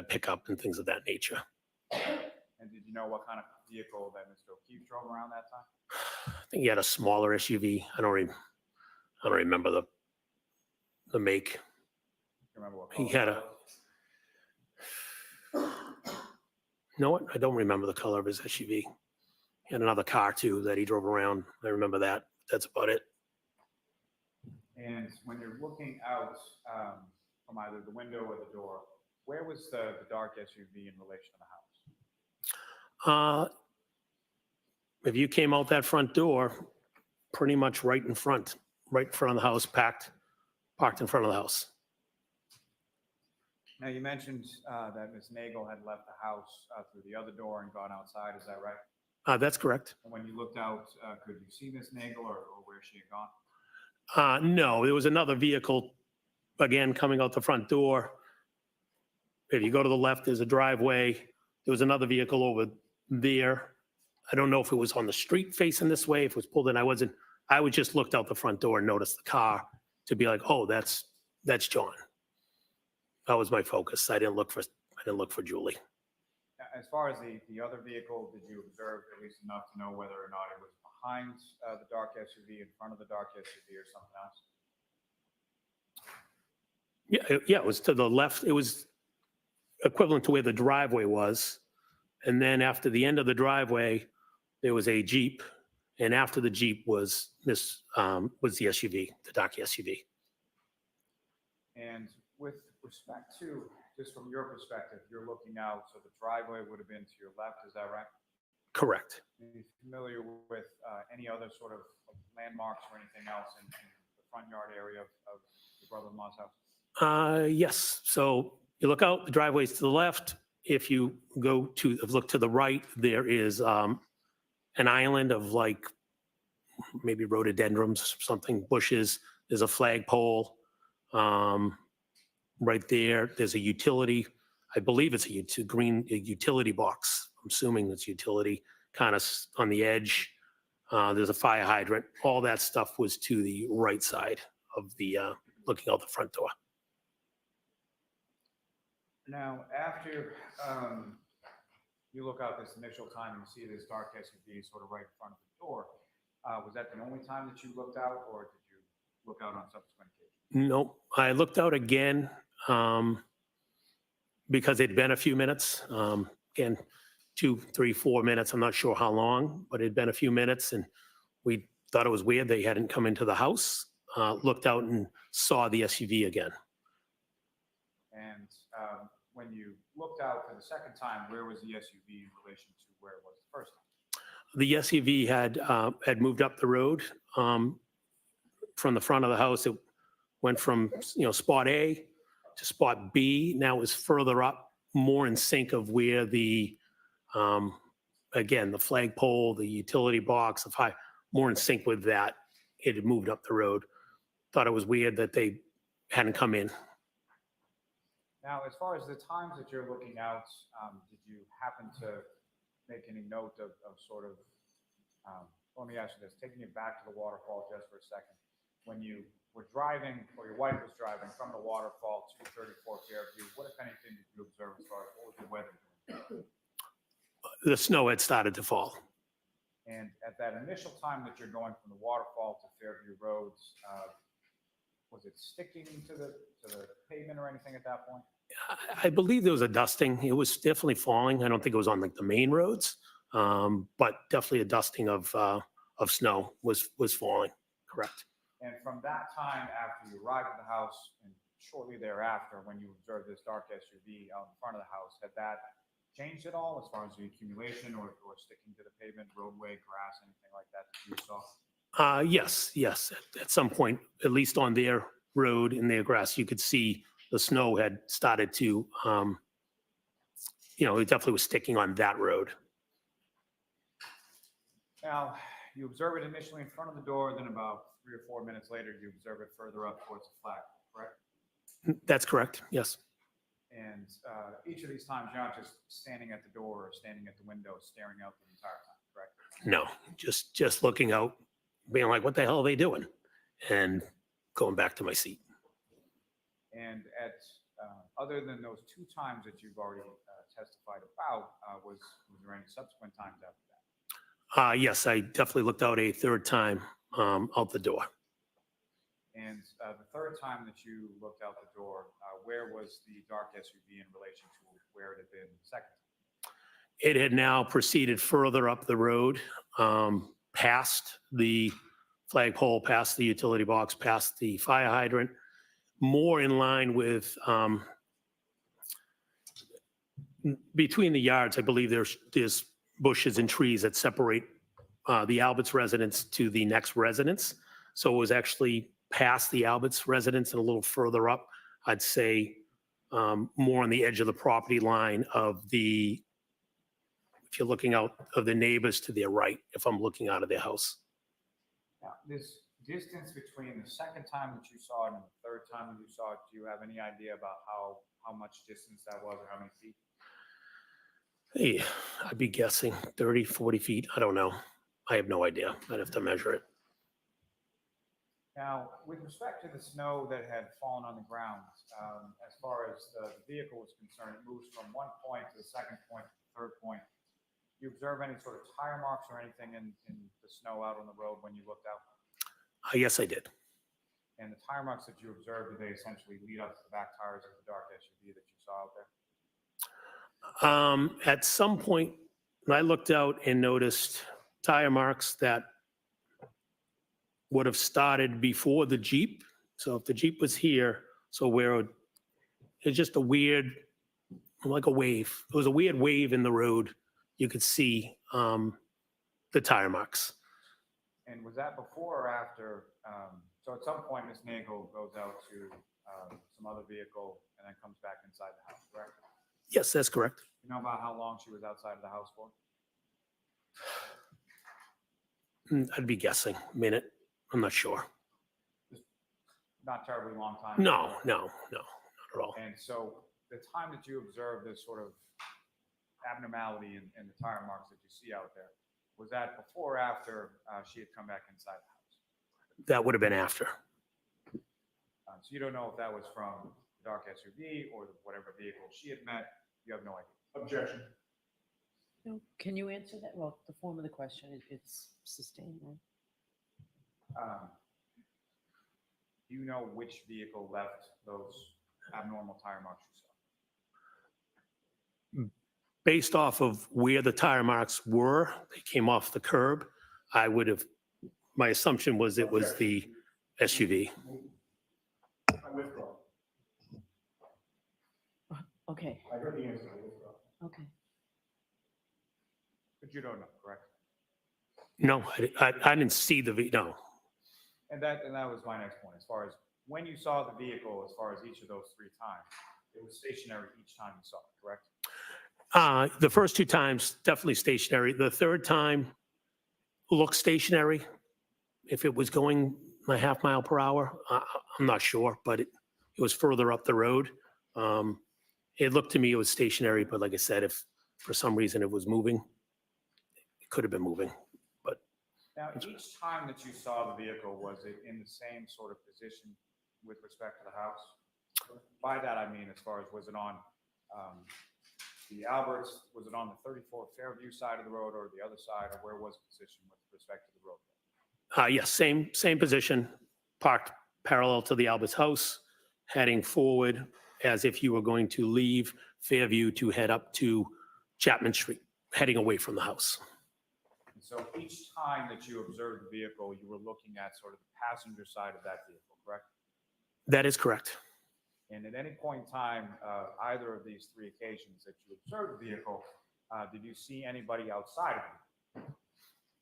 pickup and things of that nature. And did you know what kind of vehicle that Mr. O'Keefe drove around that time? I think he had a smaller SUV. I don't remember the make. Do you remember what He color had it was? you know what? I don't remember the color of his SUV. He had another car too that he drove around. I remember that. That's about it. And when you're looking out from either the window or the door, where was the dark SUV in relation to the house? If you came out that front door, pretty much right in front of the house, parked in front of the house. Now, you mentioned that Ms. Nagel had left the house through the other door and gone outside. Is that right? That's correct. And when you looked out, could you see Ms. Nagel or where she had gone? No, there was another vehicle, again, coming out the front door. If you go to the left, there's a driveway. There was another vehicle over there. I don't know if it was on the street facing this way, if it was pulled in. I just looked out the front door and noticed the car to be like, oh, that's John. That was my focus. I didn't look for Julie. Now, as far as the other vehicle, did you observe at least enough to know whether or not it was behind the dark SUV, in front of the dark SUV, or something else? Yeah, it was to the left. It was equivalent to where the driveway was. And then after the end of the driveway, there was a Jeep. And after the Jeep was the SUV, the dark SUV. And with respect to, just from your perspective, you're looking out, so the driveway would have been to your left, is that right? Correct. Are you familiar with any other sort of like landmarks or anything else in the front yard area of your brother-in-law's house? Yes. So you look out, the driveway's to the left. If you look to the right, there is an island of like maybe rhododendrons, something, bushes. There's a flagpole right there. There's a utility. I believe it's a green utility box. I'm assuming it's utility, kind of on the edge. There's a fire hydrant. All that stuff was to the right side of the looking out the front door. Now, after you look out this initial time and you see this dark SUV sort of right in front of the door, was that the only time that you looked out, or did you look out on subsequent occasions? Nope. I looked out again because it'd been a few minutes. Again, 2, 3, 4 minutes. I'm not sure how long, but it'd been a few minutes, and we thought it was weird they hadn't come into the house. Looked out and saw the SUV again. And when you looked out for the second time, where was the SUV in relation to where it was the first time? The SUV had moved up the road from the front of the house. It went from spot A to spot B. Now is further up, more in sync of where the again the flagpole, the utility box, more in sync with that. It had moved up the road. Thought it was weird that they hadn't come in. Now, as far as the times that you're looking out, did you happen to make any note of sort of, let me ask you this, taking you back to the waterfall just for a second. When you were driving, or your wife was driving from the waterfall to 34 Fairview, what, if anything, did you observe as far as what was the weather doing? The snow had started to fall. And at that initial time that you're going from the waterfall to Fairview Roads, was it sticking to the pavement or anything at that point? I believe there was a dusting. It was definitely falling. I don't think it was on like the main roads, but definitely a dusting of snow was falling. Correct. And from that time after you arrived at the house and shortly thereafter, when you observed this dark SUV out in front of the house, had that changed at all as far as the accumulation or sticking to the pavement, roadway, grass, anything like that that you saw? Yes. At some point, at least on their road in their grass, you could see the snow had started to, it definitely was sticking on that road. Now, you observe it initially in front of the door, then about 3 or 4 minutes later, you observe it further up towards the flag, correct? That's correct, yes. And each of these times, you're not just standing at the door or standing at the window, staring out the entire time, correct? No, just looking out, being like, what the hell are they doing? And going back to my seat. And at other than those 2 times that you've already testified about, was there any subsequent times after that? Yes, I definitely looked out a third time out the door. And the third time that you looked out the door, where was the dark SUV in relation to where it had been the second time? It had now proceeded further up the road, past the flagpole, past the utility box, past the fire hydrant, more in line with between the yards. I believe there's bushes and trees that separate the Alberts residence to the next residence. So it was actually past the Alberts residence and a little further up. I'd say more on the edge of the property line of the, if you're looking out of the neighbors to their right, if I'm looking out of their house. Now, this distance between the second time that you saw it and the third time that you saw it, do you have any idea about how much distance that was or how many feet? Hey, I'd be guessing 30, 40 feet. I don't know. I have no idea. I'd have to measure it. Now, with respect to the snow that had fallen on the ground, as far as the vehicle was concerned, it moves from one point to the second point to the third point. Do you observe any sort of tire marks or anything in the snow out on the road when you looked out? Yes, I did. And the tire marks that you observed, did they essentially lead up to the back tires of the dark SUV that you saw out there? At some point, I looked out and noticed tire marks that would have started before the Jeep. So if the Jeep was here, so where it's just a weird, like a wave. It was a weird wave in the road. You could see the tire marks. And was that before or after? So at some point, Ms. Nagel goes out to some other vehicle and then comes back inside the house, correct? Yes, that's correct. You know about how long she was outside of the house for? I'd be guessing a minute. I'm not sure. Not terribly long time. No, not at all. And so the time that you observed this sort of abnormality in the tire marks that you see out there, was that before or after she had come back inside the house? That would have been after. So you don't know if that was from the dark SUV or whatever vehicle she had met. You have no idea. Objection. No, can you answer that? Well, the form of the question, it's sustained, right? Do you know which vehicle left those abnormal tire marks you saw? Based off of where the tire marks were, they came off the curb. My assumption was it was the SUV. I withdraw. Okay, I heard the answer, I withdraw. okay. But you don't know, correct? No, I didn't see no. And that was my next point, as far as when you saw the vehicle, as far as each of those 3 times, it was stationary each time you saw it, correct? The first 2 times, definitely stationary. The third time looked stationary. If it was going a half mile per hour, I'm not sure, but it was further up the road. It looked to me it was stationary, but like I said, if for some reason it was moving, it could have been moving. But Now, each time that you saw the vehicle, was it in the same sort of position with respect to the house? By that, I mean, as far as was it on the Alberts, was it on the 34 Fairview side of the road or the other side, or where was it positioned with respect to the road? yes, same position, parked parallel to the Alberts house, heading forward as if you were going to leave Fairview to head up to Chapman Street, heading away from the house. And so each time that you observed the vehicle, you were looking at sort of the passenger side of that vehicle, correct? That is correct. And at any point in time, either of these 3 occasions that you observed the vehicle, did you see anybody outside of it?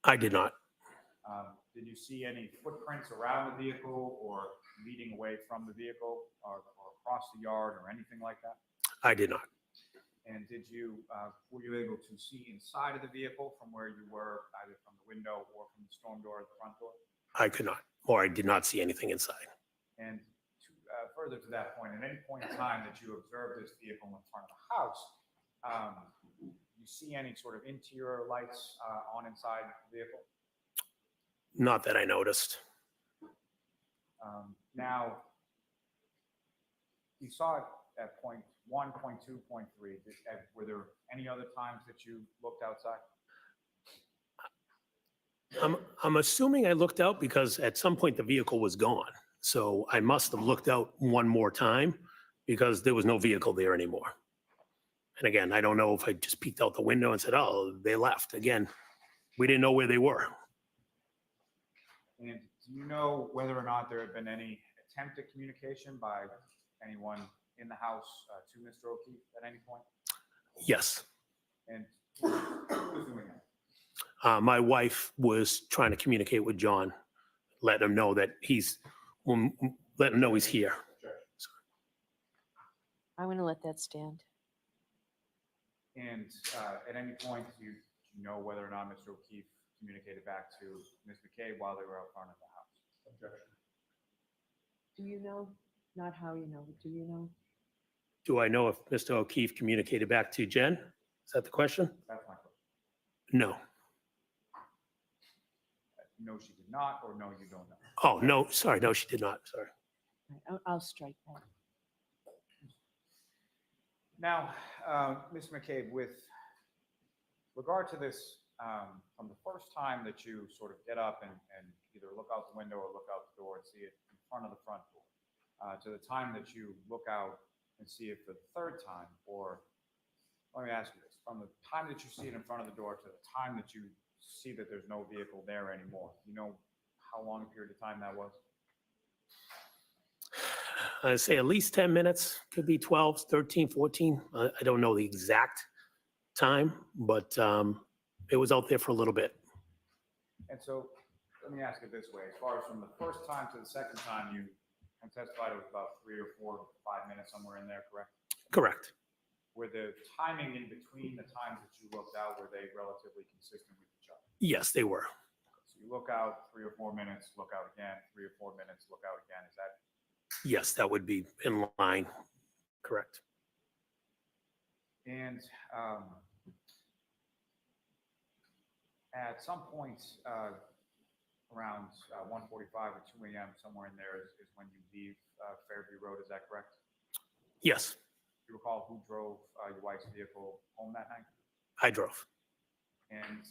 I did not. Did you see any footprints around the vehicle or leading away from the vehicle or across the yard or anything like that? I did not. And were you able to see inside of the vehicle from where you were, either from the window or from the storm door or the front door? I could not, or I did not see anything inside. And further to that point, at any point in time that you observed this vehicle in front of the house, you see any sort of interior lights on inside the vehicle? Not that I noticed. Now, you saw it at point 1, point 2, point 3. Were there any other times that you looked outside? I'm assuming I looked out because at some point the vehicle was gone. So I must have looked out one more time because there was no vehicle there anymore. And again, I don't know if I just peeked out the window and said, oh, they left. Again, we didn't know where they were. And do you know whether or not there had been any attempt at communication by anyone in the house to Mr. O'Keefe at any point? Yes. And who was doing that? My wife was trying to communicate with John, letting him know that let him know he's here. I'm going to let that stand. And at any point, do you know whether or not Mr. O'Keefe communicated back to Ms. McCabe while they were out front of the house? Objection. Do you know? Not how you know, but do you know? Do I know if Mr. O'Keefe communicated back to Jen? Is that the question? That's my question. No. No, she did not, or no, you don't know? Oh, no, sorry. No, she did not. Sorry. I'll strike that. Now, Ms. McCabe, with regard to this, from the first time that you sort of get up and either look out the window or look out the door and see it in front of the front door, to the time that you look out and see it for the third time, or let me ask you this, from the time that you see it in front of the door to the time that you see that there's no vehicle there anymore, you know how long a period of time that was? I'd say at least 10 minutes, could be 12, 13, 14. I don't know the exact time, but it was out there for a little bit. And so, let me ask it this way, as far as from the first time to the second time, you testified it was about 3 or 4 or 5 minutes, somewhere in there, correct? Correct. Were the timing in between the times that you looked out, were they relatively consistent with each other? Yes, they were. So you look out 3 or 4 minutes, look out again, 3 or 4 minutes, look out again, is that? Yes, that would be in line. Correct. And at some point around 1:45 or 2 a.m., somewhere in there is when you leave Fairview Road, is that correct? Yes, Do you recall who drove your wife's vehicle home that night? I drove. And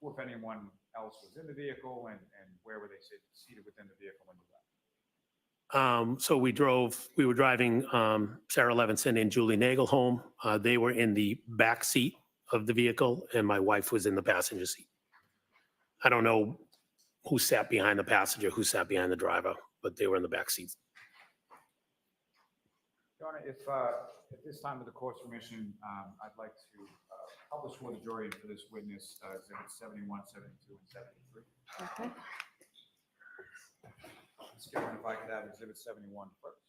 who, if anyone else, was in the vehicle, and where were they seated within the vehicle when you left? So we were driving Sarah Levinson and Julie Nagel home. They were in the back seat of the vehicle and my wife was in the passenger seat. I don't know who sat behind the passenger, who sat behind the driver, but they were in the back seats. Your Honor, if at this time of the court's permission, I'd like to publish for the jury and for this witness exhibits 71, 72, and 73. Okay. Ms. Gilman, if I could have exhibit 71 first.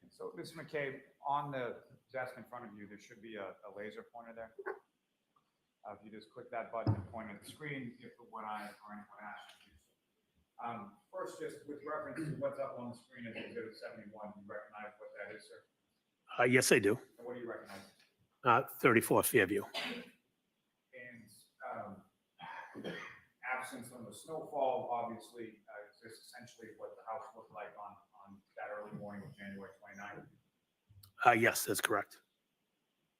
And so, Ms. McCabe, on the desk in front of you, there should be a laser pointer there. If you just click that button and point at the screen, if what I or anyone asks you to do so. First, just with reference to what's up on the screen as exhibit 71, do you recognize what that is, sir? Yes, I do. And what do you recognize? 34 Fairview. And absence from the snowfall, obviously, is this essentially what the house looked like on that early morning of January 29th? Yes, that's correct.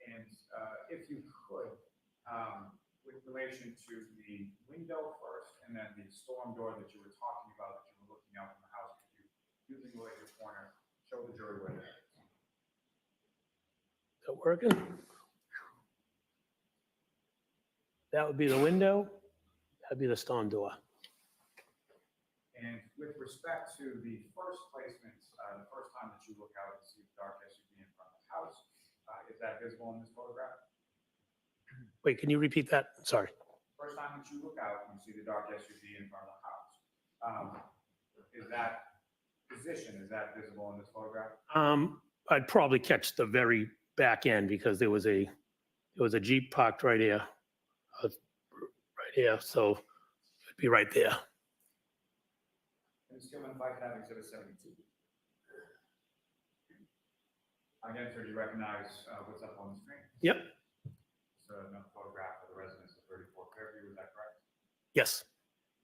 And if you could, with relation to the window first, and then the storm door that you were talking about, that you were looking out from the house, could you, using the laser pointer, show the jury where that is? Is that working? That would be the window. That'd be the storm door. And with respect to the first placement, the first time that you look out and see the dark SUV in front of the house, is that visible in this photograph? Wait, can you repeat that? Sorry. First time that you look out and you see the dark SUV in front of the house, is that position, is that visible in this photograph? I'd probably catch the very back end because there was a Jeep parked right here. Right here, so it'd be right there. Ms. Gilman, if I could have exhibit 72. Again, sir, do you recognize what's up on the screen? Yep. It's another photograph of the residence of 34 Fairview, is that correct? Yes.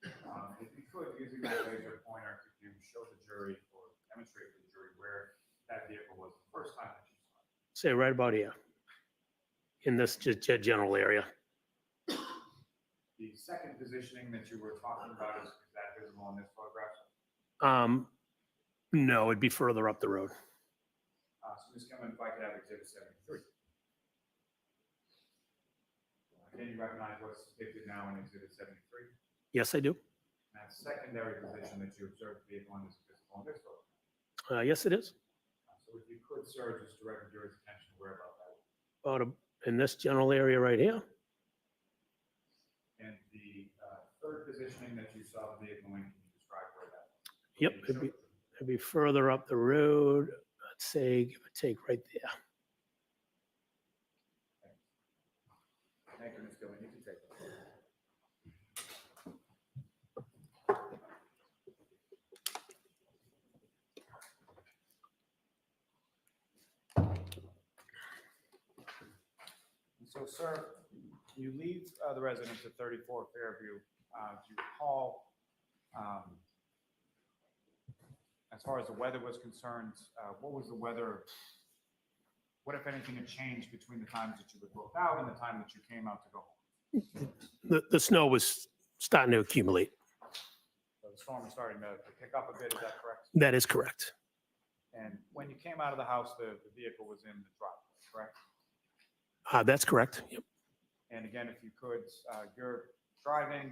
If you could, using that laser pointer, could you show the jury or demonstrate to the jury where that vehicle was the first time that you saw it? Say right about here. In this general area. The second positioning that you were talking about, is that visible in this photograph? No, it'd be further up the road. So Ms. Gilman, if I could have exhibit 73. Again, you recognize what's depicted now in exhibit 73? Yes, I do. And that secondary position that you observed the vehicle in is visible in this photograph? Yes, it is. So if you could, sir, just direct the jury's attention to where about that. In this general area right here. And the third positioning that you saw the vehicle in, can you describe where that was? Yep, it'd be further up the road. Let's say, give or take right there. Thank you, Ms. Gilman. You can take it. So, sir, you leave the residence at 34 Fairview. Do you recall, as far as the weather was concerned, what was the weather? What, if anything, had changed between the times that you had looked out and the time that you came out to go home? The snow was starting to accumulate. So the storm was starting to pick up a bit, is that correct? That is correct. And when you came out of the house, the vehicle was in the driveway, correct? That's correct. Yep. And again, if you could, you're driving,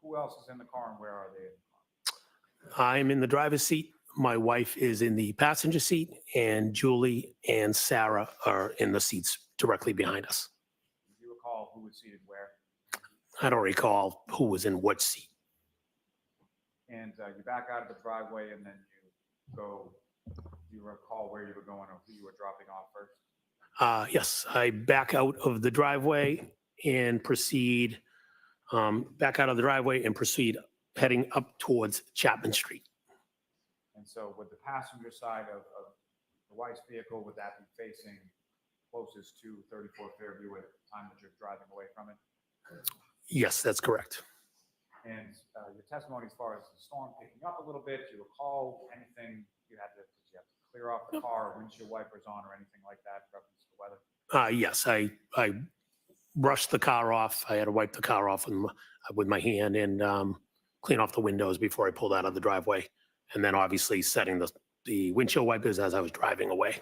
who else is in the car and where are they in the car? I'm in the driver's seat. My wife is in the passenger seat, and Julie and Sarah are in the seats directly behind us. Do you recall who was seated where? I don't recall who was in what seat. And you back out of the driveway and then do you recall where you were going or who you were dropping off first? Yes, I back out of the driveway and proceed, heading up towards Chapman Street. And so would the passenger side of the wife's vehicle, would that be facing closest to 34 Fairview at the time that you're driving away from it? Yes, that's correct. And your testimony as far as the storm picking up a little bit, do you recall anything did you have to clear off the car, windshield wipers on or anything like that in reference to the weather? Yes, I brush the car off. I had to wipe the car off with my hand and clean off the windows before I pulled out of the driveway. And then obviously setting the windshield wipers as I was driving away.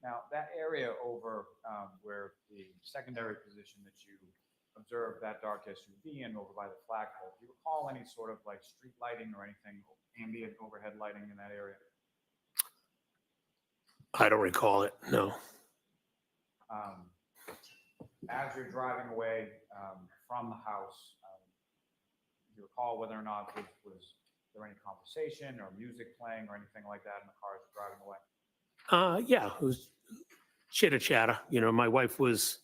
Now, that area over where the secondary position that you observed that dark SUV in over by the flagpole, do you recall any sort of like street lighting or anything, ambient overhead lighting in that area? I don't recall it, no. As you're driving away from the house, do you recall whether or not was there any conversation or music playing or anything like that in the car as you're driving away? Yeah, it was chitter chatter. You know, my wife was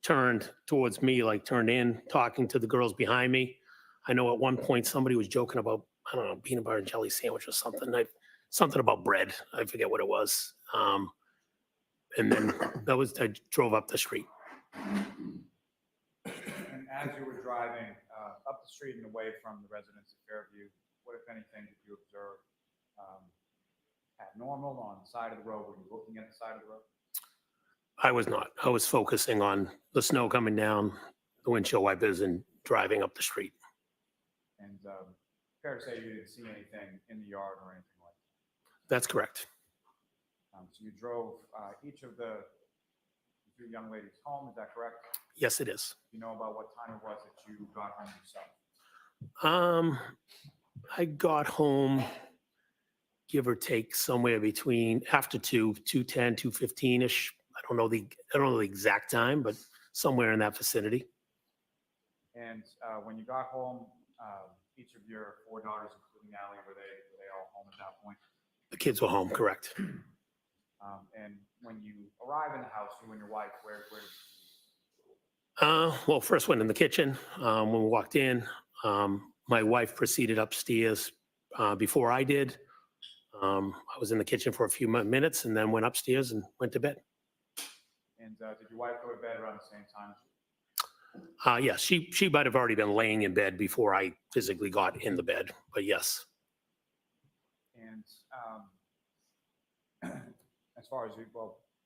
turned towards me, like turned in, talking to the girls behind me. I know at one point somebody was joking about, I don't know, peanut butter and jelly sandwich or something. Something about bread. I forget what it was. And then I drove up the street. And as you were driving up the street and away from the residence of Fairview, what, if anything, did you observe abnormal on the side of the road? Were you looking at the side of the road? I was not. I was focusing on the snow coming down, the windshield wipers, and driving up the street. And fair to say you didn't see anything in the yard or anything like that? That's correct. So you drove each of the two young ladies home, is that correct? Yes, it is. Do you know about what time it was that you got home yourself? I got home, give or take, somewhere between after 2:10, 2:15-ish. I don't know the exact time, but somewhere in that vicinity. And when you got home, each of your four daughters, including Allie, were they all home at that point? The kids were home, correct. And when you arrive in the house, you and your wife, where did you? Well, first went in the kitchen. When we walked in, my wife proceeded upstairs before I did. I was in the kitchen for a few minutes and then went upstairs and went to bed. And did your wife go to bed around the same time? Yes, she might have already been laying in bed before I physically got in the bed, but yes. And as far as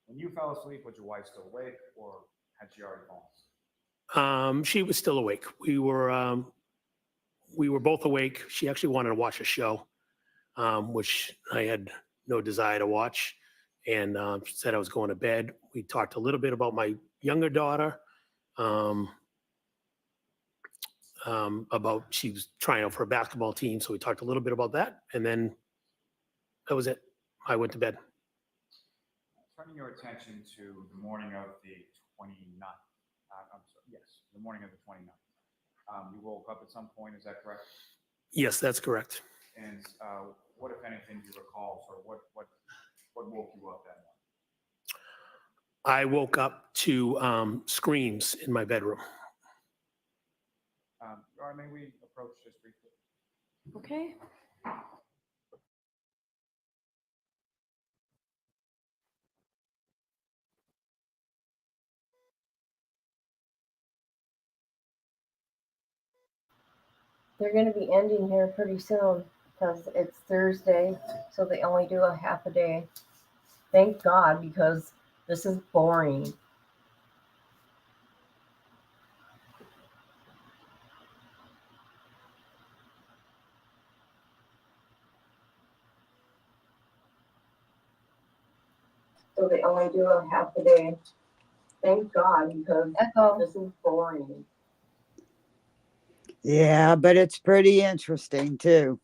when you fell asleep, was your wife still awake or had she already fallen asleep? She was still awake. We were both awake. She actually wanted to watch a show, which I had no desire to watch, and said I was going to bed. We talked a little bit about my younger daughter, about she was trying out for a basketball team, so we talked a little bit about that, and then that was it. I went to bed. Turning your attention to the morning of the 29th. The morning of the 29th. You woke up at some point, is that correct? Yes, that's correct. And what, if anything, do you recall? Sort of what woke you up that morning? I woke up to screams in my bedroom. Laura, may we approach this briefly? Okay. They're going to be ending here pretty soon because it's Thursday, so they only do a half a day. Thank God, because this is boring. So they only do a half a day. Thank God, because this is boring. Yeah, but it's pretty interesting too.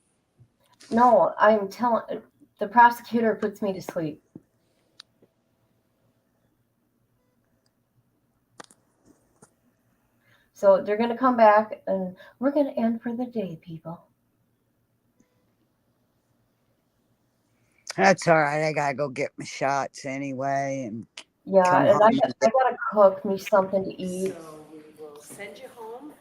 No, I'm telling, the prosecutor puts me to sleep. So they're going to come back and we're going to end for the day, people. That's all right. I gotta go get my shots anyway, and Yeah, come and I home. gotta cook me something to eat. So we will send you home.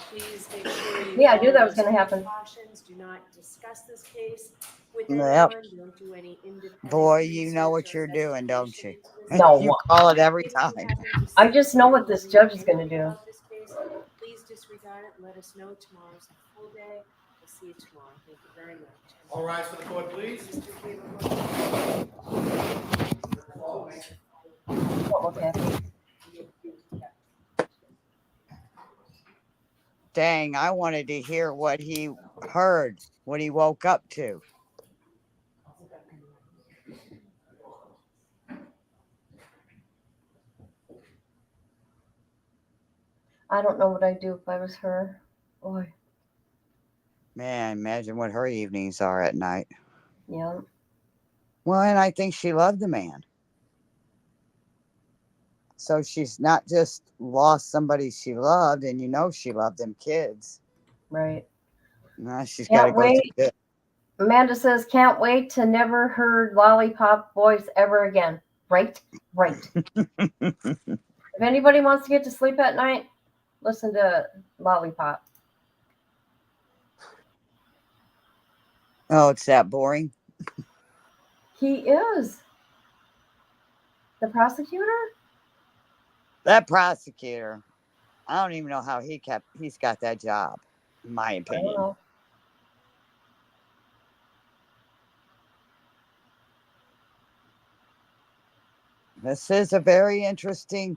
Please make sure you. Yeah, I knew that follow was gonna the happen. Cautions, do not discuss this case with Yep. anyone. Don't do any independent. Boy, you know what you're doing, don't you? No. You call it every time. I just know what this judge is gonna do. This case, please disregard it. Let us know. Tomorrow's a full day. We'll see you tomorrow. Thank you very much. All rise for the court, please. What will happen? Dang, I wanted to hear what he heard, what he woke up to. I don't know what I'd do if I was her. Boy, Man, imagine what her evenings are at night. yeah. Well, and I think she loved the man. So she's not just lost somebody she loved, and you know she loved them kids. Right. Now she's got to Can't go through wait. this. Amanda says, can't wait to never heard Lollipop voice ever again. Right? Right. If anybody wants to get to sleep at night, listen to Lollipop. Oh, it's that boring. He is. The prosecutor? That prosecutor, I don't even know how he's got that job, in my I don't opinion. know. This is a very interesting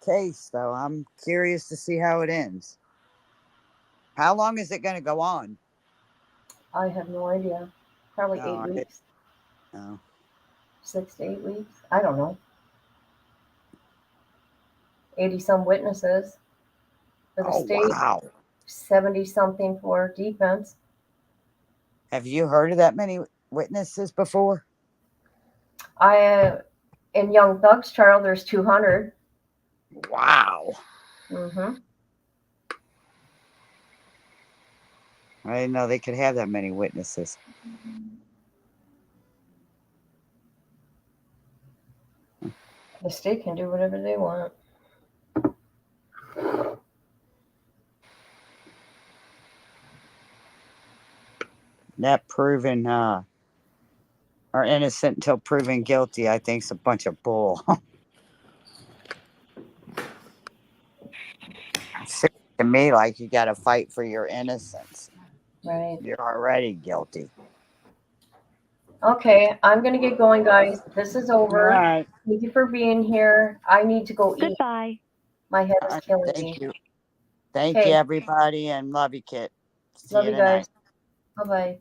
case, though. I'm curious to see how it ends. How long is it going to go on? I have no idea. Probably No, 8 weeks. No. 6 to 8 weeks. I don't know. 80 some witnesses for the Oh, state. wow. 70 something for defense. Have you heard of that many witnesses before? In Young Thug's trial, there's 200. Wow. Mm-hmm. I didn't know they could have that many witnesses. The state can do whatever they want. That proven are innocent until proven guilty, I think, is a bunch of bull. Seems to me like you got to fight for your innocence. Right. You're already guilty. Okay, I'm going to get going, guys. This is over. All right. Thank you for being here. I need to go eat. Goodbye. My head is killing Thank me. you. Thank Okay. you, everybody, and love you, Kit. See Love you you tonight. guys. Bye-bye.